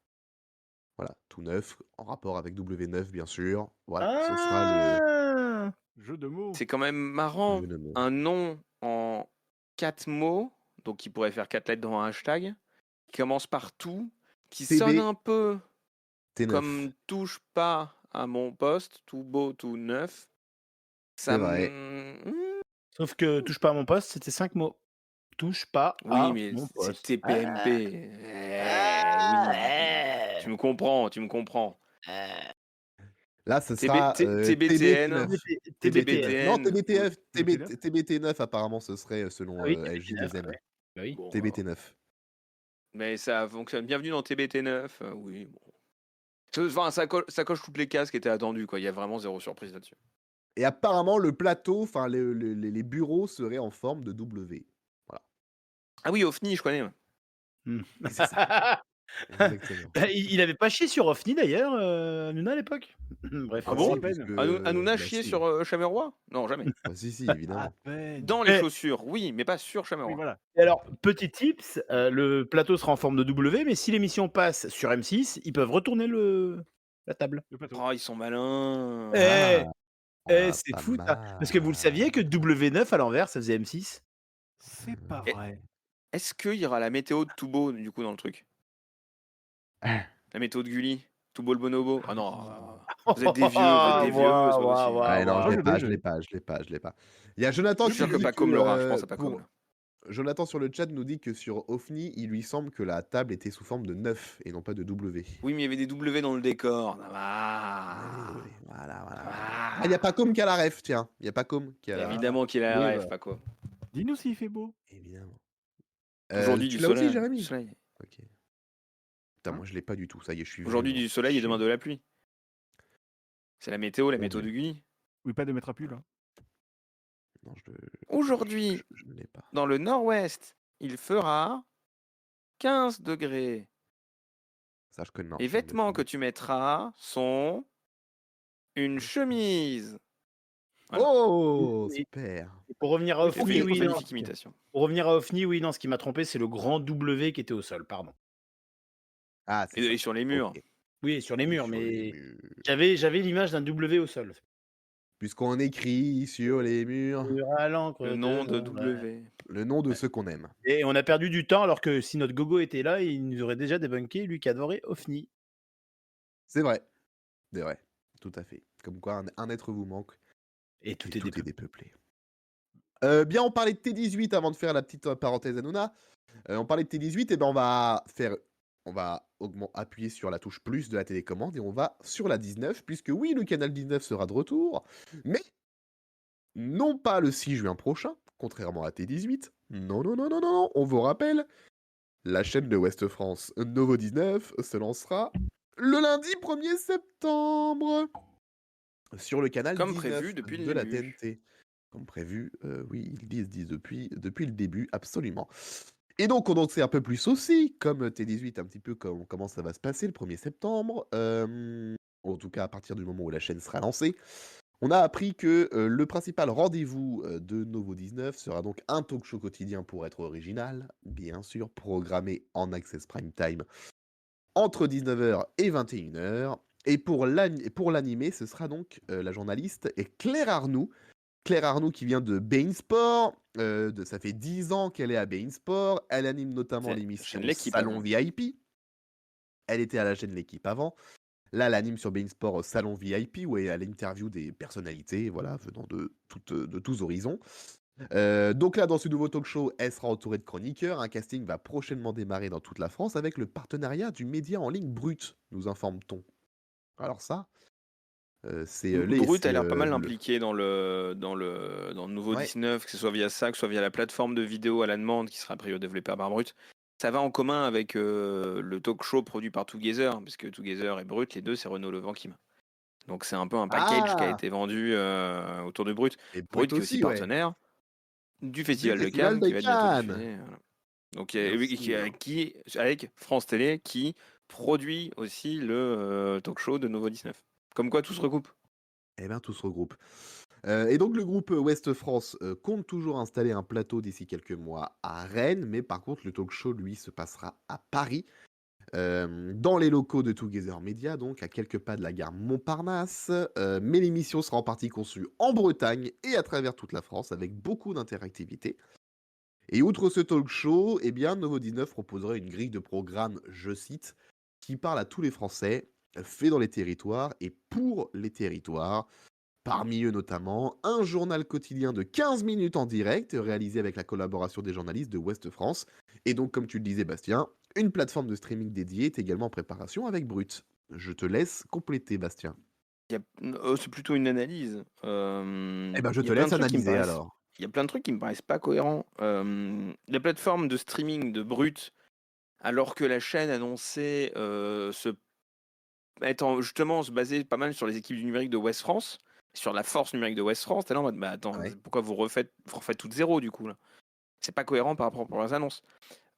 Voilà, tout neuf, en rapport avec W9, bien sûr. Voilà, ce sera le Ah Jeu de mots. C'est quand même marrant, jeu de mots. un nom en 4 mots, donc qui pourrait faire 4 lettres dans un hashtag, qui commence par tout, qui sonne TB, un peu T9. comme touche pas à mon poste, tout beau, tout neuf. C'est vrai. Sauf que touche pas à mon poste, c'était 5 mots. Touche pas Oui, à mais mon c'est poste. TPMP. Oui. Tu me comprends, tu me comprends. Là, ce sera TBTN. TBT9. Non, TBTN. TBT9, apparemment, ce serait selon Ah oui, TBT9, J2M. ouais. Bah oui. Bon, TBT9. mais ça fonctionne. Bienvenue dans TBT9. Oui, bon. Enfin, ça coche toutes les cases qui étaient attendues, quoi. Il y a vraiment zéro surprise là-dessus. Et apparemment, le plateau, enfin, les bureaux seraient en forme de W. Voilà. Ah oui, OFNI, je connais. Oui, c'est ça. Exactement. Il avait pas chié sur OFNI d'ailleurs, Hanouna à l'époque. Bref. Ah bon à peine. Hanouna Bah, chier si. sur Chameroy? Non, jamais. Bah, si, À évidemment. peine. Dans les Mais- chaussures, oui, mais pas sur Oui, Chameroy. voilà. Et alors, petit tips, le plateau sera en forme de W, mais si l'émission passe sur M6, ils peuvent retourner la table. Le plateau. Oh, ils sont malins. C'est Pas fou ça. Parce que vous le saviez que W9 à l'envers, ça faisait M6? C'est pas Et- vrai. Est-ce qu'il y aura la météo de Toubo, du coup, dans le truc? La météo de Gulli? Toubo le bonobo? Ah non, vous êtes des vieux, c'est pas possible. Ah non, Moi, je l'ai je pas, l'ai, je je l'ai l'ai. pas, je l'ai pas, je l'ai pas. Il y a Jonathan Je suis qui sûr que dit Pacôme l'aura, je que pense à Pacôme. Jonathan sur le chat nous dit que sur OFNI, il lui semble que la table était sous forme de 9 et non pas de W. Oui, mais il y avait des W dans le décor. Ah, Voilà. Ah, il n'y a pas comme qui a la ref, tiens. Il n'y a pas comme qui a la ref. évidemment qu'il a Oui, la ref, voilà. Paco. Dis-nous s'il fait beau. Évidemment. Aujourd'hui Tu du l'as aussi, soleil. Jérémy? Du soleil. Ok. Putain, Hein? moi je l'ai pas du tout. Ça y est, je suis Aujourd'hui vieux. du soleil et demain de la pluie. C'est la météo Bon, de Guy. Oui, pas de mettre à pull. Hein. Non, Aujourd'hui, je ne l'ai pas. dans le nord-ouest, il fera 15 degrés. Ça, je connais. Non, Les je ne l'ai vêtements pas. que tu mettras sont une chemise. Voilà. Oh, Et- super. et pour revenir à J'ai Ofni, fait une oui, non. magnifique imitation. Pour revenir à Ofni, oui, non, ce qui m'a trompé, c'est le grand W qui était au sol, pardon. Ah, c'est ça. Et sur les murs. Ok. Oui, sur les murs, Sur les mais murs. j'avais l'image d'un W au sol. Puisqu'on écrit sur les murs À l'encre Le nom de ouais. W. le nom de ceux qu'on aime. Et on a perdu du temps alors que si notre gogo était là, il nous aurait déjà débunké, lui qui adorait Ofni. C'est vrai. C'est vrai. Tout à fait. Comme quoi, un être vous manque Et et tout est tout est dépeuplé. dépeuplé. Bien, on parlait de T18 avant de faire la petite parenthèse Hanouna. On parlait de T18, et ben on va appuyer sur la touche plus de la télécommande et on va sur la 19, puisque oui, le canal 19 sera de retour, mais non pas le 6 juin prochain, contrairement à T18. Non, non, non, non, non, on vous rappelle, la chaîne de Ouest France Novo 19 se lancera le lundi 1er septembre sur le canal Comme 19 prévu depuis le de la début. TNT. Comme prévu, oui, ils disent depuis le début, absolument. Et donc, on en sait un peu plus aussi, comme T18, un petit peu comment ça va se passer le 1er septembre. En tout cas, à partir du moment où la chaîne sera lancée. On a appris que le principal rendez-vous de Novo 19 sera donc un talk show quotidien pour être original, bien sûr, programmé en Access Prime Time entre 19h et 21h. Et pour l'animer, ce sera donc la journaliste Claire Arnoux. Claire Arnoux qui vient de Bein Sport. Ça fait 10 ans qu'elle est à Bein Sport. Elle anime notamment C'est l'émission chaîne L'équipe Salon avant. VIP. Elle était à la chaîne L'équipe avant. Là, elle anime sur Bein Sport Salon VIP où elle interview des personnalités voilà, venant de tous horizons. Donc là, dans ce nouveau talk show, elle sera entourée de chroniqueurs. Un casting va prochainement démarrer dans toute la France avec le partenariat du média en ligne Brut, nous informe-t-on. Alors ça, c'est Brut a l'air pas mal le... impliqué dans le nouveau Ouais. 19, que ce soit via ça, que ce soit via la plateforme de vidéo à la demande qui sera développée par Brut. Ça va en commun avec le talk show produit par Together, parce que Together et Brut, les deux, c'est Renaud Levanquim. Donc c'est un peu un package qui a été vendu autour de Brut. Et Brut qui est aussi ouais. partenaire du Festival de Festival Cannes, de qui va être bientôt Cannes. diffusé. Voilà. Donc Bien avec France Télé, qui produit aussi le talk show de Novo 19. Comme quoi tout se recoupe. Eh bien, tout se regroupe. Et donc, le groupe Ouest France compte toujours installer un plateau d'ici quelques mois à Rennes, mais par contre, le talk show, lui, se passera à Paris, dans les locaux de Together Media, donc à quelques pas de la gare Montparnasse. Mais l'émission sera en partie conçue en Bretagne et à travers toute la France, avec beaucoup d'interactivité. Et outre ce talk show, eh bien, Novo 19 proposerait une grille de programme, je cite, qui parle à tous les Français, fait dans les territoires et pour les territoires. Parmi eux notamment, un journal quotidien de 15 minutes en direct, réalisé avec la collaboration des journalistes de Ouest France. Et donc, comme tu le disais, Bastien, une plateforme de streaming dédiée est également en préparation avec Brut. Je te laisse compléter, Bastien. C'est plutôt une analyse. Eh ben, je Il y te a plein laisse de trucs qui me analyser paraissent- alors. Il y a plein de trucs qui me paraissent pas cohérents. La plateforme de streaming de Brut, alors que la chaîne annonçait justement se baser pas mal sur les équipes du numérique de Ouest France, sur la force numérique de Ouest France, t'es là en mode, bah attends, Ouais. pourquoi vous refaites tout de zéro du coup là? C'est pas cohérent par rapport aux annonces.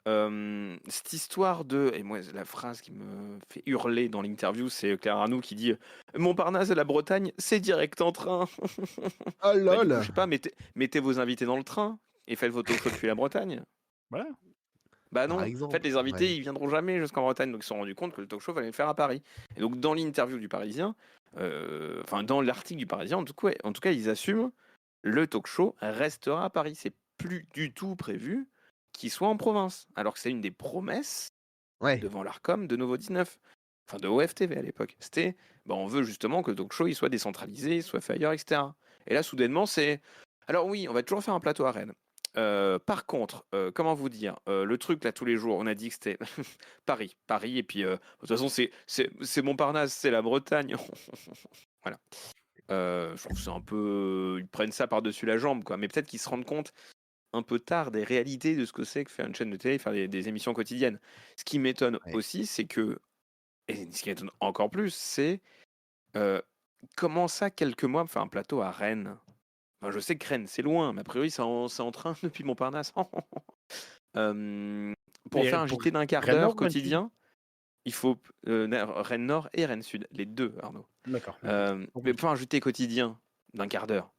Cette histoire et moi la phrase qui me fait hurler dans l'interview, c'est Claire Arnoux qui dit Montparnasse et la Bretagne, c'est direct en train. Oh Bah, du lol. coup, je sais pas, mettez vos invités dans le train et faites vos talk shows depuis la Bretagne. Voilà. Bah Par non, en exemple, fait les invités ouais. ils viendront jamais jusqu'en Bretagne, donc ils se sont rendus compte que le talk show fallait le faire à Paris. Et donc dans l'interview du Parisien, dans l'article du Parisien, en tout cas ils assument, le talk show restera à Paris. C'est plus du tout prévu qu'il soit en province, alors que c'est une des promesses Ouais. devant l'Arcom de Novo 19, enfin de OFTV à l'époque. C'était, on veut justement que le talk show il soit décentralisé, soit fait ailleurs, etc. Et là soudainement c'est, alors oui, on va toujours faire un plateau à Rennes. Par contre, comment vous dire, le truc là tous les jours, on a dit que c'était Paris, et puis de toute façon c'est Montparnasse, c'est la Bretagne. Voilà. Je trouve que c'est un peu, ils prennent ça par-dessus la jambe, quoi. Mais peut-être qu'ils se rendent compte un peu tard des réalités de ce que c'est que faire une chaîne de télé, faire des émissions quotidiennes. Ce qui m'étonne Ouais. aussi, c'est que, et ce qui m'étonne encore plus, c'est euh, comment ça, quelques mois, me faire un plateau à Rennes. Enfin, je sais que Rennes, c'est loin, mais a priori, c'est en train depuis Montparnasse. Pour Mais faire un pour JT d'un quart Rennes d'heure Nord ou Rennes Sud? quotidien, il faut Rennes Nord et Rennes Sud, les deux, Arnaud. D'accord. Mais pour faire un JT quotidien d'un quart d'heure,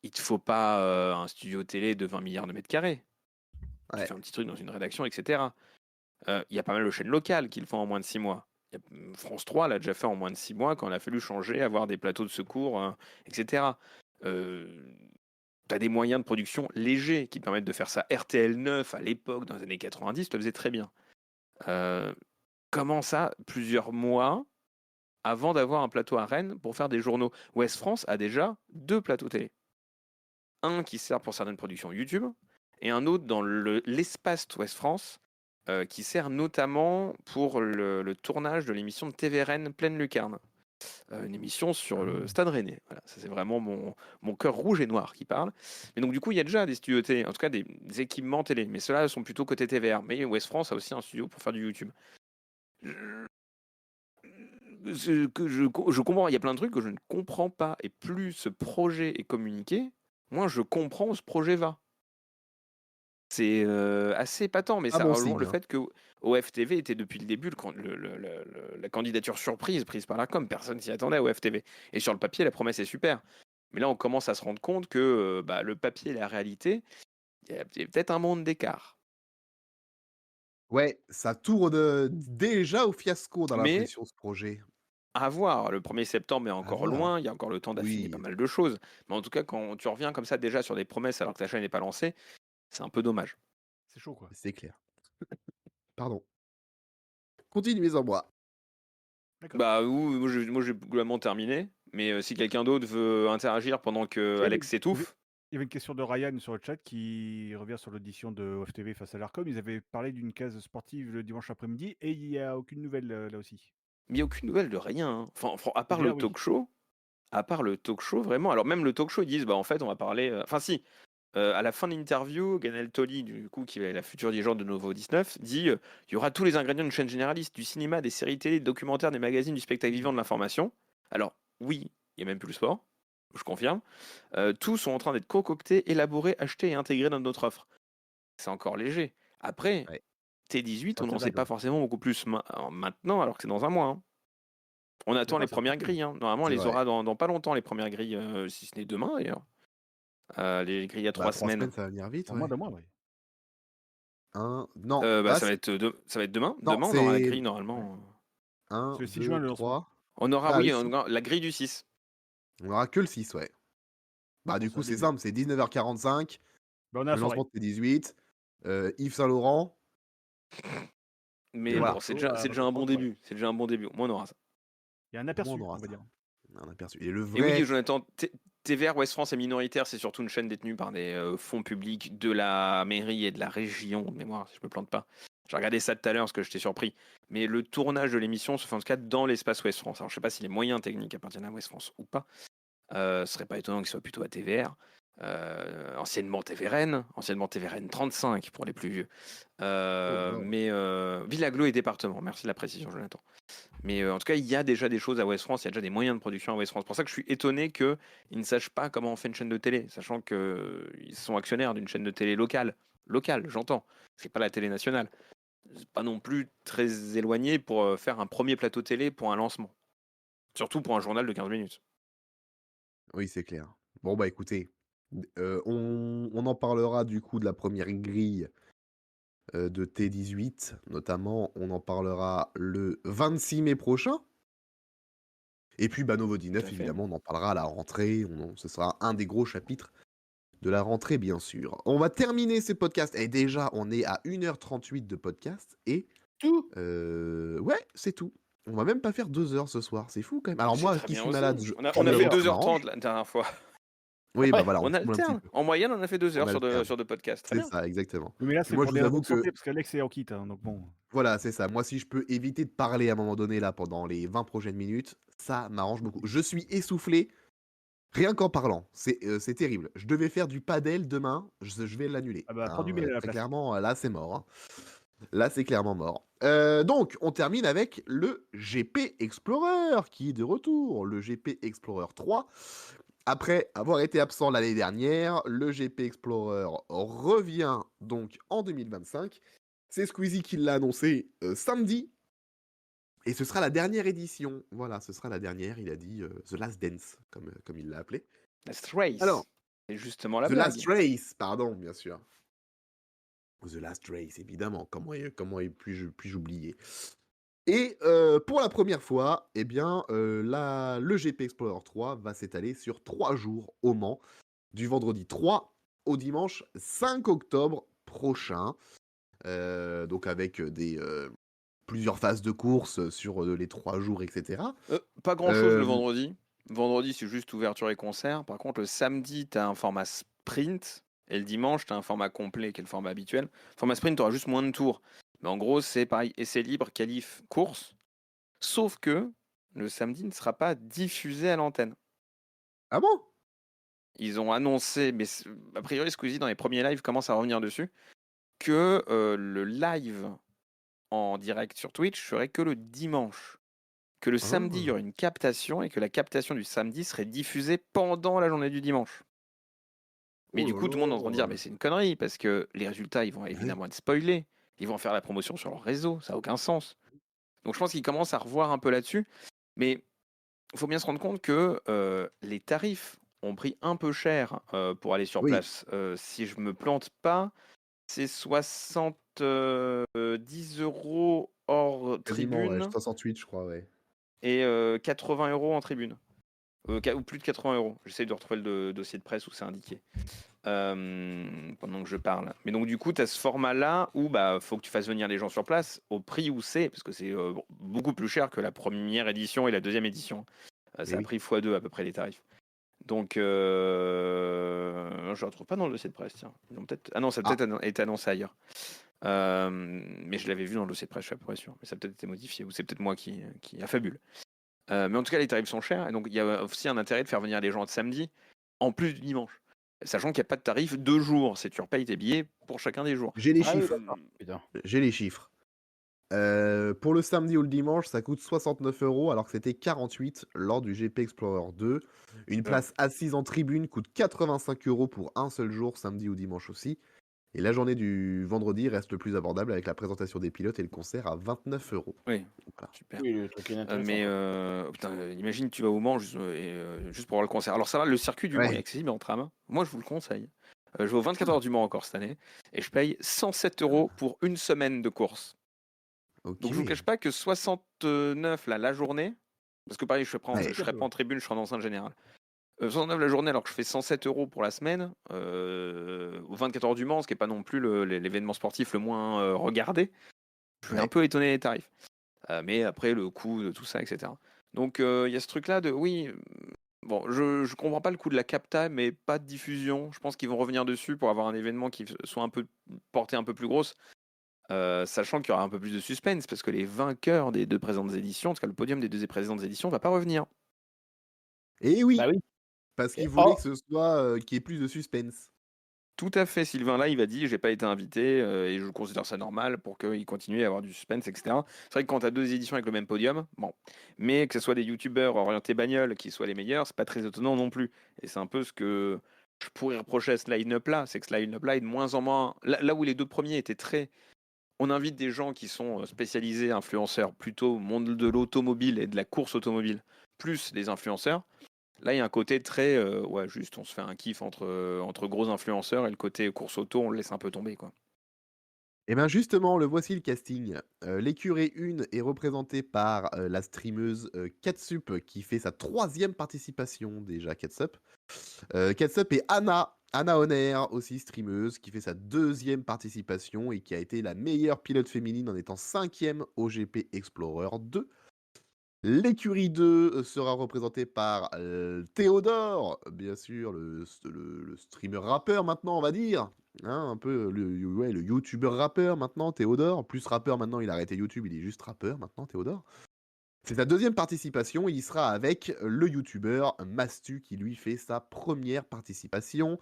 il te faut pas un studio télé de 20 milliards de mètres carrés. Tu Ouais. fais un petit truc dans une rédaction, etc. Il y a pas mal de chaînes locales qui le font en moins de 6 mois. France 3 l'a déjà fait en moins de 6 mois quand il a fallu changer, avoir des plateaux de secours, etc. Tu as des moyens de production légers qui te permettent de faire ça. RTL 9, à l'époque, dans les années 90, le faisait très bien. Comment ça, plusieurs mois avant d'avoir un plateau à Rennes pour faire des journaux? Ouest France a déjà 2 plateaux télé. Un qui sert pour certaines productions YouTube et un autre dans l'espace Ouest France qui sert notamment pour le tournage de l'émission de TVRN Pleine Lucarne. Une émission sur le Stade Rennais. Voilà, ça c'est vraiment mon cœur rouge et noir qui parle. Mais donc du coup, il y a déjà des studios télé, en tout cas des équipements télé, mais ceux-là sont plutôt côté TVR. Mais Ouest France a aussi un studio pour faire du YouTube. Je comprends, il y a plein de trucs que je ne comprends pas. Et plus ce projet est communiqué, moins je comprends où ce projet va. C'est assez épatant, mais Pas ça bon rejoint signe, le hein. fait que OFTV était depuis le début la candidature surprise prise par la com. Personne s'y attendait à OFTV. Et sur le papier, la promesse est super. Mais là, on commence à se rendre compte que le papier et la réalité, il y a peut-être un monde d'écart. Ouais, ça tourne déjà au fiasco dans Mais l'impression, ce projet. à voir, le 1er septembre est À encore voir. loin, il y a encore le temps d'affiner pas Oui, mal de choses. Mais en tout cas, quand tu reviens comme ça déjà sur des promesses alors que ta chaîne n'est pas lancée, c'est un peu dommage. C'est chaud, quoi. c'est clair. Pardon. Continuez en moi. D'accord. Bah, moi j'ai globalement terminé. Mais si quelqu'un d'autre veut interagir pendant que Oui, Alex s'étouffe, il y avait une question de Ryan sur le chat qui revient sur l'audition de OFTV face à l'Arcom. Ils avaient parlé d'une case sportive le dimanche après-midi et il n'y a aucune nouvelle là aussi. mais il n'y a aucune nouvelle de rien, hein. Enfin, à part le TVA, oui. talk show, vraiment. Alors même le talk show, ils disent, bah en fait, on va parler. Enfin si, à la fin de l'interview, Ganel Tolly, du coup, qui est la future dirigeante de Novo 19, dit, il y aura tous les ingrédients d'une chaîne généraliste, du cinéma, des séries télé, des documentaires, des magazines, du spectacle vivant, de l'information. Alors oui, il y a même plus le sport, je confirme. Tous sont en train d'être concoctés, élaborés, achetés et intégrés dans notre offre. C'est encore léger. Après, Ouais. T18, on c'est n'en sait vague, pas ouais. forcément beaucoup plus maintenant, alors que c'est dans un mois, hein. On attend pas, les ça premières peut. grilles, hein. Normalement, on C'est les vrai. aura dans pas longtemps, les premières grilles, si ce n'est demain d'ailleurs. Les grilles à 3 3 semaines. semaines, ça va venir vite, En moins ouais. d'un mois, oui. Non, Bah, ça va être demain. non, Demain, on aura la c'est grille normalement. 1, C'est le 6 juin 2, le lancement. 3. On aura, Ah oui, oui, si. la grille du 6. On aura que le 6, ouais. Bah, du Bon, coup, ça c'est début. simple, c'est 19h45, Bah, on a le la soirée. lancement de T18, Yves Saint-Laurent, et Mais voilà. bon, c'est déjà un bon début. C'est déjà un bon début. Au moins, on aura ça. Il y a un Au moins, aperçu, on aura on va ça. dire. Un aperçu. Et le Et oui, vrai... Jonathan, TVR Ouest France est minoritaire. C'est surtout une chaîne détenue par des fonds publics de la mairie et de la région de mémoire, si je me plante pas. J'ai regardé ça tout à l'heure parce que j'étais surpris. Mais le tournage de l'émission se fait en tout cas dans l'espace Ouest France. Alors, je sais pas si les moyens techniques appartiennent à Ouest France ou pas. Ce serait pas étonnant qu'il soit plutôt à TVR. Anciennement TVRN, anciennement TVRN 35 pour les plus vieux. wow. Mais Villaglo et département, merci de la précision, Jonathan. Mais en tout cas, il y a déjà des choses à Ouest France, il y a déjà des moyens de production à Ouest France. C'est pour ça que je suis étonné qu'ils ne sachent pas comment on fait une chaîne de télé, sachant qu'ils sont actionnaires d'une chaîne de télé locale. Locale, j'entends. C'est pas la télé nationale. C'est pas non plus très éloigné pour faire un premier plateau télé pour un lancement. Surtout pour un journal de 15 minutes. Oui, c'est clair. Bon, bah écoutez, on en parlera du coup de la première grille de T18, notamment, on en parlera le 26 mai prochain. Et puis, bah, Novo Tout à 19, fait. évidemment, on en parlera à la rentrée. Ce sera un des gros chapitres de la rentrée, bien sûr. On va terminer ces podcasts. Et déjà, on est à 1h38 de podcast. Et. Tout. Ouais, c'est tout. On va même pas faire 2 heures ce soir. C'est fou quand même. Alors, C'est moi très qui bien suis aussi. malade, On a ça fait m'arrange. 2h30 la dernière fois. Oui, bah Ouais, voilà, on On tourne un petit alterne. peu. En moyenne, on a fait 2 On heures alterne. sur deux podcasts. Très C'est bien. ça, exactement. Oui, mais là, Puis c'est moi, pour je des vous raisons avoue de que. santé, parce qu'Alex est en kit, hein, donc bon. Voilà, c'est ça. Moi, si je peux éviter de parler à un moment donné, là, pendant les 20 prochaines minutes, ça m'arrange beaucoup. Je suis essoufflé. Rien qu'en parlant, c'est terrible. Je devais faire du padel demain, je vais l'annuler. Ah bah, prends du miel à la Très place. clairement, là, c'est mort. Hein. Là, c'est clairement mort. Donc, on termine avec le GP Explorer qui est de retour. Le GP Explorer 3. Après avoir été absent l'année dernière, le GP Explorer revient donc en 2025. C'est Squeezie qui l'a annoncé samedi. Et ce sera la dernière édition. Voilà, ce sera la dernière. Il a dit The Last Dance, comme il l'a appelé. Last Race. Alors, C'est justement la The blague. Last Race, pardon, bien sûr. The Last Race, évidemment. Comment puis-je oublier? Et pour la première fois, eh bien, le GP Explorer 3 va s'étaler sur 3 jours au Mans, du vendredi 3 au dimanche 5 octobre prochain. Donc avec plusieurs phases de course sur les 3 jours, etc. Pas grand-chose le Euh, vendredi. Vendredi, c'est juste ouverture et concert. Par contre, le samedi, tu as un format sprint. Et le dimanche, tu as un format complet, qui est le format habituel. Format sprint, tu auras juste moins de tours. Mais en gros, c'est pareil, essai libre, qualif, course. Sauf que le samedi ne sera pas diffusé à l'antenne. Ah bon? Ils ont annoncé, mais a priori, Squeezie, dans les premiers lives, commence à revenir dessus, que le live en direct sur Twitch serait que le dimanche. Que le samedi, il y aurait une captation et que la captation du samedi serait diffusée pendant la journée du dimanche. Mais Oh du là coup, tout le monde est en train de dire, là. mais c'est une connerie, parce que les résultats, ils vont évidemment être spoilés. Ils vont faire la promotion sur leur réseau, ça n'a aucun sens. Donc je pense qu'ils commencent à revoir un peu là-dessus. Mais il faut bien se rendre compte que les tarifs ont pris un peu cher pour aller sur Oui, place. Si je me plante pas, c'est 70 euros hors quasiment, ouais, tribune 68, je crois, ouais. et 80 euros en tribune. Ou plus de 80 euros. J'essaie de retrouver le dossier de presse où c'est indiqué. Pendant que je parle. Mais donc du coup, tu as ce format-là où bah faut que tu fasses venir les gens sur place au prix où c'est, parce que c'est beaucoup plus cher que la première édition et la deuxième édition. Ça a oui. pris x2 à peu près les tarifs. Donc je ne retrouve pas dans le dossier de presse, tiens. Ils ont peut-être... Ah non, ça a peut-être été annoncé ailleurs. Mais je l'avais vu dans le dossier de presse, je suis à peu près sûr. Mais ça a peut-être été modifié, ou c'est peut-être moi qui affabule. Mais en tout cas, les tarifs sont chers, et donc il y a aussi un intérêt de faire venir les gens de samedi, en plus du dimanche. Sachant qu'il n'y a pas de tarif 2 jours, c'est tu repayes tes billets pour chacun des jours. J'ai les Ah oui, chiffres. d'accord. Putain. J'ai les chiffres. Pour le samedi ou le dimanche, ça coûte 69 € alors que c'était 48 lors du GP Explorer 2. Une place assise en tribune coûte 85 € pour un seul jour, samedi ou dimanche aussi. Et la journée du vendredi reste le plus abordable avec la présentation des pilotes et le concert à 29 €. Oui, Voilà. super. Oui, le truc est intéressant. Mais putain, imagine, tu vas au Mans juste pour voir le concert. Alors ça va, le circuit du Mans est accessible en tram. Moi, je vous le conseille. Je vais aux 24 heures du Mans encore cette année et je paye 107 € pour une semaine de course. Ok. Donc je vous cache pas que 69 là, la journée, parce que pareil, je serai pas en tribune, je serai en enceinte générale. 69 la journée alors que je fais 107 € pour la semaine, aux 24 heures du Mans, ce qui n'est pas non plus l'événement sportif le moins regardé. Je suis un peu étonné des tarifs. Mais après, le coût de tout ça, etc. Donc il y a ce truc-là de, oui, bon, je comprends pas le coût de la capta, mais pas de diffusion. Je pense qu'ils vont revenir dessus pour avoir un événement qui soit un peu porté un peu plus grosse. Sachant qu'il y aura un peu plus de suspense, parce que les vainqueurs des 2 présentes éditions, en tout cas le podium des 2 présentes éditions, va pas revenir. Et oui, Bah oui. parce qu'il Et voulait que ce soit qu'il y ait plus de suspense. Tout à fait, Sylvain là, il va dire j'ai pas été invité et je considère ça normal pour qu'il continue à avoir du suspense, etc. C'est vrai que quand tu as 2 éditions avec le même podium, bon, mais que ce soit des youtubeurs orientés bagnole qui soient les meilleurs, c'est pas très étonnant non plus. Et c'est un peu ce que je pourrais reprocher à ce line-up là, c'est que ce line-up là est de moins en moins. Là où les 2 premiers étaient très. On invite des gens qui sont spécialisés, influenceurs, plutôt monde de l'automobile et de la course automobile, plus les influenceurs. Là, il y a un côté très, ouais, juste, on se fait un kiff entre gros influenceurs et le côté course auto, on le laisse un peu tomber, quoi. Et bien justement, le voici le casting. L'écurie 1 est représentée par la streameuse Katsup qui fait sa 3e participation déjà, Katsup. Katsup et Anna Honner, aussi streameuse, qui fait sa 2e participation et qui a été la meilleure pilote féminine en étant 5e au GP Explorer 2. L'écurie 2 sera représentée par Théodore, bien sûr, le streamer rappeur maintenant, on va dire. Hein, un peu le youtubeur rappeur maintenant, Théodore. Plus rappeur maintenant, il a arrêté YouTube, il est juste rappeur maintenant, Théodore. C'est sa deuxième participation. Il sera avec le youtubeur Mastu qui lui fait sa première participation.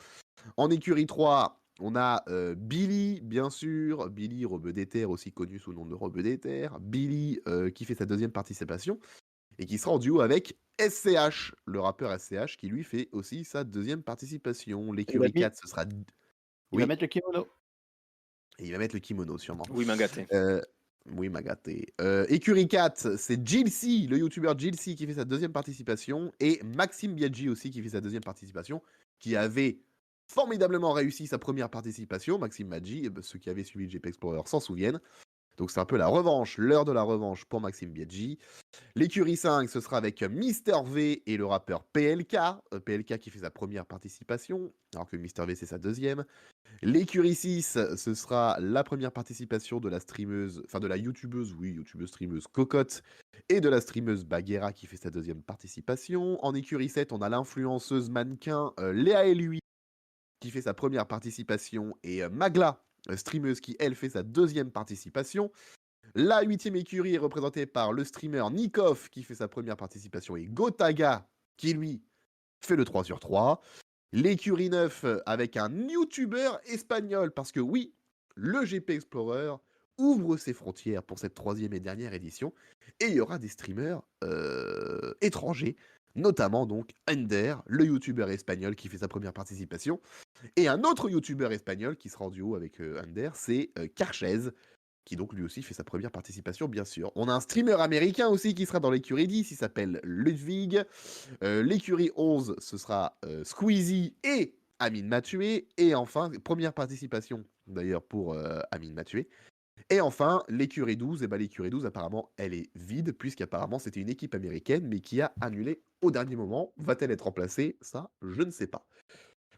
En écurie 3, on a Billy, bien sûr. Billy, Rebeu d'Éther, aussi connu sous le nom de Rebeu d'Éther. Billy qui fait sa deuxième participation et qui sera en duo avec SCH, le rappeur SCH, qui lui fait aussi sa deuxième participation. L'écurie 4, ce sera... Il va Oui, mettre le kimono. et il va mettre le kimono sûrement. Oui, m'a gâté. Oui, m'a gâté. Écurie 4, c'est Jilcy, le youtubeur Jilcy qui fait sa deuxième participation. Et Maxime Biaggi aussi qui fait sa deuxième participation, qui avait formidablement réussi sa première participation. Maxime Biaggi, ceux qui avaient suivi le GP Explorer s'en souviennent. Donc c'est un peu la revanche, l'heure de la revanche pour Maxime Biaggi. L'écurie 5, ce sera avec Mister V et le rappeur PLK. PLK qui fait sa première participation, alors que Mister V c'est sa deuxième. L'écurie 6, ce sera la première participation de la streameuse, enfin de la youtubeuse, oui, youtubeuse streameuse Cocotte, et de la streameuse Baguera qui fait sa deuxième participation. En écurie 7, on a l'influenceuse mannequin Léa et lui qui fait sa première participation, et Magla, streameuse qui elle fait sa deuxième participation. La 8e écurie est représentée par le streamer Nikov qui fait sa première participation, et Gotaga qui lui fait le 3 sur 3. L'écurie 9 avec un youtubeur espagnol, parce que oui, le GP Explorer ouvre ses frontières pour cette 3e et dernière édition, et il y aura des streamers étrangers, notamment donc Ender, le youtubeur espagnol qui fait sa première participation, et un autre youtubeur espagnol qui sera en duo avec Ender, c'est Carchez, qui donc lui aussi fait sa première participation, bien sûr. On a un streamer américain aussi qui sera dans l'écurie 10, il s'appelle Ludwig. L'écurie 11, ce sera Squeezie et Amine Mathieu. Et enfin, première participation d'ailleurs pour Amine Mathieu. Et enfin, l'écurie 12, et ben l'écurie 12, apparemment, elle est vide, puisqu'apparemment, c'était une équipe américaine, mais qui a annulé au dernier moment. Va-t-elle être remplacée? Ça, je ne sais pas.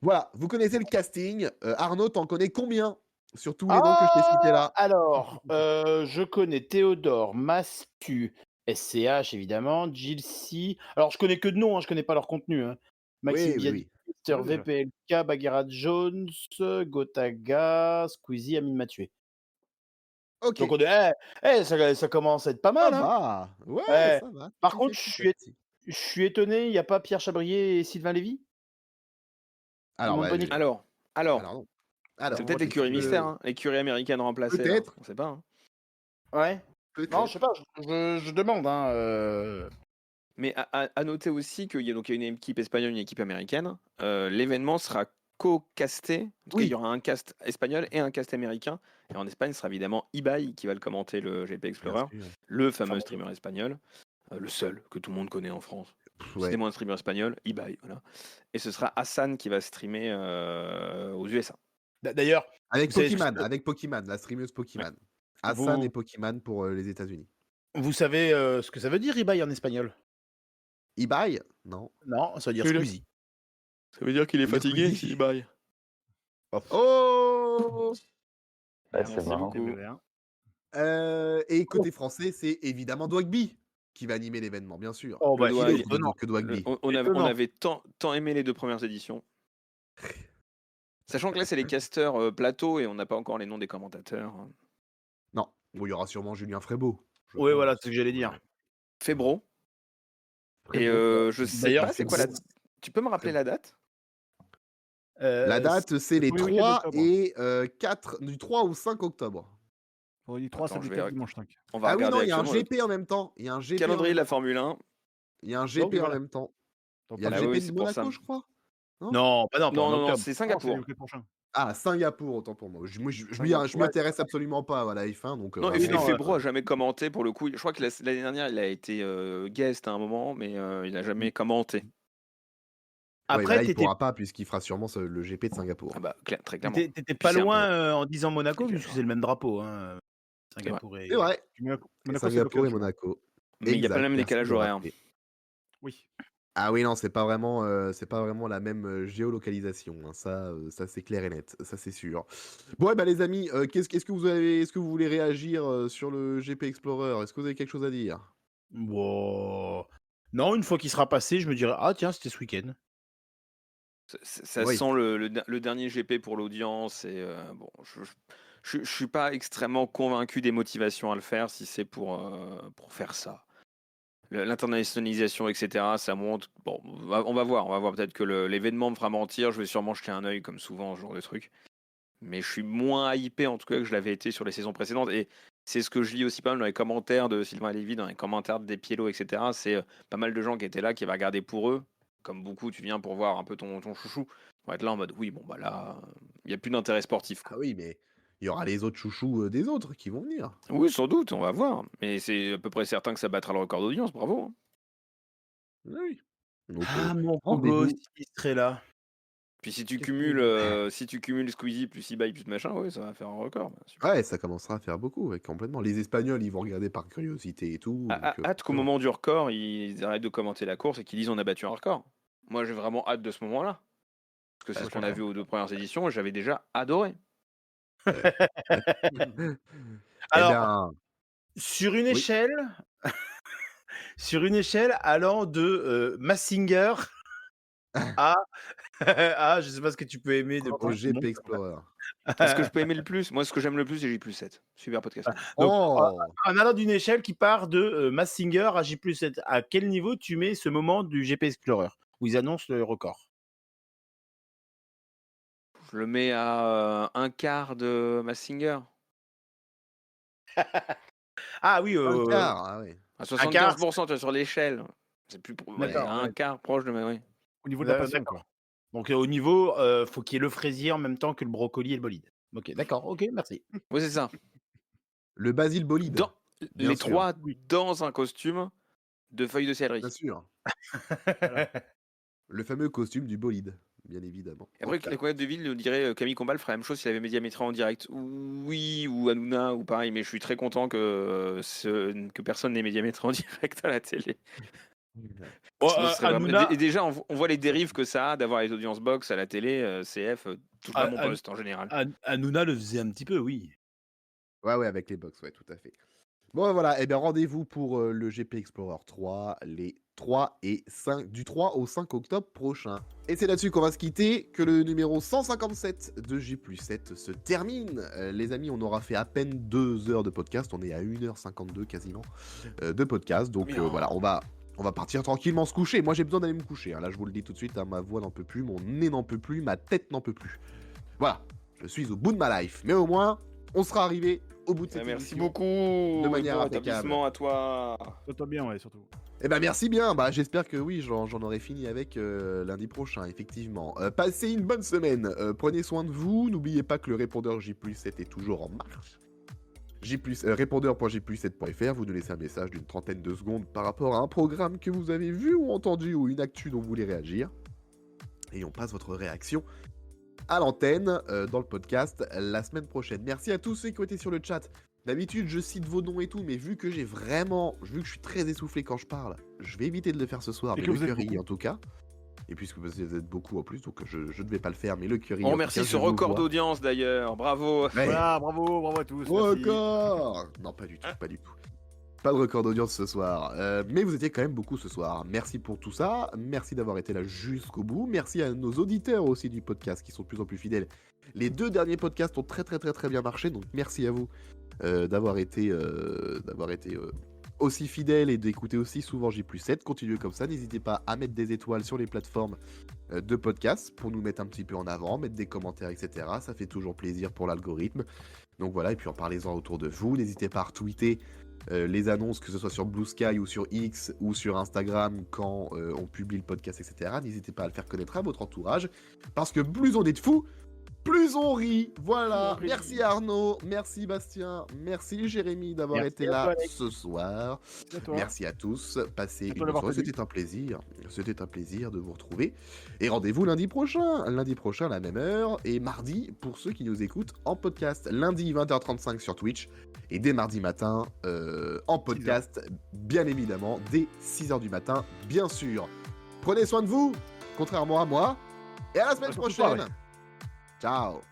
Voilà, vous connaissez le casting. Arnaud, t'en connais combien sur tous les noms que je t'ai cités là? Alors, je connais Théodore, Mastu, SCH évidemment, Gilcy. Alors, je connais que de noms, hein, je connais pas leur contenu. Hein. Maxime Oui, oui, Biaggi, oui. Mr. Oui, VPLK, Bagheera Jones, Gotaga, Squeezie, Amine Mathieu. Ok, Donc, on est, ça commence à être pas ça mal. Hein. va. Ouais, Ouais. ça va. Par Petit contre, fait, petit à petit. je suis étonné, il n'y a pas Pierre Chabrier et Sylvain Lévy. Alors, Montre bah, bonne équipe. Alors, non. c'est Alors, peut-être est-ce l'écurie que- mystère, hein, l'écurie américaine remplacée. Là. Peut-être, On sait pas. Hein. Ouais. Non, peut-être. je sais pas, je demande. Hein, Mais à noter aussi qu'il y a donc il y a une équipe espagnole, une équipe américaine. L'événement sera co-casté. En tout cas, il y Oui, aura un cast espagnol et un cast américain. Et en Espagne, ce sera évidemment Ibai qui va le commenter le GP bien Explorer, sûr. le fameux Fameux. streamer espagnol, le seul que tout le monde connaît en France. Ouais. Citez-moi un streamer espagnol, Ibai, voilà. Et ce sera Hassan qui va streamer aux USA. D'ailleurs, Avec vous savez ce que Pokémon, ça- avec Pokémon, la streameuse Pokémon. Ouais. Hassan Vous, et Pokémon pour les États-Unis. vous savez ce que ça veut dire, Ibai en espagnol? Ibai? Non. Non, ça veut dire Oui, là. Squeezie. Ça veut dire qu'il est Ça veut dire fatigué, Squeezie. si Ibai. Oh! Ouais, c'est Merci marrant. beaucoup. Et côté français, c'est évidemment Dwagby qui va animer l'événement, bien sûr. Oh, bah, Le Qui Dwag. d'autre étonnant. que Dwagby? On Étonnant. avait tant aimé les 2 premières éditions. Sachant que là, c'est les casteurs plateau et on n'a pas encore les noms des commentateurs. Non. Bon, il y aura sûrement Julien Frébeau. je Oui, pense. voilà, c'est ce que j'allais dire. Ouais. Fébro. Et Frébeau. je sais D'ailleurs, pas, c'est quoi la. Tu peux me rappeler la date? La date, c'est les le premier week-end 3 d'octobre. et 4, du 3 au 5 octobre. On dit 3, Attends, samedi je vais 4, reg- dimanche 5. On va Ah oui, regarder non, il y a un actuellement GP en même temps. Il y a un le GP en calendrier de même la temps. Formule 1. Il y a un Donc, GP en voilà. même temps. Donc, Il y a le Ah GP oui, de c'est pour ça. Monaco, je crois. Non, pas Non, en non, octobre. c'est Non, c'est Singapour. le week-end prochain. Ah, Singapour, autant pour moi. Je Singapour. m'y intéresse absolument pas à la F1, donc Non, et Oui, vraiment, non, Fébro a jamais commenté pour le coup. Je crois que l'année dernière, il a été guest à un moment, mais il a jamais commenté. ouais, Après, là, il t'étais pourra pas puisqu'il fera sûrement le GP de Singapour. Ah bah, très clairement. t'étais pas Puis c'est un loin peu- en disant Monaco, C'est puisque c'est le même drapeau. Hein. vrai. Singapour et... C'est vrai. Monaco, c'est Singapour local, et je crois. Monaco. Mais il n'y a pas le Exact, même merci décalage de le horaire. rappeler. Oui. Ah oui, non, c'est pas vraiment la même géolocalisation. Hein. Ça c'est clair et net, ça c'est sûr. Bon, bah les amis, est-ce que vous voulez réagir sur le GP Explorer? Est-ce que vous avez quelque chose à dire? Wow. Non, une fois qu'il sera passé, je me dirais, ah tiens, c'était ce week-end. Ça Oui. sent le dernier GP pour l'audience et bon, je suis pas extrêmement convaincu des motivations à le faire si c'est pour faire ça. l'internationalisation, etc., ça monte. Bon, on va voir. Peut-être que l'événement me fera mentir. Je vais sûrement jeter un œil, comme souvent, ce genre de truc. Mais je suis moins hypé, en tout cas, que je l'avais été sur les saisons précédentes. Et c'est ce que je lis aussi pas mal dans les commentaires de Sylvain Lévy, dans les commentaires de Despiello, etc. C'est pas mal de gens qui étaient là, qui avaient regardé pour eux. Comme beaucoup, tu viens pour voir un peu ton chouchou. On va être là en mode, oui, bon, bah là, il n'y a plus d'intérêt sportif, quoi. Ah oui, mais il y aura les autres chouchous des autres qui vont venir. Oui, sans doute, on va voir. Mais c'est à peu près certain que ça battra le record d'audience, bravo. Hein. Oui. Donc, mon rendez-vous. Kogo, il serait là. Puis si tu Qu'est-ce cumules Squeezie plus Ibai plus machin, oui, ça va faire un record. Bien sûr. Ouais, ça commencera à faire beaucoup, ouais, complètement. Les Espagnols, ils vont regarder par curiosité et tout. donc, Hâte qu'au moment du record, ils arrêtent de commenter la course et qu'ils disent on a battu un record. Moi, j'ai vraiment hâte de ce moment-là. Parce que c'est ce qu'on a vu aux 2 premières éditions et j'avais déjà adoré. Eh Alors, bien, sur une Oui. échelle, allant de Massinger à, je sais pas ce que tu peux aimer de au plus. GP Explorer. Ce que je peux aimer le plus, moi, ce que j'aime le plus, c'est J+7. Super podcast. Donc, Oh en allant d'une échelle qui part de Massinger à J+7, à quel niveau tu mets ce moment du GP Explorer où ils annoncent le record? Je le mets à un quart de Massinger. Ah oui, un quart, ah ouais. À Un quart, 75%, tu vois, sur l'échelle. C'est plus D'accord, un ouais. quart proche de ma. Oui. Au niveau de la D'accord. passion, quoi. Donc au niveau, faut qu'il y ait le fraisier en même temps que le brocoli et le bolide. Ok, d'accord, ok, merci. Oui, c'est ça. Le Basile Bolide, Dans, bien les sûr. 3 Oui. dans un costume de feuilles de céleri. bien sûr. Voilà. Le fameux costume du bolide, bien évidemment. Et après, la connaître de ville, on dirait Camille Combal ferait la même chose s'il avait Médiamétrie en direct. Oui, ou Hanouna, ou pareil, mais je suis très content que personne n'ait Médiamétrie en direct à la télé. Bon, Sinon, ce serait vraiment- Hanouna, Et déjà, on voit les dérives que ça a d'avoir les audiences box à la télé, CF, touche pas mon poste en général. Hanouna le faisait un petit peu, oui. Ouais, avec les box, ouais, tout à fait. Bon, voilà, et bien rendez-vous pour le GP Explorer 3, les 3 et 5, du 3 au 5 octobre prochain. Et c'est là-dessus qu'on va se quitter, que le numéro 157 de J+7 se termine. Les amis, on aura fait à peine 2 heures de podcast, on est à 1h52 quasiment de podcast, donc Bien. voilà, on va partir tranquillement se coucher. Moi j'ai besoin d'aller me coucher, hein. Là je vous le dis tout de suite, hein, ma voix n'en peut plus, mon nez n'en peut plus, ma tête n'en peut plus. Voilà, je suis au bout de ma life, mais au moins, on sera arrivé au bout de cette Merci émission. beaucoup. De manière Bon impeccable. établissement à toi. Toi bien, ouais, surtout. Eh ben merci bien, bah j'espère que oui, j'en aurai fini avec lundi prochain, effectivement. Passez une bonne semaine, prenez soin de vous, n'oubliez pas que le répondeur J+7 est toujours en marche. Répondeur.j+7.fr, vous nous laissez un message d'une trentaine de secondes par rapport à un programme que vous avez vu ou entendu ou une actu dont vous voulez réagir. Et on passe votre réaction à l'antenne dans le podcast la semaine prochaine. Merci à tous ceux qui ont été sur le chat. D'habitude, je cite vos noms et tout, mais vu que je suis très essoufflé quand je parle, je vais éviter de le faire ce soir, Et mais que le vous êtes curry beaucoup. en tout cas. Et puisque vous êtes beaucoup en plus, donc je ne vais pas le faire, mais le curry. On en tout remercie cas, ce je vous record vois. d'audience d'ailleurs. Bravo. Ouais. Voilà, bravo à tous. merci. Record Non, pas du tout, pas du tout. Pas de record d'audience ce soir. Mais vous étiez quand même beaucoup ce soir. Merci pour tout ça. Merci d'avoir été là jusqu'au bout. Merci à nos auditeurs aussi du podcast qui sont de plus en plus fidèles. Les 2 derniers podcasts ont très bien marché, donc merci à vous d'avoir été aussi fidèles et d'écouter aussi souvent J+7. Continuez comme ça. N'hésitez pas à mettre des étoiles sur les plateformes de podcast pour nous mettre un petit peu en avant, mettre des commentaires, etc. Ça fait toujours plaisir pour l'algorithme. Donc voilà, et puis en parlez-en autour de vous. N'hésitez pas à retweeter les annonces, que ce soit sur Blue Sky ou sur X ou sur Instagram quand on publie le podcast, etc. N'hésitez pas à le faire connaître à votre entourage, parce que plus on est de fous, plus on rit. Voilà. Plus on rit. Merci Arnaud, merci Bastien, merci Jérémy d'avoir Merci été à là toi, Alex. ce soir. À toi. Merci à tous. Passez toi une d'avoir soirée. tenu. C'était un plaisir. C'était un plaisir de vous retrouver. Et rendez-vous lundi prochain. Lundi prochain à la même heure. Et mardi, pour ceux qui nous écoutent en podcast. Lundi 20h35 sur Twitch. Et dès mardi matin, en podcast, bien évidemment, dès 6h du matin, bien sûr. Prenez soin de vous, contrairement à moi. Et à la semaine surtout pas, prochaine. Ciao.